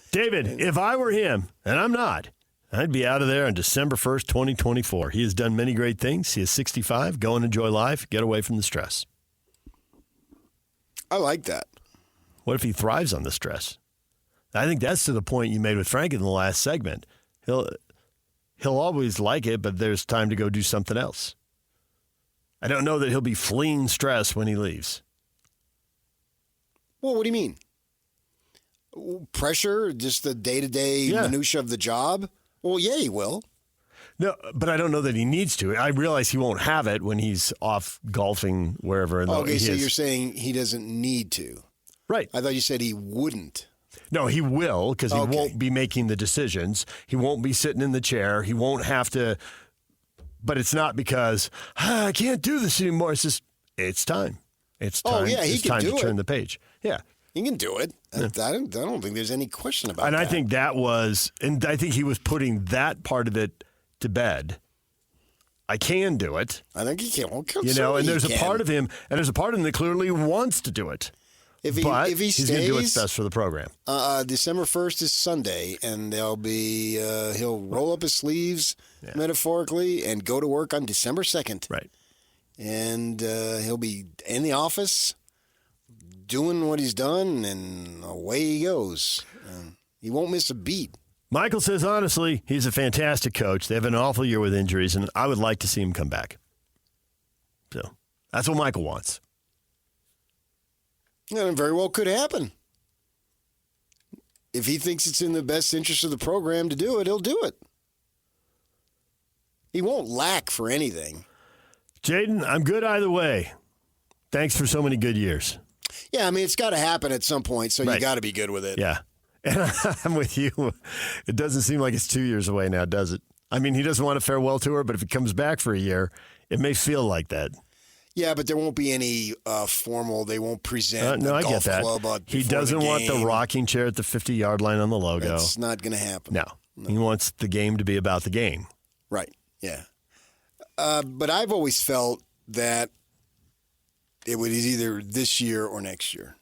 David, if I were him, and I'm not, I'd be out of there on December 1st, 2024. He has done many great things. He is 65. Go and enjoy life. Get away from the stress.
I like that.
What if he thrives on the stress? I think that's to the point you made with Frank in the last segment. He'll always like it, but there's time to go do something else. I don't know that he'll be fleeing stress when he leaves.
Well, what do you mean? Pressure, just the day-to-day minutia of the job? Well, yeah, he will.
No, but I don't know that he needs to. I realize he won't have it when he's off golfing wherever.
Okay, so you're saying he doesn't need to.
Right.
I thought you said he wouldn't.
No, he will because he won't be making the decisions. He won't be sitting in the chair. He won't have to. But it's not because I can't do this anymore. It's just it's time. It's time.
Oh, yeah, he can do it.
It's time to turn the page. Yeah.
He can do it. Yeah. I don't think there's any question about that.
And I think I think he was putting that part of it to bed. I can do it.
I think he can.
And there's a part of him, that clearly wants to do it.
If he stays,
he's going to do what's best for the program.
December 1st is Sunday, and he'll roll up his sleeves, metaphorically, and go to work on December 2nd.
Right.
And he'll be in the office doing what he's done, and away he goes. He won't miss a beat.
Michael says, honestly, he's a fantastic coach. They have an awful year with injuries, and I would like to see him come back. So that's what Michael wants.
And it very well could happen. If he thinks it's in the best interest of the program to do it, he'll do it. He won't lack for anything.
Jaden, I'm good either way. Thanks for so many good years.
Yeah, I mean, it's got to happen at some point, so you got to be good with it.
Yeah. And I'm with you. It doesn't seem like it's 2 years away now, does it? I mean, he doesn't want a farewell tour, but if he comes back for a year, it may feel like that.
Yeah, but there won't be any formal. They won't present
no,
a
I
golf
get that.
club.
He doesn't want the rocking chair at the 50-yard line on the logo.
That's not going to happen.
No. He wants the game to be about the game.
Right, yeah. But I've always felt that it was either this year or next year.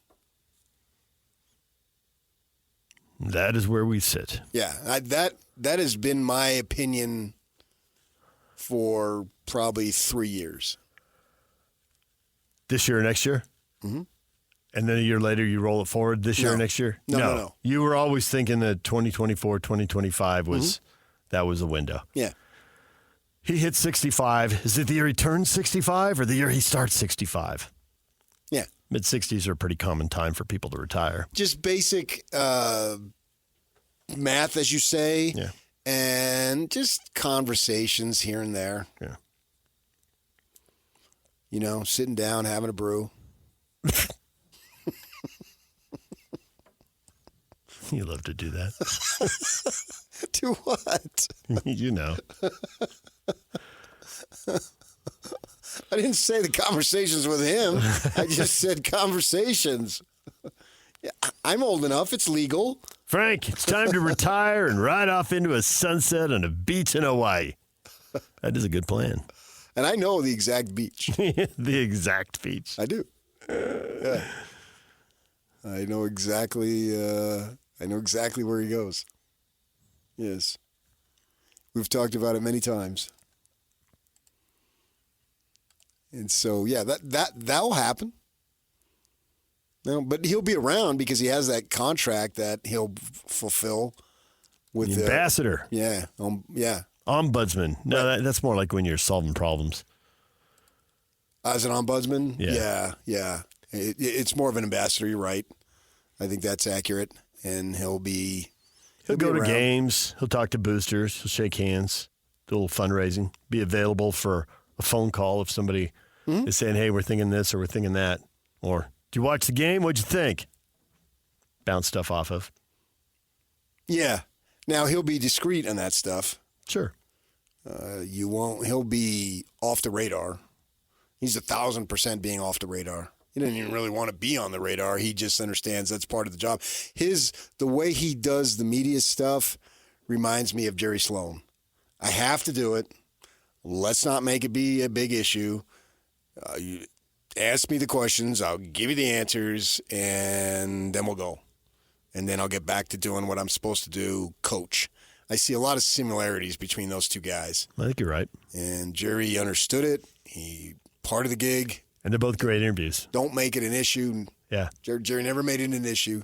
That is where we sit.
Yeah, that has been my opinion for probably 3 years.
This year or next year?
Mm-hmm.
And then a year later, you roll it forward this year or next year?
No.
You were always thinking that 2024, 2025 was that was the window.
Yeah.
He hit 65. Is it the year he turns 65 or the year he starts 65?
Yeah.
Mid-60s are a pretty common time for people to retire.
Just basic math, as you say, and just conversations here and there.
Yeah.
You know, sitting down, having a brew.
You love to do that.
Do what?
You know.
I didn't say the conversations with him. I just said conversations. I'm old enough. It's legal.
Frank, it's time to retire and ride off into a sunset on a beach in Hawaii. That is a good plan.
And I know the exact beach.
The exact beach.
I do. Yeah. I know exactly where he goes. Yes. We've talked about it many times. And so, yeah, that'll happen. No, but he'll be around because he has that contract that he'll fulfill with
the ambassador.
Yeah.
Ombudsman. No,
right.
that's more like when you're solving problems.
As an ombudsman?
Yeah.
Yeah. It's more of an ambassador. You're right. I think that's accurate. And he'll go
to games. He'll talk to boosters. He'll shake hands. Do a little fundraising. Be available for a phone call if somebody is saying, hey, we're thinking this or we're thinking that. Or, did you watch the game? What'd you think? Bounce stuff off of.
Yeah. Now, he'll be discreet on that stuff.
Sure.
He'll be off the radar. He's 1,000% being off the radar. He doesn't even really want to be on the radar. He just understands that's part of the job. The way he does the media stuff reminds me of Jerry Sloan. I have to do it. Let's not make it be a big issue. You ask me the questions. I'll give you the answers, and then we'll go. And then I'll get back to doing what I'm supposed to do, coach. I see a lot of similarities between those two guys.
I think you're right.
And Jerry understood it. He part of the gig.
And they're both great interviews.
Don't make it an issue.
Yeah.
Jerry never made it an issue.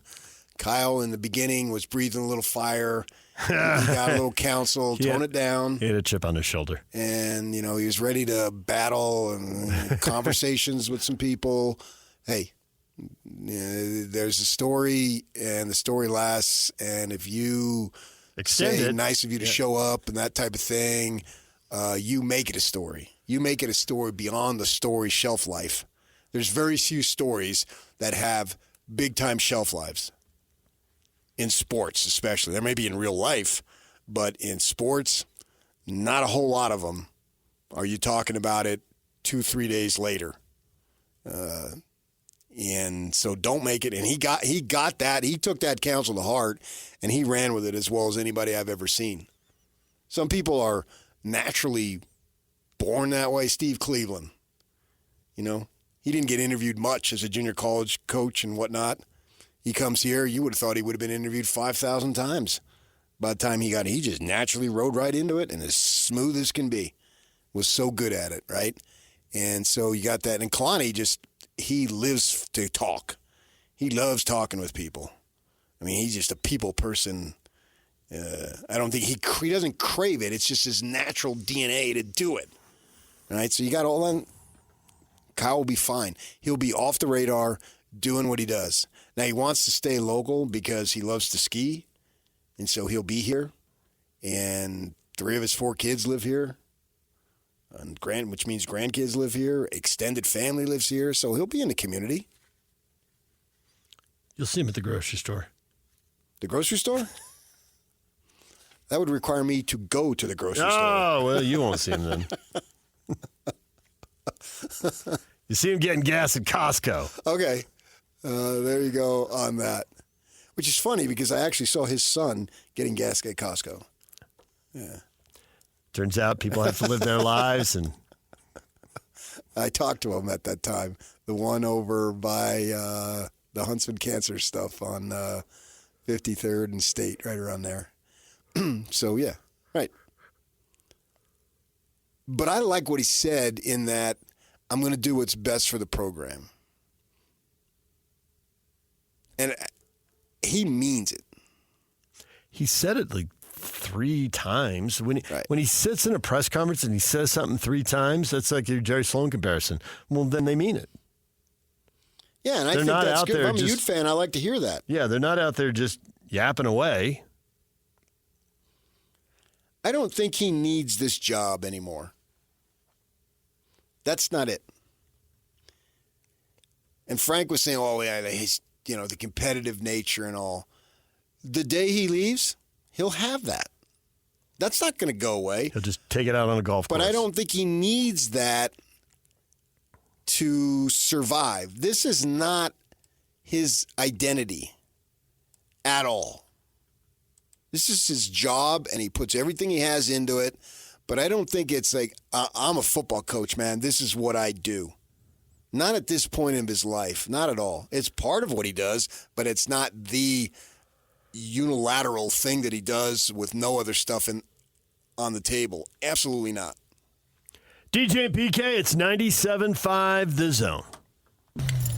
Kyle, in the beginning, was breathing a little fire. He got a little counsel, tone it down.
He had a chip on his shoulder.
And, he was ready to battle and conversations with some people. Hey, there's a story, and the story lasts. And if you say nice of you to show up and that type of thing, you make it a story. You make it a story beyond the story shelf life. There's very few stories that have big-time shelf lives. In sports, especially. There may be in real life, but in sports, not a whole lot of them. Are you talking about it 2-3 days later? And so don't make it. And he got that. He took that counsel to heart, and he ran with it as well as anybody I've ever seen. Some people are naturally born that way. Steve Cleveland, he didn't get interviewed much as a junior college coach and whatnot. He comes here, you would have thought he would have been interviewed 5,000 times. By the time he just naturally rode right into it, and as smooth as can be. Was so good at it, right? And so you got that. And Kalani he lives to talk. He loves talking with people. I mean, he's just a people person. I don't think he doesn't crave it. It's just his natural DNA to do it. All right, so you got all that. Kyle will be fine. He'll be off the radar doing what he does. Now, he wants to stay local because he loves to ski, and so he'll be here. And 3 of his 4 kids live here, which means grandkids live here. Extended family lives here, so he'll be in the community.
You'll see him at the grocery store.
The grocery store? That would require me to go to the grocery store.
Oh, well, you won't see him then. You see him getting gas at Costco.
Okay. There you go on that. Which is funny because I actually saw his son getting gas at Costco. Yeah.
Turns out people have to live their lives. And
I talked to him at that time. The one over by the Huntsman Cancer stuff on 53rd and State, right around there. So, yeah, right. But I like what he said in that I'm going to do what's best for the program. And he means it.
He said it like 3 times. When he sits in a press conference and he says something 3 times, that's like your Jerry Sloan comparison. Well, then they mean it.
Yeah, and I think that's good. If I'm a Ute fan, I like to hear that.
Yeah, they're not out there just yapping away.
I don't think he needs this job anymore. That's not it. And Frank was saying, oh, yeah, he's, the competitive nature and all. The day he leaves, he'll have that. That's not going to go away.
He'll just take it out on a golf course.
But I don't think he needs that to survive. This is not his identity at all. This is his job, and he puts everything he has into it. But I don't think it's like, I'm a football coach, man. This is what I do. Not at this point in his life. Not at all. It's part of what he does, but it's not the unilateral thing that he does with no other stuff on the table. Absolutely not.
DJ and PK, it's 97.5 The Zone.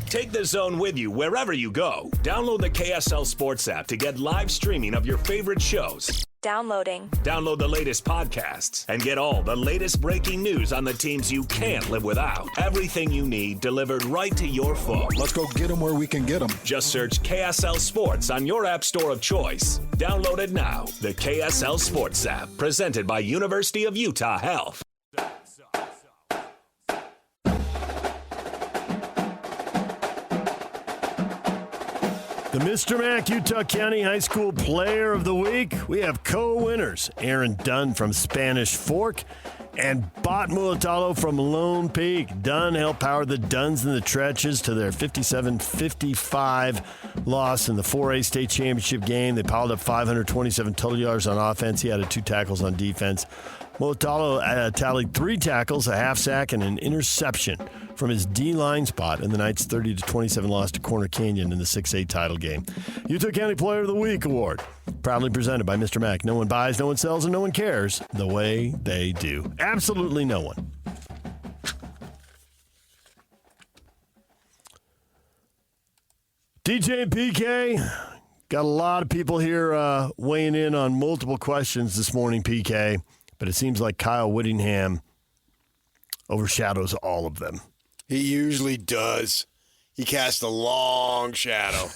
Take The Zone with you wherever you go. Download the KSL Sports app to get live streaming of your favorite shows.
Downloading.
Download the latest podcasts and get all the latest breaking news on the teams you can't live without. Everything you need delivered right to your phone.
Let's go get them where we can get them.
Just search KSL Sports on your app store of choice. Download it now. The KSL Sports app, presented by University of Utah Health.
The Mr. Mac Utah County High School Player of the Week. We have co-winners, Aaron Dunn from Spanish Fork and Bot Mulatalo from Lone Peak. Dunn helped power the Duns in the trenches to their 57-55 loss in the 4A state championship game. They piled up 527 total yards on offense. He added 2 tackles on defense. Mulatalo tallied 3 tackles, a half sack, and an interception from his D-line spot in the Knights' 30-27 loss to Corner Canyon in the 6A title game. Utah County Player of the Week award, proudly presented by Mr. Mac. No one buys, no one sells, and no one cares the way they do. Absolutely no one. DJ and PK, got a lot of people here weighing in on multiple questions this morning, PK, but it seems like Kyle Whittingham overshadows all of them.
He usually does. He casts a long shadow.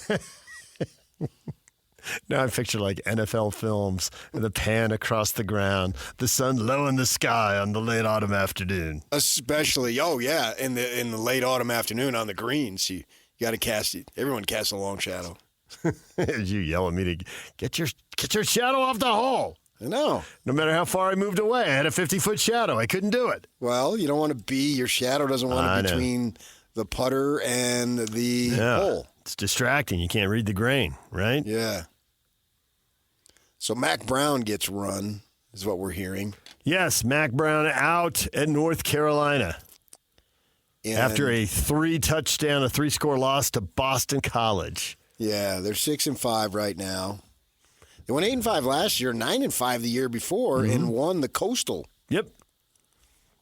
Now I picture like NFL films and the pan across the ground, the sun low in the sky on the late autumn afternoon.
Especially, in the late autumn afternoon on the greens, you got to cast it. Everyone casts a long shadow.
You yell at me to get your shadow off the hole.
I know.
No matter how far I moved away, I had a 50-foot shadow. I couldn't do it.
Well, you don't want to be, your shadow doesn't want to be between the putter and the hole.
It's distracting. You can't read the grain, right?
Yeah. So Mac Brown gets run, is what we're hearing.
Yes, Mac Brown out at North Carolina. And after a 3-score loss to Boston College.
Yeah, they're 6-5 right now. They went 8-5 last year, 9-5 the year before, and won the Coastal.
Yep.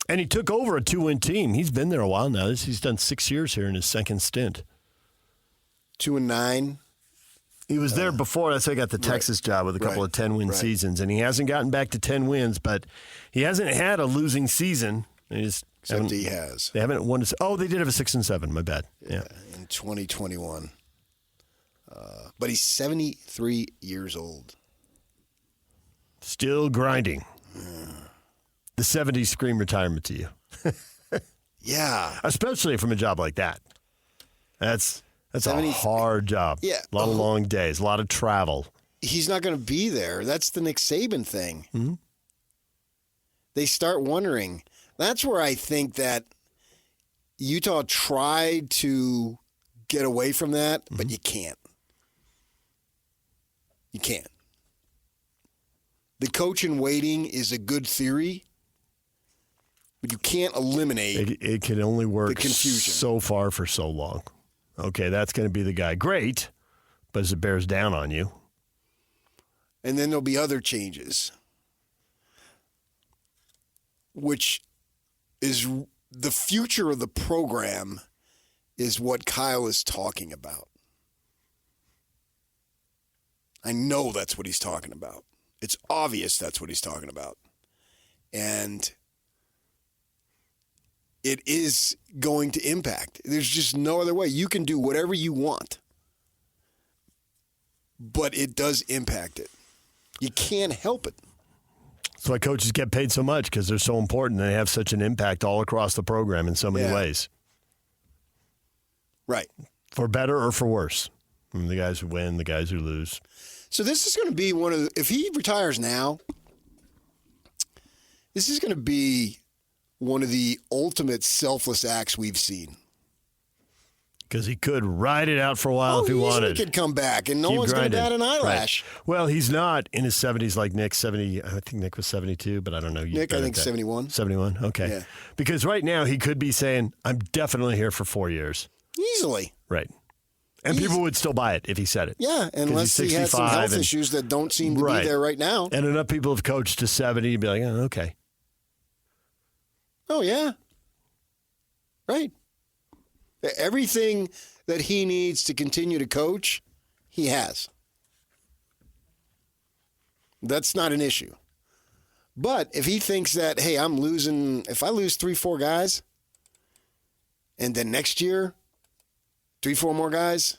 And he took over a 2-win team. He's been there a while now. He's done 6 years here in his second stint.
2-9.
He was there before. That's how he got the Texas job with a couple of 10-win seasons. And he hasn't gotten back to 10 wins, but he hasn't had a losing season.
Except he has.
They haven't won. They did have a 6-7. My bad. Yeah.
In 2021. But he's 73 years old.
Still grinding. The 70s scream retirement to you.
Yeah.
Especially from a job like that. That's a hard job.
Yeah.
A lot of long days, a lot of travel.
He's not going to be there. That's the Nick Saban thing.
Mm-hmm.
They start wondering. That's where I think that Utah tried to get away from that, but you can't. You can't. The coach in waiting is a good theory, but you can't eliminate
it can only work
the confusion.
So far for so long. Okay, that's going to be the guy. Great, but as it bears down on you.
And then there'll be other changes, which is the future of the program is what Kyle is talking about. I know that's what he's talking about. It's obvious that's what he's talking about. And it is going to impact. There's just no other way. You can do whatever you want, but it does impact it. You can't help it.
That's why coaches get paid so much, because they're so important. They have such an impact all across the program in so many ways.
Right.
For better or for worse. And the guys who win, the guys who lose.
So this is going to be one of the, if he retires now, this is going to be one of the ultimate selfless acts we've seen.
Because he could ride it out for a while if he wanted.
He could come back, and no
Keep
one's going to
grinding.
bat an eyelash.
Right. Well, he's not in his 70s like Nick. 70. I think Nick was 72, but I don't know.
Nick, I think 71.
71. Okay.
Yeah.
Because right now he could be saying, "I'm definitely here for 4 years."
Easily.
Right. And people would still buy it if he said it.
Yeah, unless he has some health issues that don't seem to be there right now.
And enough people have coached to 70, you'd be like, oh, okay.
Oh, yeah. Right. Everything that he needs to continue to coach, he has. That's not an issue. But if he thinks that, hey, if I lose 3-4 guys, and then next year, 3-4 more guys,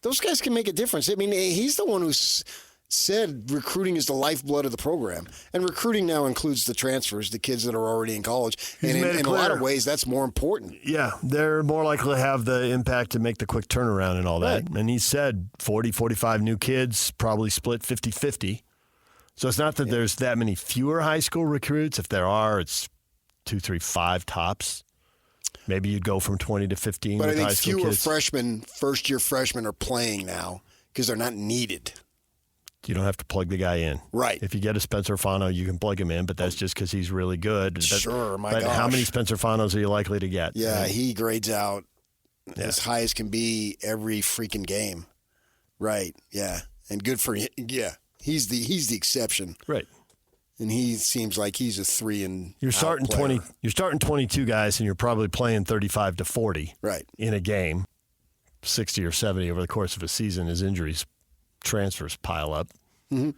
those guys can make a difference. I mean, he's the one who said recruiting is the lifeblood of the program. And recruiting now includes the transfers, the kids that are already in college. And in a lot of ways, that's more important.
Yeah, they're more likely to have the impact to make the quick turnaround and all that. Right. And he said 40, 45 new kids, probably split 50-50. So it's not that there's that many fewer high school recruits. If there are, it's 2, 3, 5 tops. Maybe you'd go from 20 to 15
But
with
I
high
think
school
fewer
kids.
freshmen, first-year freshmen are playing now because they're not needed.
You don't have to plug the guy in.
Right.
If you get a Spencer Fano, you can plug him in, but that's just because he's really good.
Sure, my
but
gosh.
how many Spencer Fanos are you likely to get?
Yeah, he grades out as high as can be every freaking game. Right, yeah. And good for him. Yeah, he's the exception.
Right.
And he seems like he's a 3 and
You're starting 20. You're starting 22 guys, and you're probably playing 35 to 40.
Right.
In a game, 60 or 70 over the course of a season as injuries, transfers pile up.
Mm-hmm.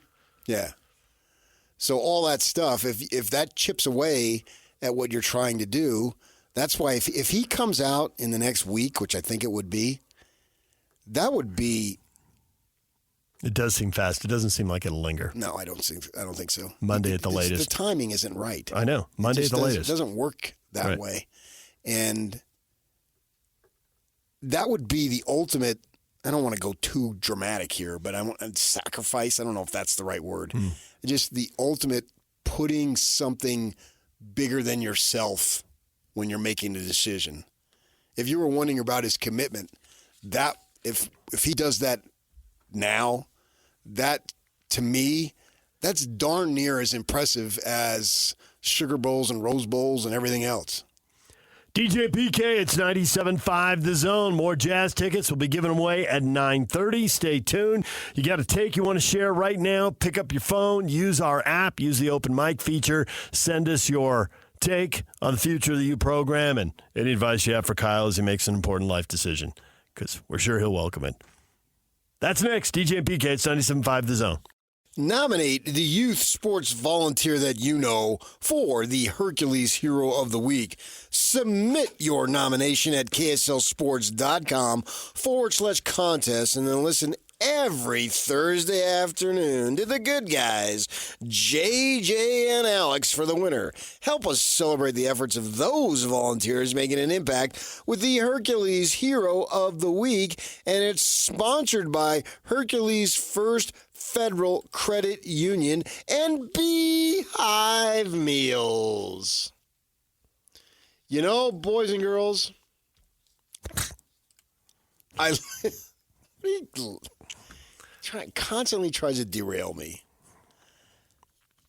Yeah. So all that stuff, if that chips away at what you're trying to do, that's why if he comes out in the next week, which I think it would be, that would be.
It does seem fast. It doesn't seem like it'll linger.
No, I don't think so.
Monday at the latest.
The timing isn't right.
I know. Monday at the latest.
It doesn't work that way. And that would be the ultimate, I don't want to go too dramatic here, but I want sacrifice. I don't know if that's the right word. Just the ultimate putting something bigger than yourself when you're making a decision. If you were wondering about his commitment, that if he does that now, that, to me, that's darn near as impressive as Sugar Bowls and Rose Bowls and everything else.
DJ PK, it's 97.5 The Zone. More Jazz tickets will be given away at 9:30. Stay tuned. You got a take you want to share right now, pick up your phone, use our app, use the open mic feature, send us your take on the future of the U program and any advice you have for Kyle as he makes an important life decision, because we're sure he'll welcome it. That's next. DJ and PK, it's 97.5 The Zone.
Nominate the youth sports volunteer that you know for the Hercules Hero of the Week. Submit your nomination at kslsports.com/contest and then listen every Thursday afternoon to the good guys, JJ and Alex, for the winner. Help us celebrate the efforts of those volunteers making an impact with the Hercules Hero of the Week, and it's sponsored by Hercules First Federal Credit Union and Beehive Meals. You know, boys and girls, constantly tries to derail me.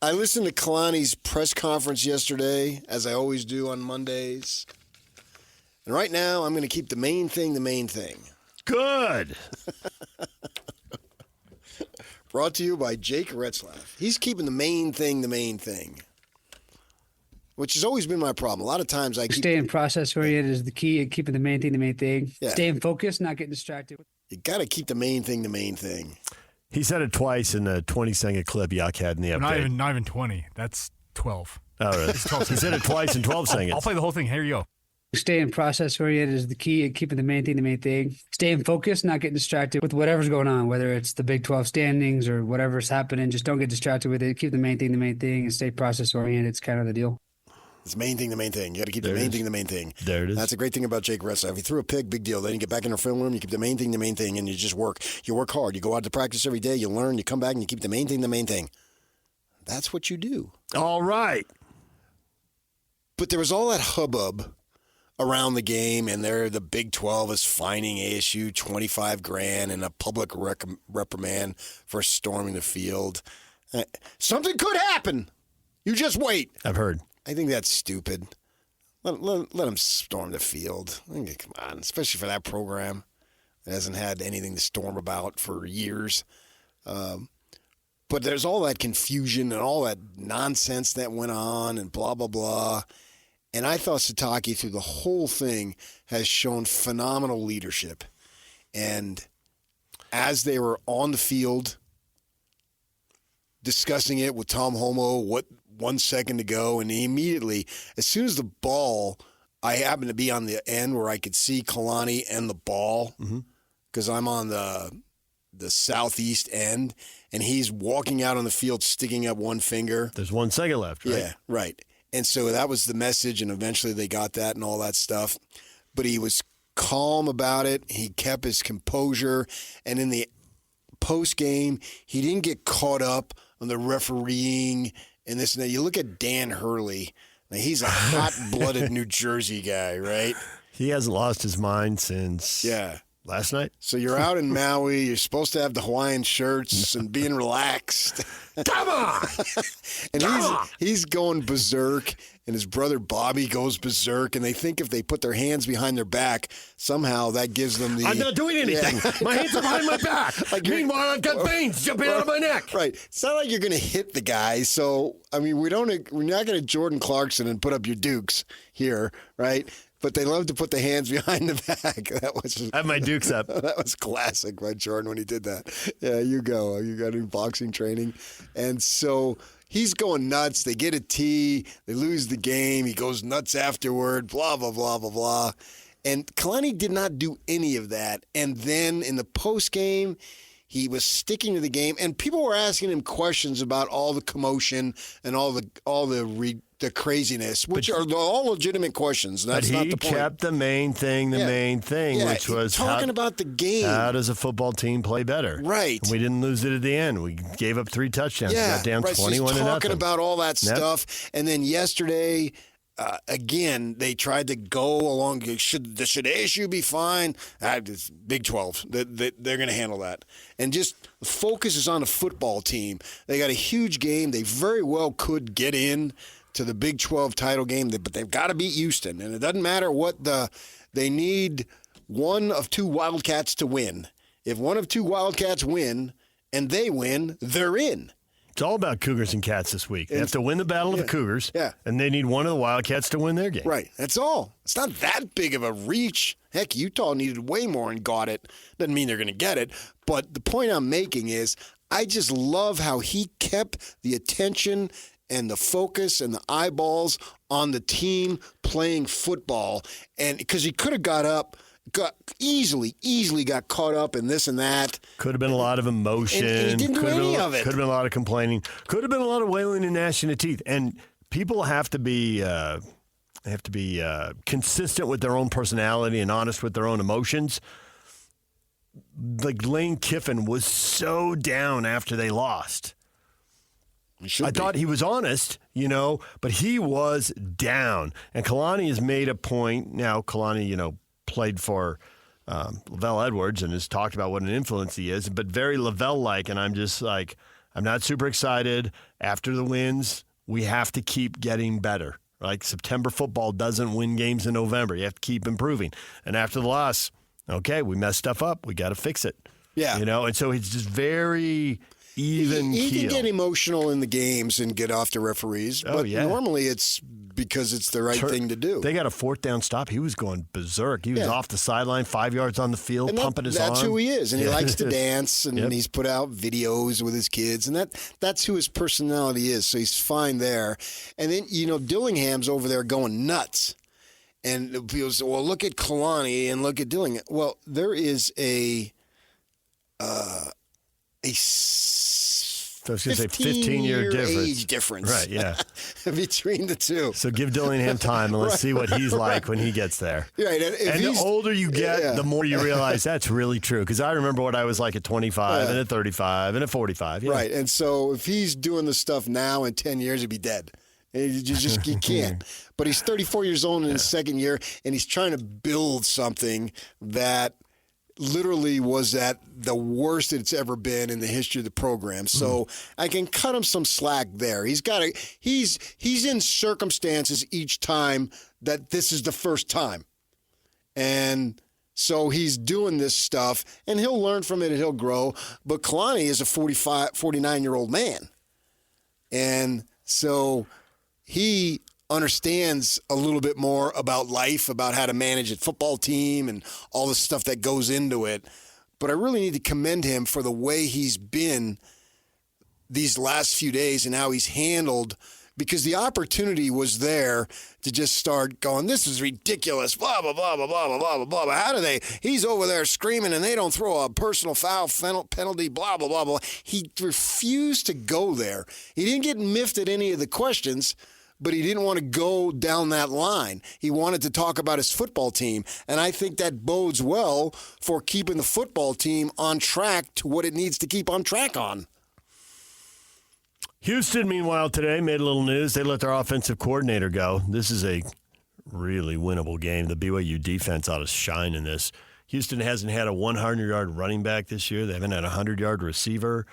I listened to Kalani's press conference yesterday, as I always do on Mondays. And right now, I'm going to keep the main thing the main thing.
Good.
Brought to you by Jake Retzlaff. He's keeping the main thing the main thing, which has always been my problem. A lot of times I keep...
Staying process-oriented is the key, keeping the main thing the main thing.
Yeah.
Staying focused, not getting distracted.
You got to keep the main thing the main thing.
He said it twice in the 20-second clip Yuck had in the update.
Not even 20. That's 12.
Oh, really?
It's 12
he said it twice in 12 seconds.
I'll play the whole thing. Here you go.
Staying process-oriented is the key, keeping the main thing the main thing. Staying focused, not getting distracted with whatever's going on, whether it's the Big 12 standings or whatever's happening. Just don't get distracted with it. Keep the main thing the main thing and stay process-oriented. It's kind of the deal.
It's main thing the main thing. You got to keep the main thing the main thing.
There it is.
That's a great thing about Jake Retzlaff. If you threw a pick, big deal. Then you get back in the film room, you keep the main thing the main thing, and you just work. You work hard. You go out to practice every day. You learn. You come back, and you keep the main thing the main thing. That's what you do.
All right.
But there was all that hubbub around the game, and the Big 12 is fining ASU $25,000 and a public reprimand for storming the field. Something could happen. You just wait.
I've heard.
I think that's stupid. Let them storm the field. Come on, especially for that program that hasn't had anything to storm about for years. But there's all that confusion and all that nonsense that went on and blah, blah, blah. And I thought Sitake through the whole thing has shown phenomenal leadership. And as they were on the field discussing it with Tom Homo, 1 second to go, and immediately, as soon as the ball, I happened to be on the end where I could see Kalani and the ball because I'm on the southeast end, and he's walking out on the field sticking up one finger.
There's 1 second left, right?
Yeah, right. And so that was the message, and eventually they got that and all that stuff. But he was calm about it. He kept his composure. And in the post-game, he didn't get caught up on the refereeing and this and that. You look at Dan Hurley. Now, he's a hot-blooded New Jersey guy, right?
He hasn't lost his mind since last night.
So you're out in Maui. You're supposed to have the Hawaiian shirts and being relaxed.
Come on!
And he's going berserk, and his brother Bobby goes berserk, and they think if they put their hands behind their back, somehow that gives them the...
I'm not doing anything. Yeah. My hands are behind my back. Meanwhile, I've got veins jumping out of my neck.
Right. It's not like you're going to hit the guy. So, I mean, we're not going to Jordan Clarkson and put up your dukes here, right? But they love to put the hands behind the back.
I have my dukes up.
That was classic by Jordan when he did that. Yeah, you go. You got any boxing training? And so he's going nuts. They get a tee. They lose the game. He goes nuts afterward, blah, blah, blah, blah, blah. And Kalani did not do any of that. And then in the postgame, he was sticking to the game. And people were asking him questions about all the commotion and all the craziness, which are all legitimate questions. That's not the point.
But he kept the main thing, which was
talking about the game.
How does a football team play better?
Right.
And we didn't lose it at the end. We gave up 3 touchldowns. We got down 21 to nothing.
Talking about all that stuff. And then yesterday, again, they tried to go along. Should ASU be fine? It's Big 12. They're going to handle that. And just focus is on the football team. They got a huge game. They very well could get in to the Big 12 title game, but they've got to beat Houston. And it doesn't matter what they need one of 2 Wildcats to win. If one of 2 Wildcats win and they win, they're in.
It's all about Cougars and Cats this week. They have to win the battle of the Cougars, and they need one of the Wildcats to win their game.
Right. That's all. It's not that big of a reach. Heck, Utah needed way more and got it. Doesn't mean they're going to get it. But the point I'm making is I just love how he kept the attention and the focus and the eyeballs on the team playing football. And because he could have got easily got caught up in this and that.
Could have been a lot of emotion.
And he didn't do any of it.
Could have been a lot of complaining. Could have been a lot of wailing and gnashing of teeth. And people have to be consistent with their own personality and honest with their own emotions. Like Lane Kiffin was so down after they lost. I thought he was honest, but he was down. And Kalani has made a point. Now, Kalani, played for Lavelle Edwards and has talked about what an influence he is, but very Lavelle-like. And I'm just like, I'm not super excited. After the wins, we have to keep getting better. Like September football doesn't win games in November. You have to keep improving. And after the loss, okay, we messed stuff up. We got to fix it.
Yeah.
And so it's just very even
he
keel.
Can get emotional in the games and get off the referees, but normally it's because it's the right thing to do.
They got a 4th down stop. He was going berserk. He was off the sideline, 5 yards on the field,
and
pumping his arm.
That's who he is, and he likes to dance, and he's put out videos with his kids, and that's who his personality is, so he's fine there. And then, Dillingham's over there going nuts. And people say, well, look at Kalani and look at Dillingham. Well, there is a
15-year difference.
Age difference.
Right, yeah.
Between the two.
So give Dillingham time, and let's see what he's like when he gets there.
Right.
And the older you get, the more you realize that's really true. Because I remember what I was like at 25 and at 35 and at 45.
Right. And so if he's doing the stuff now in 10 years, he'd be dead. You can't. But he's 34 years old in his second year, and he's trying to build something that literally was at the worst it's ever been in the history of the program. So I can cut him some slack there. He's in circumstances each time that this is the first time. And so he's doing this stuff, and he'll learn from it and he'll grow. But Kalani is a 49-year-old man. And so he understands a little bit more about life, about how to manage a football team and all the stuff that goes into it. But I really need to commend him for the way he's been these last few days and how he's handled, because the opportunity was there to just start going, this is ridiculous, blah, blah, blah, blah, blah, blah, blah, blah. How do they? He's over there screaming and they don't throw a personal foul penalty, blah, blah, blah, blah. He refused to go there. He didn't get miffed at any of the questions, but he didn't want to go down that line. He wanted to talk about his football team, and I think that bodes well for keeping the football team on track to what it needs to keep on track on.
Houston, meanwhile, today made a little news. They let their offensive coordinator go. This is a really winnable game. The BYU defense ought to shine in this. Houston hasn't had a 100-yard running back this year. They haven't had a 100-yard receiver.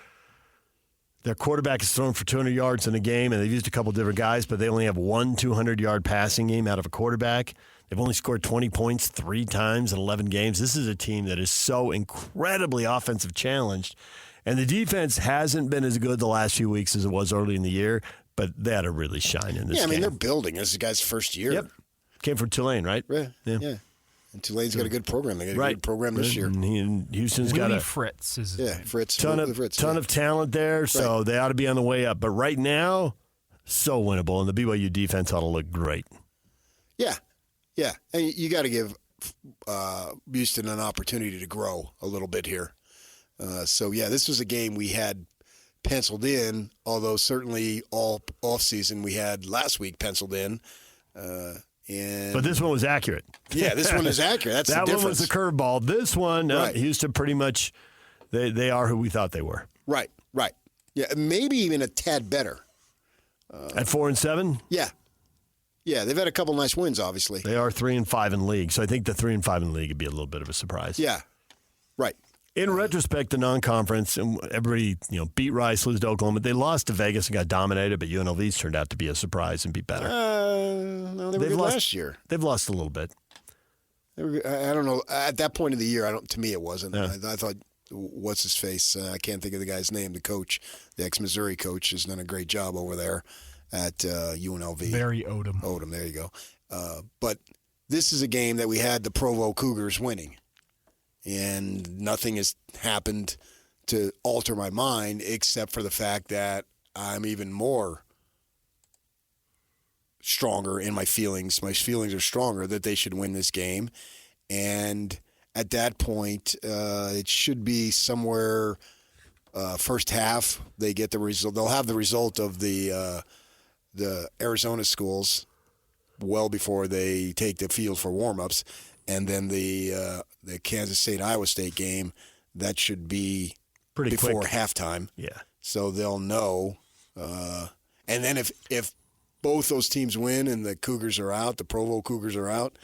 Their quarterback has thrown for 200 yards in a game, and they've used a couple different guys, but they only have one 200-yard passing game out of a quarterback. They've only scored 20 points 3 times in 11 games. This is a team that is so incredibly offensive challenged. And the defense hasn't been as good the last few weeks as it was early in the year, but they had to really shine in this game.
Yeah, I mean, they're building. This is the guy's first year.
Yep. Came from Tulane, right?
Yeah. And Tulane's got a good program. They got a good program this year.
And Houston's got a
Fritz is his name.
Fritz.
ton of talent there, so they ought to be on the way up. But right now, so winnable, and the BYU defense ought to look great.
Yeah. And you got to give Houston an opportunity to grow a little bit here. This was a game we had penciled in, although certainly all offseason we had last week penciled in.
But this one was accurate.
Yeah, this one is accurate. That's
that
the
one was the curveball. This one, Houston pretty much, they are who we thought they were.
Right. Yeah, maybe even a tad better.
At 4-7?
Yeah, they've had a couple nice wins, obviously.
They are 3-5 in league, so I think the 3-5 in league would be a little bit of a surprise.
Yeah, right.
In retrospect, the non-conference, and everybody, beat Rice, lose to Oklahoma. They lost to Vegas and got dominated, but UNLV's turned out to be a surprise and be better.
No, they were good last year.
They've lost a little bit.
I don't know. At that point of the year, to me, it wasn't. Yeah. I thought, what's his face? I can't think of the guy's name. The coach, the ex-Missouri coach, has done a great job over there at UNLV.
Barry Odom.
Odom, there you go. But this is a game that we had the Provo Cougars winning. And nothing has happened to alter my mind except for the fact that I'm even more stronger in my feelings. My feelings are stronger that they should win this game. And at that point, it should be somewhere first half. They get the result. They'll have the result of the Arizona schools well before they take the field for warm-ups. And then the Kansas State-Iowa State game, that should be
pretty
before
quick.
halftime.
Yeah.
So they'll know. And then if both those teams win and the Cougars are out, the Provo Cougars are out,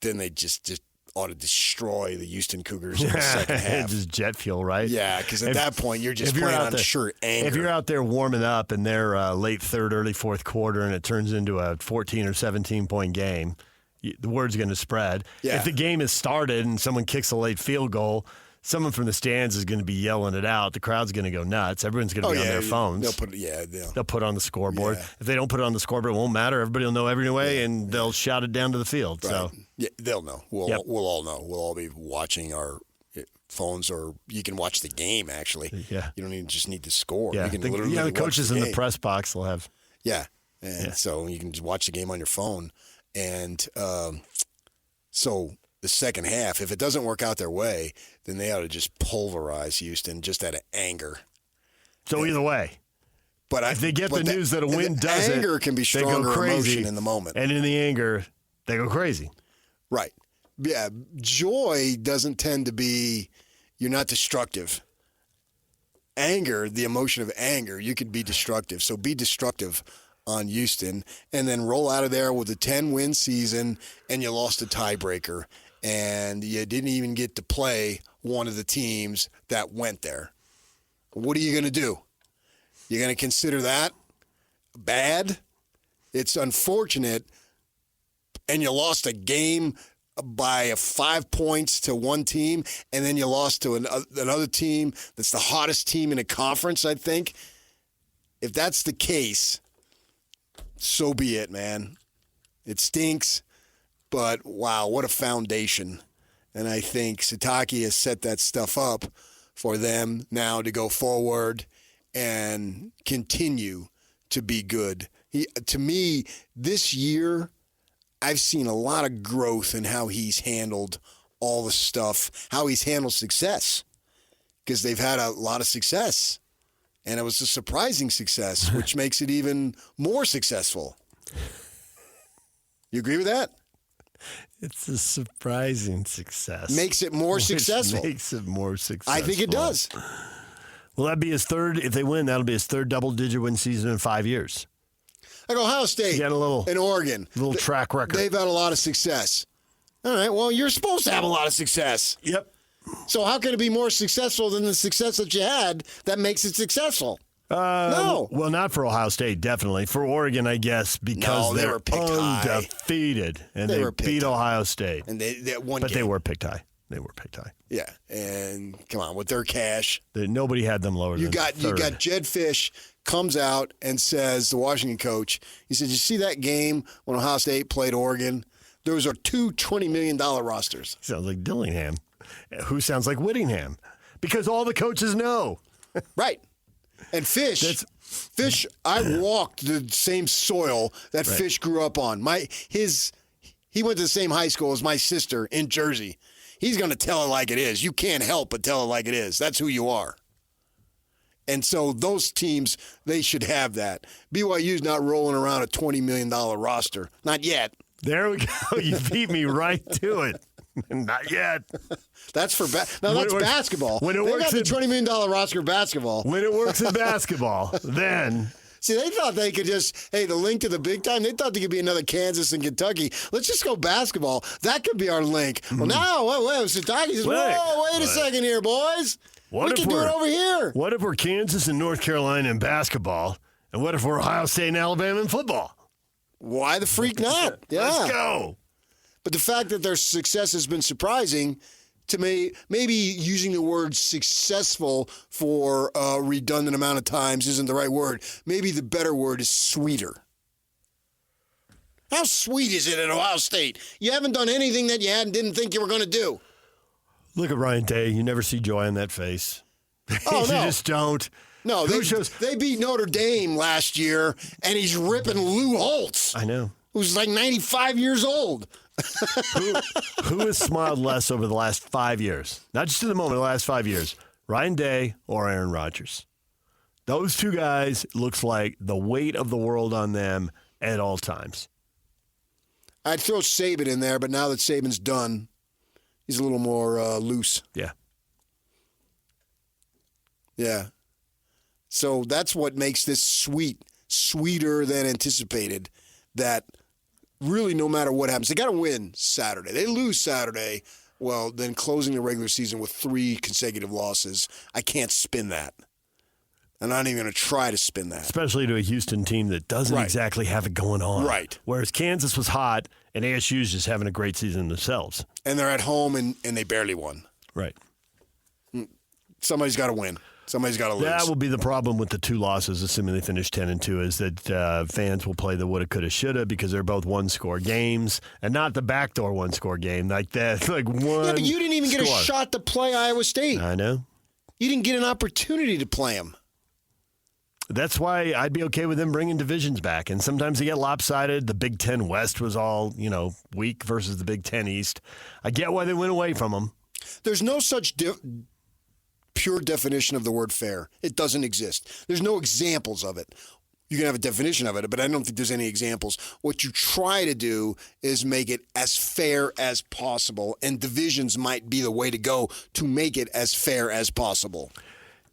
then they just ought to destroy the Houston Cougars in the second half.
Just jet fuel, right?
Yeah, because at that point, you're just playing on sheer anger.
If you're out there warming up in their late third, early fourth quarter, and it turns into a 14 or 17-point game, the word's going to spread.
Yeah.
If the game has started and someone kicks a late field goal, someone from the stands is going to be yelling it out. The crowd's going to go nuts. Everyone's going to be on their phones. They'll put it on the scoreboard. Yeah. If they don't put it on the scoreboard, it won't matter. Everybody will know every way, and they'll shout it down to the field.
Right.
So
yeah, they'll know. We'll all know. We'll all be watching our phones, or you can watch the game, actually.
Yeah.
You don't even just need to score.
Yeah.
You can literally
the coaches
watch
in the press box will have.
Yeah. And so you can just watch the game on your phone. And so the second half, if it doesn't work out their way, then they ought to just pulverize Houston just out of anger.
So either way.
But
if they get the news that a win does it,
anger can be stronger emotion in the moment.
And in the anger, they go crazy.
Right. Yeah. Joy doesn't tend to be, you're not destructive. Anger, the emotion of anger, you could be destructive. So be destructive on Houston and then roll out of there with a 10-win season and you lost a tiebreaker and you didn't even get to play one of the teams that went there. What are you going to do? You're going to consider that bad? It's unfortunate, and you lost a game by 5 points to one team, and then you lost to another team that's the hottest team in a conference, I think. If that's the case, so be it, man. It stinks, but wow, what a foundation. And I think Sitake has set that stuff up for them now to go forward and continue to be good. To me, this year, I've seen a lot of growth in how he's handled all the stuff, how he's handled success, because they've had a lot of success. And it was a surprising success, which makes it even more successful. You agree with that?
It's a surprising success.
Makes it more successful.
Makes it more successful.
I think it does.
Will that be his third? If they win, that'll be his third double-digit win season in 5 years.
Like Ohio State and Oregon.
Little track record.
They've had a lot of success. All right, well, you're supposed to have a lot of success.
Yep.
So how can it be more successful than the success that you had that makes it successful? No.
Well, not for Ohio State, definitely. For Oregon, I guess, because
they were picked
undefeated.
High.
And they beat Ohio State.
And they won.
But they were picked high. They were picked high.
Yeah, and come on, with their cash.
Nobody had them lower than third.
You got Jed Fish comes out and says, the Washington coach, he said, you see that game when Ohio State played Oregon? Those are two $20 million rosters.
Sounds like Dillingham. Who sounds like Whittingham? Because all the coaches know.
Right. And Fish, I walked the same soil that Fish grew up on. He went to the same high school as my sister in Jersey. He's going to tell it like it is. You can't help but tell it like it is. That's who you are. And so those teams, they should have that. BYU's not rolling around a $20 million roster. Not yet.
There we go. You beat me right to it. Not yet.
That's for that's basketball.
When it works
got the $20 million roster of basketball.
When it works in basketball, then.
See, they thought they could the link to the big time, they thought there could be another Kansas and Kentucky. Let's just go basketball. That could be our link. Well, now, Sitake says, wait a second here, boys. We can do it over here.
What if we're Kansas and North Carolina in basketball? And what if we're Ohio State and Alabama in football?
Why the freak not? Yeah.
Let's go.
But the fact that their success has been surprising to me, maybe using the word successful for a redundant amount of times isn't the right word. Maybe the better word is sweeter. How sweet is it at Ohio State? You haven't done anything that you didn't think you were going to do.
Look at Ryan Day. You never see joy on that face.
Oh,
you
no.
just don't.
No, they beat Notre Dame last year, and he's ripping Lou Holtz.
I know.
Who's like 95 years old.
Who has smiled less over the last 5 years? Not just in the moment, the last 5 years. Ryan Day or Aaron Rodgers. Those two guys looks like the weight of the world on them at all times.
I'd throw Saban in there, but now that Saban's done, he's a little more loose.
Yeah.
Yeah. So that's what makes this sweeter than anticipated, that really no matter what happens, they got to win Saturday. They lose Saturday, well, then closing the regular season with 3 consecutive losses, I can't spin that. I'm not even going to try to spin that.
Especially to a Houston team that doesn't exactly have it going on.
Right.
Whereas Kansas was hot and ASU's just having a great season themselves.
And they're at home and they barely won.
Right.
Somebody's got to win. Somebody's got to lose.
That will be the problem with the 2 losses, assuming they finish 10-2, is that fans will play the woulda, coulda, shoulda because they're both one-score games and not the backdoor one-score game like that. Like one.
Yeah, but you didn't even get a shot to play Iowa State.
I know.
You didn't get an opportunity to play them.
That's why I'd be okay with them bringing divisions back. And sometimes they get lopsided. The Big Ten West was all, weak versus the Big Ten East. I get why they went away from them.
There's no such pure definition of the word fair. It doesn't exist. There's no examples of it. You can have a definition of it, but I don't think there's any examples. What you try to do is make it as fair as possible, and divisions might be the way to go to make it as fair as possible.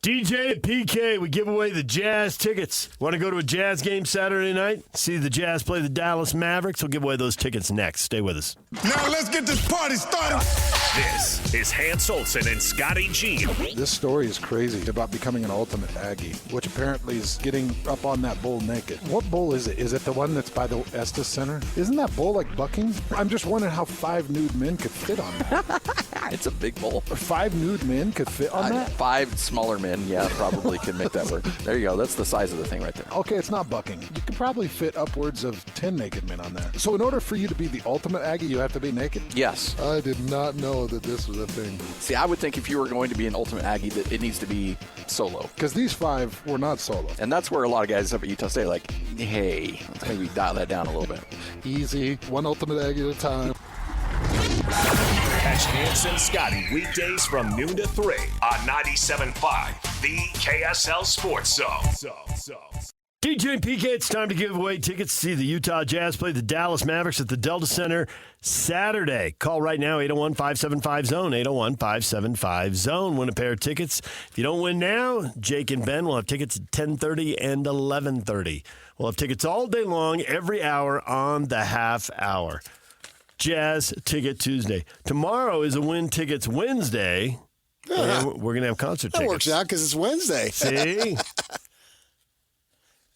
DJ and PK, we give away the Jazz tickets. Want to go to a Jazz game Saturday night? See the Jazz play the Dallas Mavericks? We'll give away those tickets next. Stay with us.
Now let's get this party started.
This is Hans Olsen and Scotty G.
This story is crazy about becoming an ultimate Aggie, which apparently is getting up on that bull naked. What bull is it? Is it the one that's by the Estes Center? Isn't that bull like bucking? I'm just wondering how 5 nude men could fit on that.
It's a big bowl.
5 nude men could fit on that?
5 smaller men, yeah, probably could make that work. There you go. That's the size of the thing right there.
Okay, it's not bucking. You could probably fit upwards of 10 naked men on that. So in order for you to be the ultimate Aggie, you have to be naked?
Yes.
I did not know that this was a thing.
See, I would think if you were going to be an ultimate Aggie, that it needs to be solo.
Because these 5 were not solo.
And that's where a lot of guys up at Utah State are like, hey, let's maybe dial that down a little bit.
Easy, one ultimate Aggie at a time.
Catch Hans and Scotty weekdays from noon to 3 on 97.5, the KSL Sports Zone.
DJ and PK, it's time to give away tickets to see the Utah Jazz play the Dallas Mavericks at the Delta Center Saturday. Call right now, 801-575-ZONE, 801-575-ZONE. Win a pair of tickets. If you don't win now, Jake and Ben will have tickets at 10:30 and 11:30. We'll have tickets all day long, every hour on the half hour. Jazz Ticket Tuesday. Tomorrow is a Win Tickets Wednesday. And we're going to have concert tickets.
That works out because it's Wednesday.
See?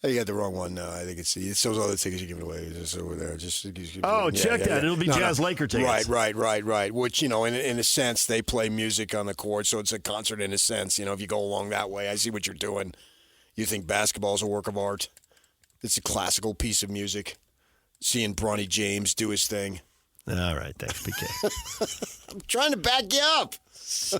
Oh, you got the wrong one. No, I think it's those other tickets you're giving away. Just over there.
Check that. It'll be Jazz Laker tickets.
Right. Which, in a sense, they play music on the court, so it's a concert in a sense. If you go along that way, I see what you're doing. You think basketball is a work of art. It's a classical piece of music. Seeing Bronny James do his thing.
All right, thanks, PK.
I'm trying to back you up.
Sure.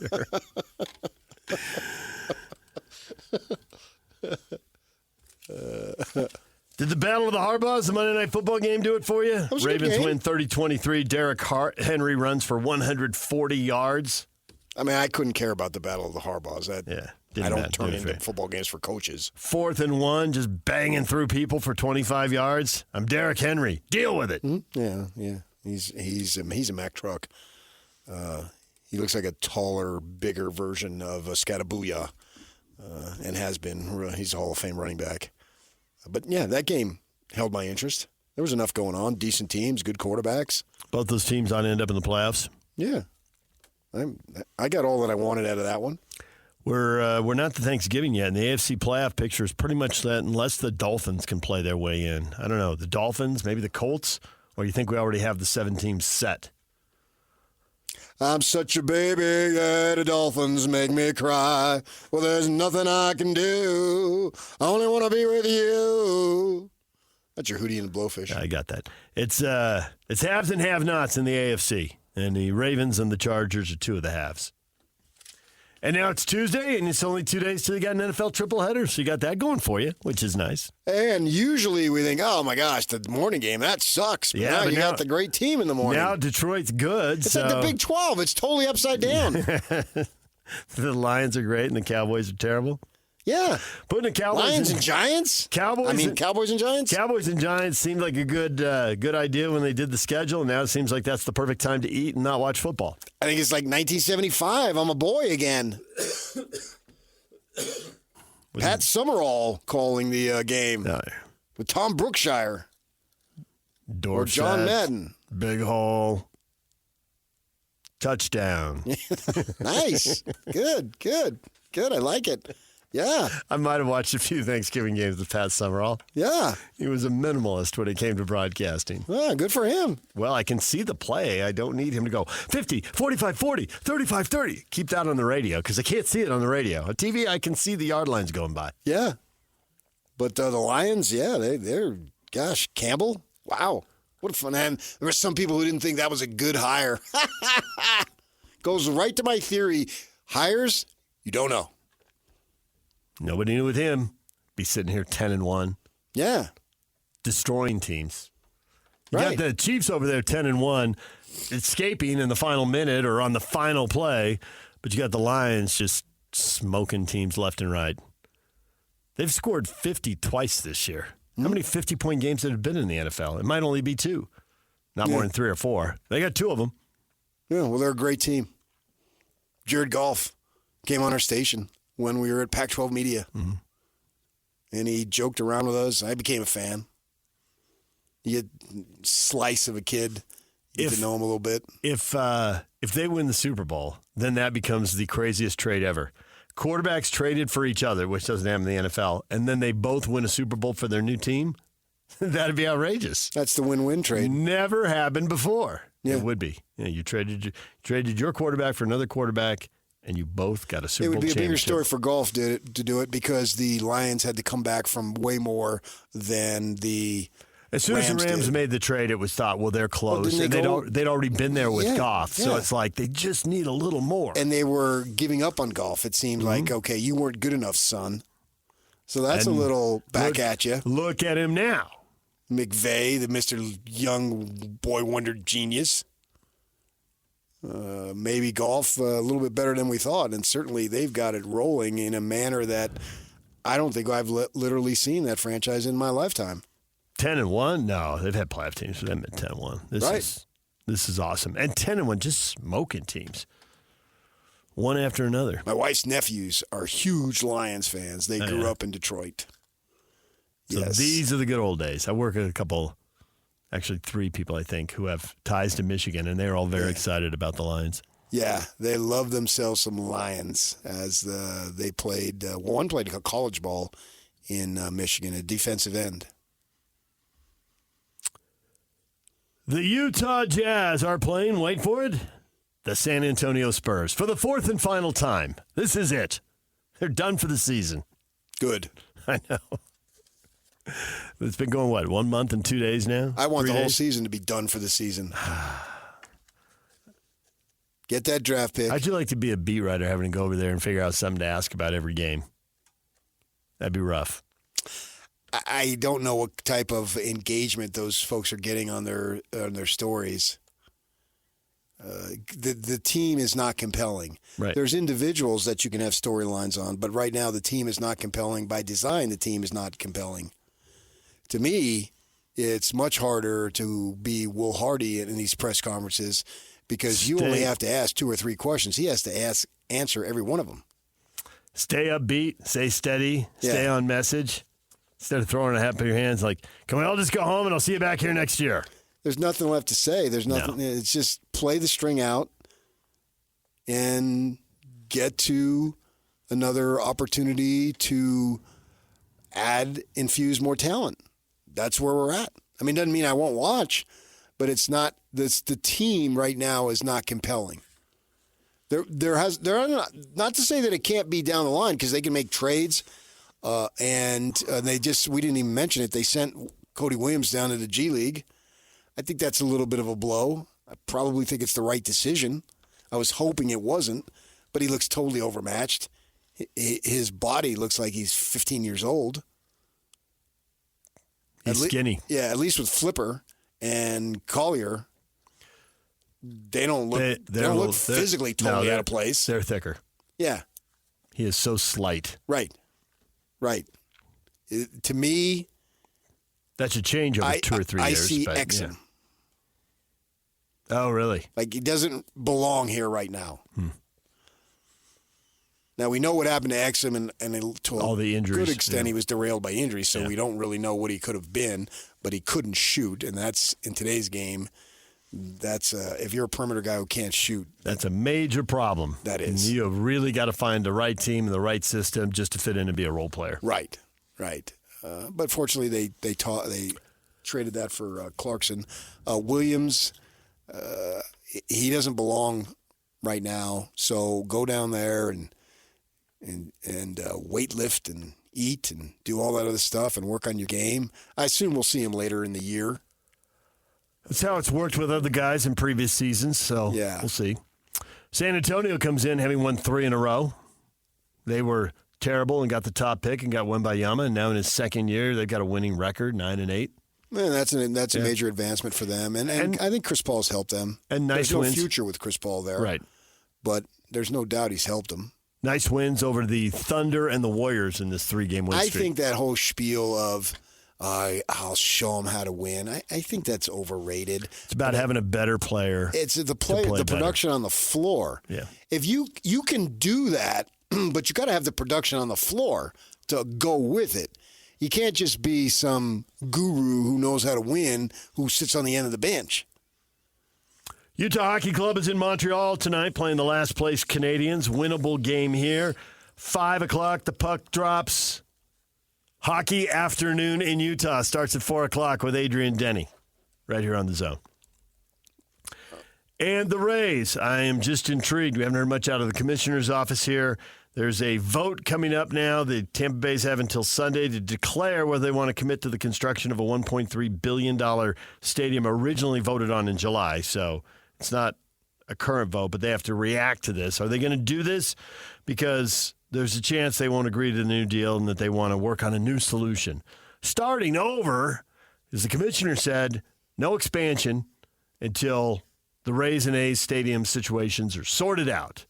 Did the Battle of the Harbaughs, the Monday Night Football game, do it for you? Ravens win 30-23. Derrick Henry runs for 140 yards.
I mean, I couldn't care about the Battle of the Harbaughs. I don't turn into football games for coaches.
4th and 1, just banging through people for 25 yards. I'm Derrick Henry. Deal with it.
Mm-hmm. Yeah. He's a Mack truck. He looks like a taller, bigger version of a Scattabooyah, and has been. He's a Hall of Fame running back. But, yeah, that game held my interest. There was enough going on. Decent teams, good quarterbacks.
Both those teams ought to end up in the playoffs.
Yeah. I got all that I wanted out of that one.
We're not to Thanksgiving yet, and the AFC playoff picture is pretty much that unless the Dolphins can play their way in. I don't know. The Dolphins, maybe the Colts, or you think we already have the 7 teams set?
I'm such a baby, yeah, the Dolphins make me cry. Well, there's nothing I can do. I only want to be with you. That's your Hootie and the Blowfish.
I got that. It's haves and have-nots in the AFC, and the Ravens and the Chargers are 2 of the halves. And now it's Tuesday, and it's only 2 days till you got an NFL triple header, so you got that going for you, which is nice.
And usually we think, oh, my gosh, the morning game, that sucks. But now you got the great team in the morning.
Now Detroit's good.
It's like the Big 12. It's totally upside down.
The Lions are great, and the Cowboys are terrible.
Yeah.
Putting the Cowboys
Lions and Giants?
Cowboys and Giants? Cowboys and Giants seemed like a good idea when they did the schedule, and now it seems like that's the perfect time to eat and not watch football.
I think it's like 1975. I'm a boy again. Pat Summerall calling the game with Tom Brookshire. Or John Madden.
Big hole. Touchdown.
Nice. Good. I like it. Yeah.
I might have watched a few Thanksgiving games with Pat Summerall.
Yeah.
He was a minimalist when it came to broadcasting.
Yeah, good for him.
Well, I can see the play. I don't need him to go 50, 45, 40, 35, 30. Keep that on the radio because I can't see it on the radio. On TV, I can see the yard lines going by.
Yeah. But the Lions, they're, gosh, Campbell, wow. What a fun. And there were some people who didn't think that was a good hire. Goes right to my theory. Hires, you don't know.
Nobody knew with him. Be sitting here 10-1.
Yeah.
Destroying teams. You
Right.
got the Chiefs over there 10-1, escaping in the final minute or on the final play, but you got the Lions just smoking teams left and right. They've scored 50 twice this year. How many 50-point games have there been in the NFL? It might only be 2. Not more than 3 or 4. They got 2 of them.
Yeah, well, they're a great team. Jared Goff came on our station. when we were at Pac-12 Media.
Mm-hmm.
And he joked around with us. I became a fan. You get slice of a kid. Get to know him a little bit.
If they win the Super Bowl, then that becomes the craziest trade ever. Quarterbacks traded for each other, which doesn't happen in the NFL, and then they both win a Super Bowl for their new team. That'd be outrageous.
That's the win-win trade.
Never happened before.
Yeah.
It would be. Yeah, you traded your quarterback for another quarterback, and you both got a Super Bowl
It would be a bigger
championship.
story for golf to do it because the Lions had to come back from way more than the
As soon as the Rams made the trade, it was thought, well, they're close.
Well,
and they'd already been there with Goff. So
yeah.
it's like they just need a little more.
And they were giving up on golf. It seemed like, okay, you weren't good enough, son. So that's
And
a little back at you.
Look at him now.
McVay, the Mr. Young Boy Wonder genius. Maybe golf a little bit better than we thought. And certainly they've got it rolling in a manner that I don't think I've literally seen that franchise in my lifetime.
10-1? No, they've had playoff teams, but they've been 10-1. This is awesome. And 10-1, just smoking teams. One after another.
My wife's nephews are huge Lions fans. They grew up in Detroit.
So these are the good old days. I work with a couple, actually 3 people, I think, who have ties to Michigan, and they're all very excited about the Lions.
Yeah, they love themselves some Lions as they played. One played college ball in Michigan, a defensive end.
The Utah Jazz are playing, wait for it, the San Antonio Spurs for the 4th and final time. This is it. They're done for the season.
Good.
I know. It's been going, 1 month and 2 days now?
I want
3
the whole
days?
season to be done for the season. Get that draft pick.
How'd you like to be a beat writer having to go over there and figure out something to ask about every game? That'd be rough.
I don't know what type of engagement those folks are getting on their stories. The team is not compelling.
Right.
There's individuals that you can have storylines on, but right now the team is not compelling. By design, the team is not compelling. To me, it's much harder to be Will Hardy in these press conferences because you only have to ask 2 or 3 questions. He has to answer every one of them.
Stay upbeat, stay steady, stay on message. Instead of throwing a hat in your hands like, can we all just go home and I'll see you back here next year?
There's nothing left to say. There's nothing. No. It's just play the string out and get to another opportunity to infuse more talent. That's where we're at. I mean, it doesn't mean I won't watch, but it's not. The team right now is not compelling. There not to say that it can't be down the line because they can make trades. And we didn't even mention it. They sent Cody Williams down to the G League. I think that's a little bit of a blow. I probably think it's the right decision. I was hoping it wasn't, but he looks totally overmatched. His body looks like he's 15 years old.
He's skinny.
Yeah, at least with Flipper and Collier, they don't look physically totally out of place.
They're thicker.
Yeah.
He is so slight.
Right. To me,
that should change over 2 or 3 years.
I see Exum.
Yeah. Oh, really?
Like he doesn't belong here right now. Now we know what happened to Exum, and to
all the injuries.
Good extent, he was derailed by injuries, so we don't really know what he could have been. But he couldn't shoot, and that's in today's game. That's if you're a perimeter guy who can't shoot.
That's a major problem.
That is.
And you have really got to find the right team and the right system just to fit in and be a role player.
Right. But fortunately, they traded that for Clarkson. Williams, he doesn't belong right now. So go down there and weight lift and eat and do all that other stuff and work on your game. I assume we'll see him later in the year.
That's how it's worked with other guys in previous seasons, so we'll see. San Antonio comes in having won 3 in a row. They were terrible and got the top pick and got Wembayama, and now in his second year, they've got a winning record, 9-8.
Man, that's a major advancement for them, and I think Chris Paul's helped them.
And nice
There's
wins.
no future with Chris Paul there,
right?
But there's no doubt he's helped them.
Nice wins over the Thunder and the Warriors in this 3-game win streak.
I think that whole spiel of I'll show them how to win. I think that's overrated.
It's about having a better player.
It's the production on the floor.
Yeah.
If you can do that but you got to have the production on the floor to go with it. You can't just be some guru who knows how to win who sits on the end of the bench.
Utah Hockey Club is in Montreal tonight playing the last place Canadians. Winnable game here. 5 o'clock, the puck drops. Hockey afternoon in Utah starts at 4 o'clock with Adrian Denny right here on the Zone. And the Rays, I am just intrigued. We haven't heard much out of the commissioner's office here. There's a vote coming up now. The Tampa Bay's have until Sunday to declare whether they want to commit to the construction of a $1.3 billion stadium originally voted on in July. So it's not a current vote, but they have to react to this. Are they going to do this? Because there's a chance they won't agree to the new deal and that they want to work on a new solution. Starting over, as the commissioner said, no expansion until the Rays and A's stadium situations are sorted out.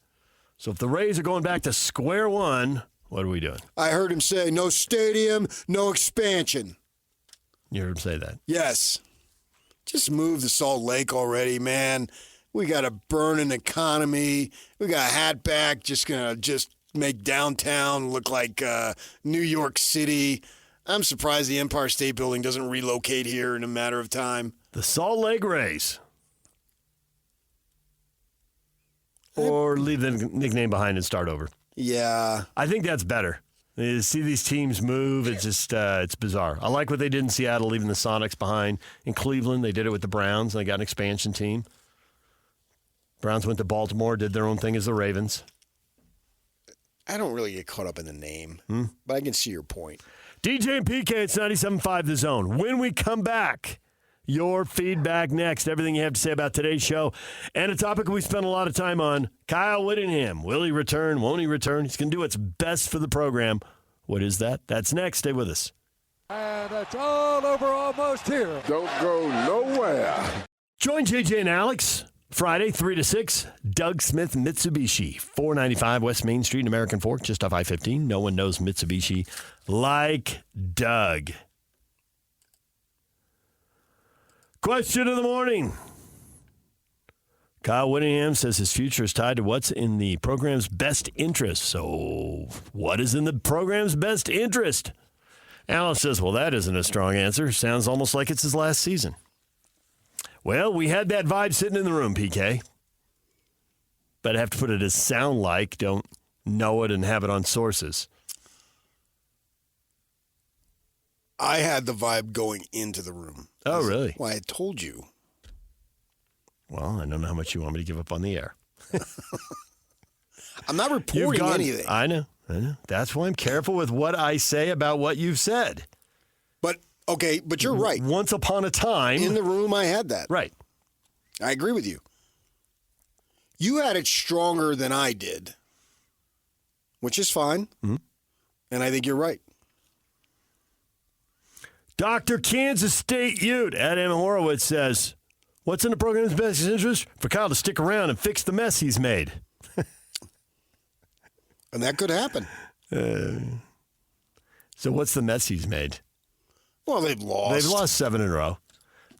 So if the Rays are going back to square one, what are we doing?
I heard him say no stadium, no expansion.
You heard him say that?
Yes. Just move the Salt Lake already, man. We got a burning economy. We got Hatback just going to make downtown look like New York City. I'm surprised the Empire State Building doesn't relocate here in a matter of time.
The Salt Lake Rays. Or leave the nickname behind and start over.
Yeah.
I think that's better. You see these teams move, it's just it's bizarre. I like what they did in Seattle, leaving the Sonics behind. In Cleveland, they did it with the Browns, and they got an expansion team. Browns went to Baltimore, did their own thing as the Ravens.
I don't really get caught up in the name, but I can see your point.
DJ and PK, it's 97.5 The Zone. When we come back, your feedback next. Everything you have to say about today's show. And a topic we spent a lot of time on, Kyle Whittingham. Will he return? Won't he return? He's going to do what's best for the program. What is that? That's next. Stay with us.
And it's all over almost here.
Don't go nowhere.
Join JJ and Alex Friday, 3 to 6. Doug Smith Mitsubishi, 495 West Main Street in American Fork, just off I-15. No one knows Mitsubishi like Doug. Question of the morning. Kyle Whittingham says his future is tied to what's in the program's best interest. So what is in the program's best interest? Alice says, well, that isn't a strong answer. Sounds almost like it's his last season. Well, we had that vibe sitting in the room, PK. But I have to put it as sound like. Don't know it and have it on sources.
I had the vibe going into the room.
Oh, really?
Well, I told you.
Well, I don't know how much you want me to give up on the air.
I'm not reporting anything.
I know. That's why I'm careful with what I say about what you've said.
But, okay, but you're right.
Once upon a time.
In the room, I had that.
Right.
I agree with you. You had it stronger than I did, which is fine.
Mm-hmm.
And I think you're right.
Dr. Kansas State Ute, Adam Horowitz says, what's in the program's best interest? For Kyle to stick around and fix the mess he's made.
And that could happen.
So what's the mess he's made?
Well, they've lost.
They've lost 7 in a row.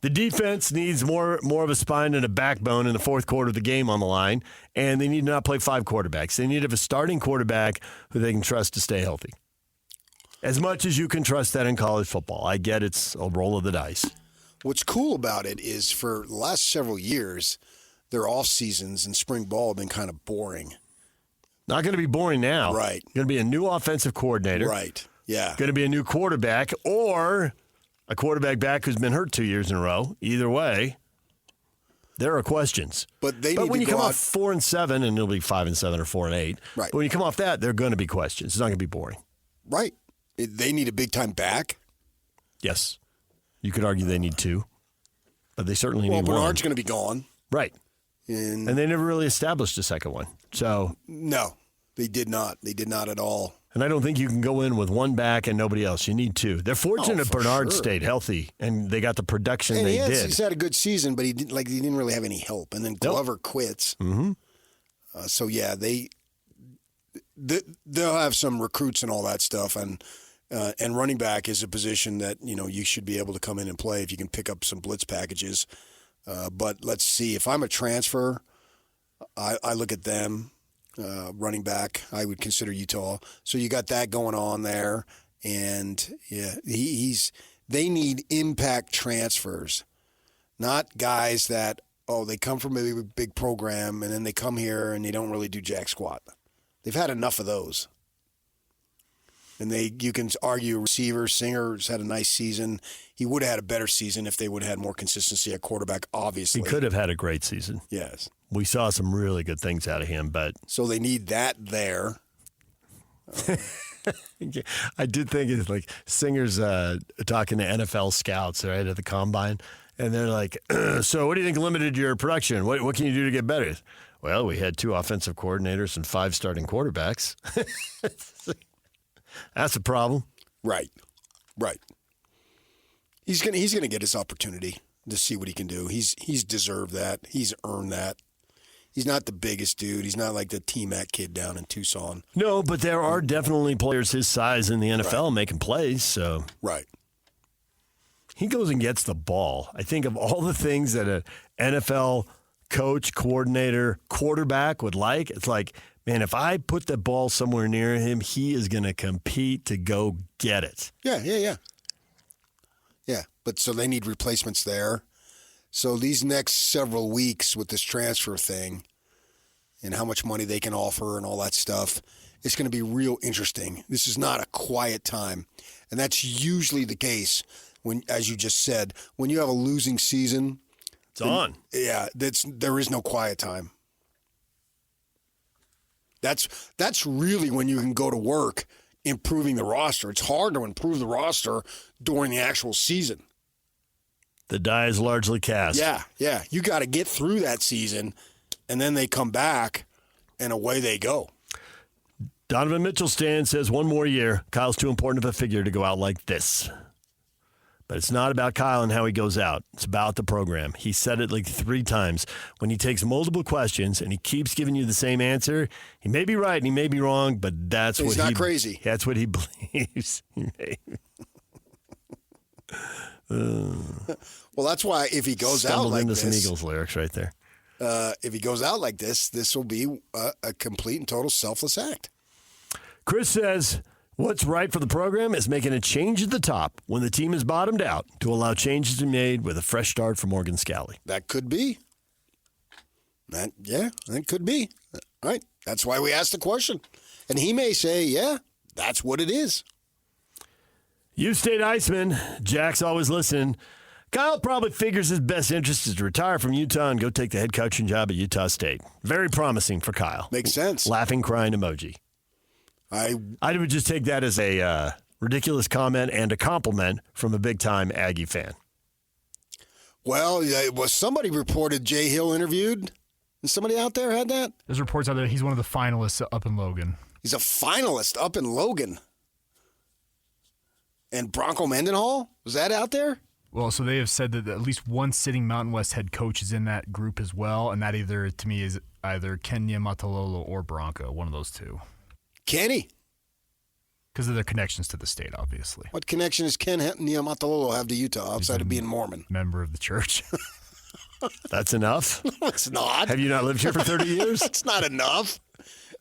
The defense needs more of a spine and a backbone in the fourth quarter of the game on the line, and they need to not play 5 quarterbacks. They need to have a starting quarterback who they can trust to stay healthy. As much as you can trust that in college football. I get it's a roll of the dice.
What's cool about it is for the last several years, their off seasons and spring ball have been kind of boring.
Not going to be boring now.
Right.
Going to be a new offensive coordinator.
Right. Yeah.
Going to be a new quarterback or a quarterback back who's been hurt 2 years in a row. Either way, there are questions.
But
when you come off 4-7, and it'll be 5-7 or 4-8.
Right.
But when you come off that, there are going to be questions. It's not going to be boring.
Right. They need a big time back.
Yes. You could argue they need 2. But they certainly need 1.
Bernard's going to be gone.
Right.
And
they never really established a second one. So
no, they did not. They did not at all.
And I don't think you can go in with 1 back and nobody else. You need 2. They're fortunate Bernard stayed healthy and they got the production
and
they did.
He's had a good season, but he didn't really have any help. And then Glover quits.
Mm-hmm.
So yeah, they'll have some recruits and all that stuff, and running back is a position that you should be able to come in and play if you can pick up some blitz packages. But let's see. If I'm a transfer, I look at them. running back. I would consider Utah. So you got that going on there, and yeah, they need impact transfers, not guys that they come from a big program and then they come here and they don't really do jack squat. They've had enough of those. And you can argue receiver, Singer's had a nice season. He would have had a better season if they would have had more consistency at quarterback, obviously.
He could have had a great season.
Yes.
We saw some really good things out of him, but...
So they need that there.
I did think it's like Singer's talking to NFL scouts, right, at the Combine, and they're like, so what do you think limited your production? What can you do to get better? Well, we had 2 offensive coordinators and 5 starting quarterbacks. That's a problem.
Right. He's gonna get his opportunity to see what he can do. He's deserved that. He's earned that. He's not the biggest dude. He's not like the T-Mac kid down in Tucson.
No, but there are definitely players his size in the NFL making plays. So
right.
He goes and gets the ball. I think of all the things that an NFL coach, coordinator, quarterback would like, it's like, man, if I put the ball somewhere near him, he is going to compete to go get it.
Yeah. But so they need replacements there. So these next several weeks with this transfer thing and how much money they can offer and all that stuff, it's going to be real interesting. This is not a quiet time. And that's usually the case when, as you just said, when you have a losing season.
It's on.
Yeah, there is no quiet time. That's really when you can go to work improving the roster. It's hard to improve the roster during the actual season.
The die is largely cast.
Yeah. You got to get through that season, and then they come back, and away they go.
Donovan Mitchell says 1 more year. Kyle's too important of a figure to go out like this. But it's not about Kyle and how he goes out. It's about the program. He said it like 3 times. When he takes multiple questions and he keeps giving you the same answer, he may be right and he may be wrong, but
he's not crazy.
That's what he believes.
Well, that's why if he goes out like
into
this,
some Eagles lyrics right there.
If he goes out like this will be a complete and total selfless act.
Chris says, what's right for the program is making a change at the top when the team is bottomed out to allow changes to be made with a fresh start for Morgan Scally.
That could be. That could be. All right. That's why we asked the question. And he may say, yeah, that's what it is.
U State Iceman, Jack's always listening. Kyle probably figures his best interest is to retire from Utah and go take the head coaching job at Utah State. Very promising for Kyle.
Makes sense.
Laughing, crying emoji. I would just take that as a ridiculous comment and a compliment from a big-time Aggie fan.
Well, was somebody reported Jay Hill interviewed? And somebody out there had that?
There's reports out there he's one of the finalists up in Logan.
He's a finalist up in Logan. And Bronco Mendenhall? Was that out there?
Well, so they have said that at least one sitting Mountain West head coach is in that group as well, and that either, to me, is either Kenya Matalolo or Bronco, one of those two.
Kenny?
Because of their connections to the state, obviously.
What connection does Ken Niumatalolo have to Utah outside of being Mormon?
Member of the church.
That's enough?
No, it's not.
Have you not lived here for 30 years?
That's not enough.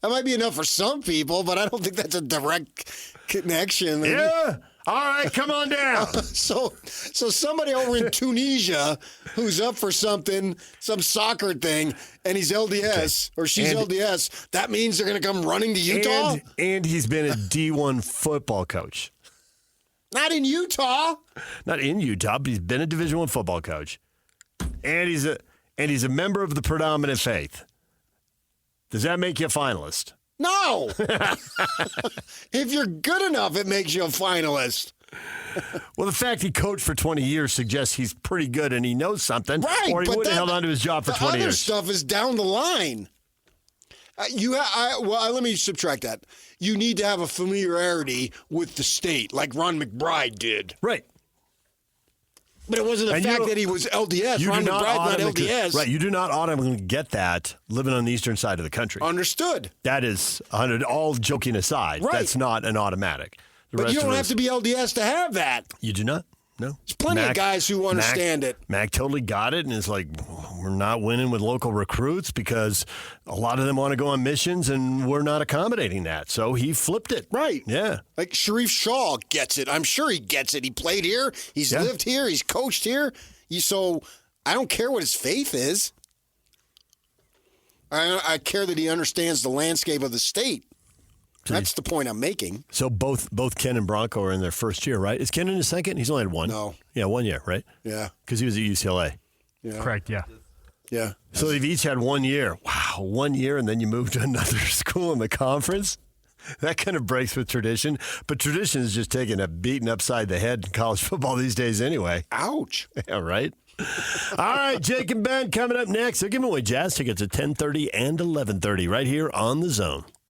That might be enough for some people, but I don't think that's a direct connection.
Yeah. All right, come on down.
So somebody over in Tunisia who's up for something, some soccer thing, and he's LDS or she's LDS, that means they're going to come running to Utah?
And he's been a D1 football coach.
Not in Utah.
Not in Utah, but he's been a Division I football coach. And he's a member of the predominant faith. Does that make you a finalist?
No. If you're good enough, it makes you a finalist.
Well, the fact he coached for 20 years suggests he's pretty good and he knows something.
Right.
Or he would have held on to his job for 20 years.
The other stuff is down the line. Let me subtract that. You need to have a familiarity with the state, like Ron McBride did.
Right.
But it wasn't the fact that he was LDS. Ron McBride's not LDS.
Right. You do not automatically get that living on the eastern side of the country.
Understood.
That is, all joking aside,
right.
That's not an automatic.
But you don't have to be LDS to have that.
You do not? No.
There's plenty of guys who understand it.
Mac totally got it and is like, we're not winning with local recruits because a lot of them want to go on missions and we're not accommodating that. So he flipped it.
Right.
Yeah.
Like Sharif Shaw gets it. I'm sure he gets it. He played here. He's lived here. He's coached here. So I don't care what his faith is. I care that he understands the landscape of the state. That's the point I'm making.
So both Ken and Bronco are in their first year, right? Is Ken in his second? He's only had one.
No.
Yeah, 1 year, right?
Yeah.
Because he was at UCLA.
Yeah.
Correct, yeah.
Yeah.
So they've each had 1 year. Wow, 1 year, and then you move to another school in the conference? That kind of breaks with tradition. But tradition is just taking a beating upside the head in college football these days anyway.
Ouch.
Yeah, right? All right, Jake and Ben coming up next. They're giving away Jazz tickets at 10:30 and 11:30 right here on The Zone.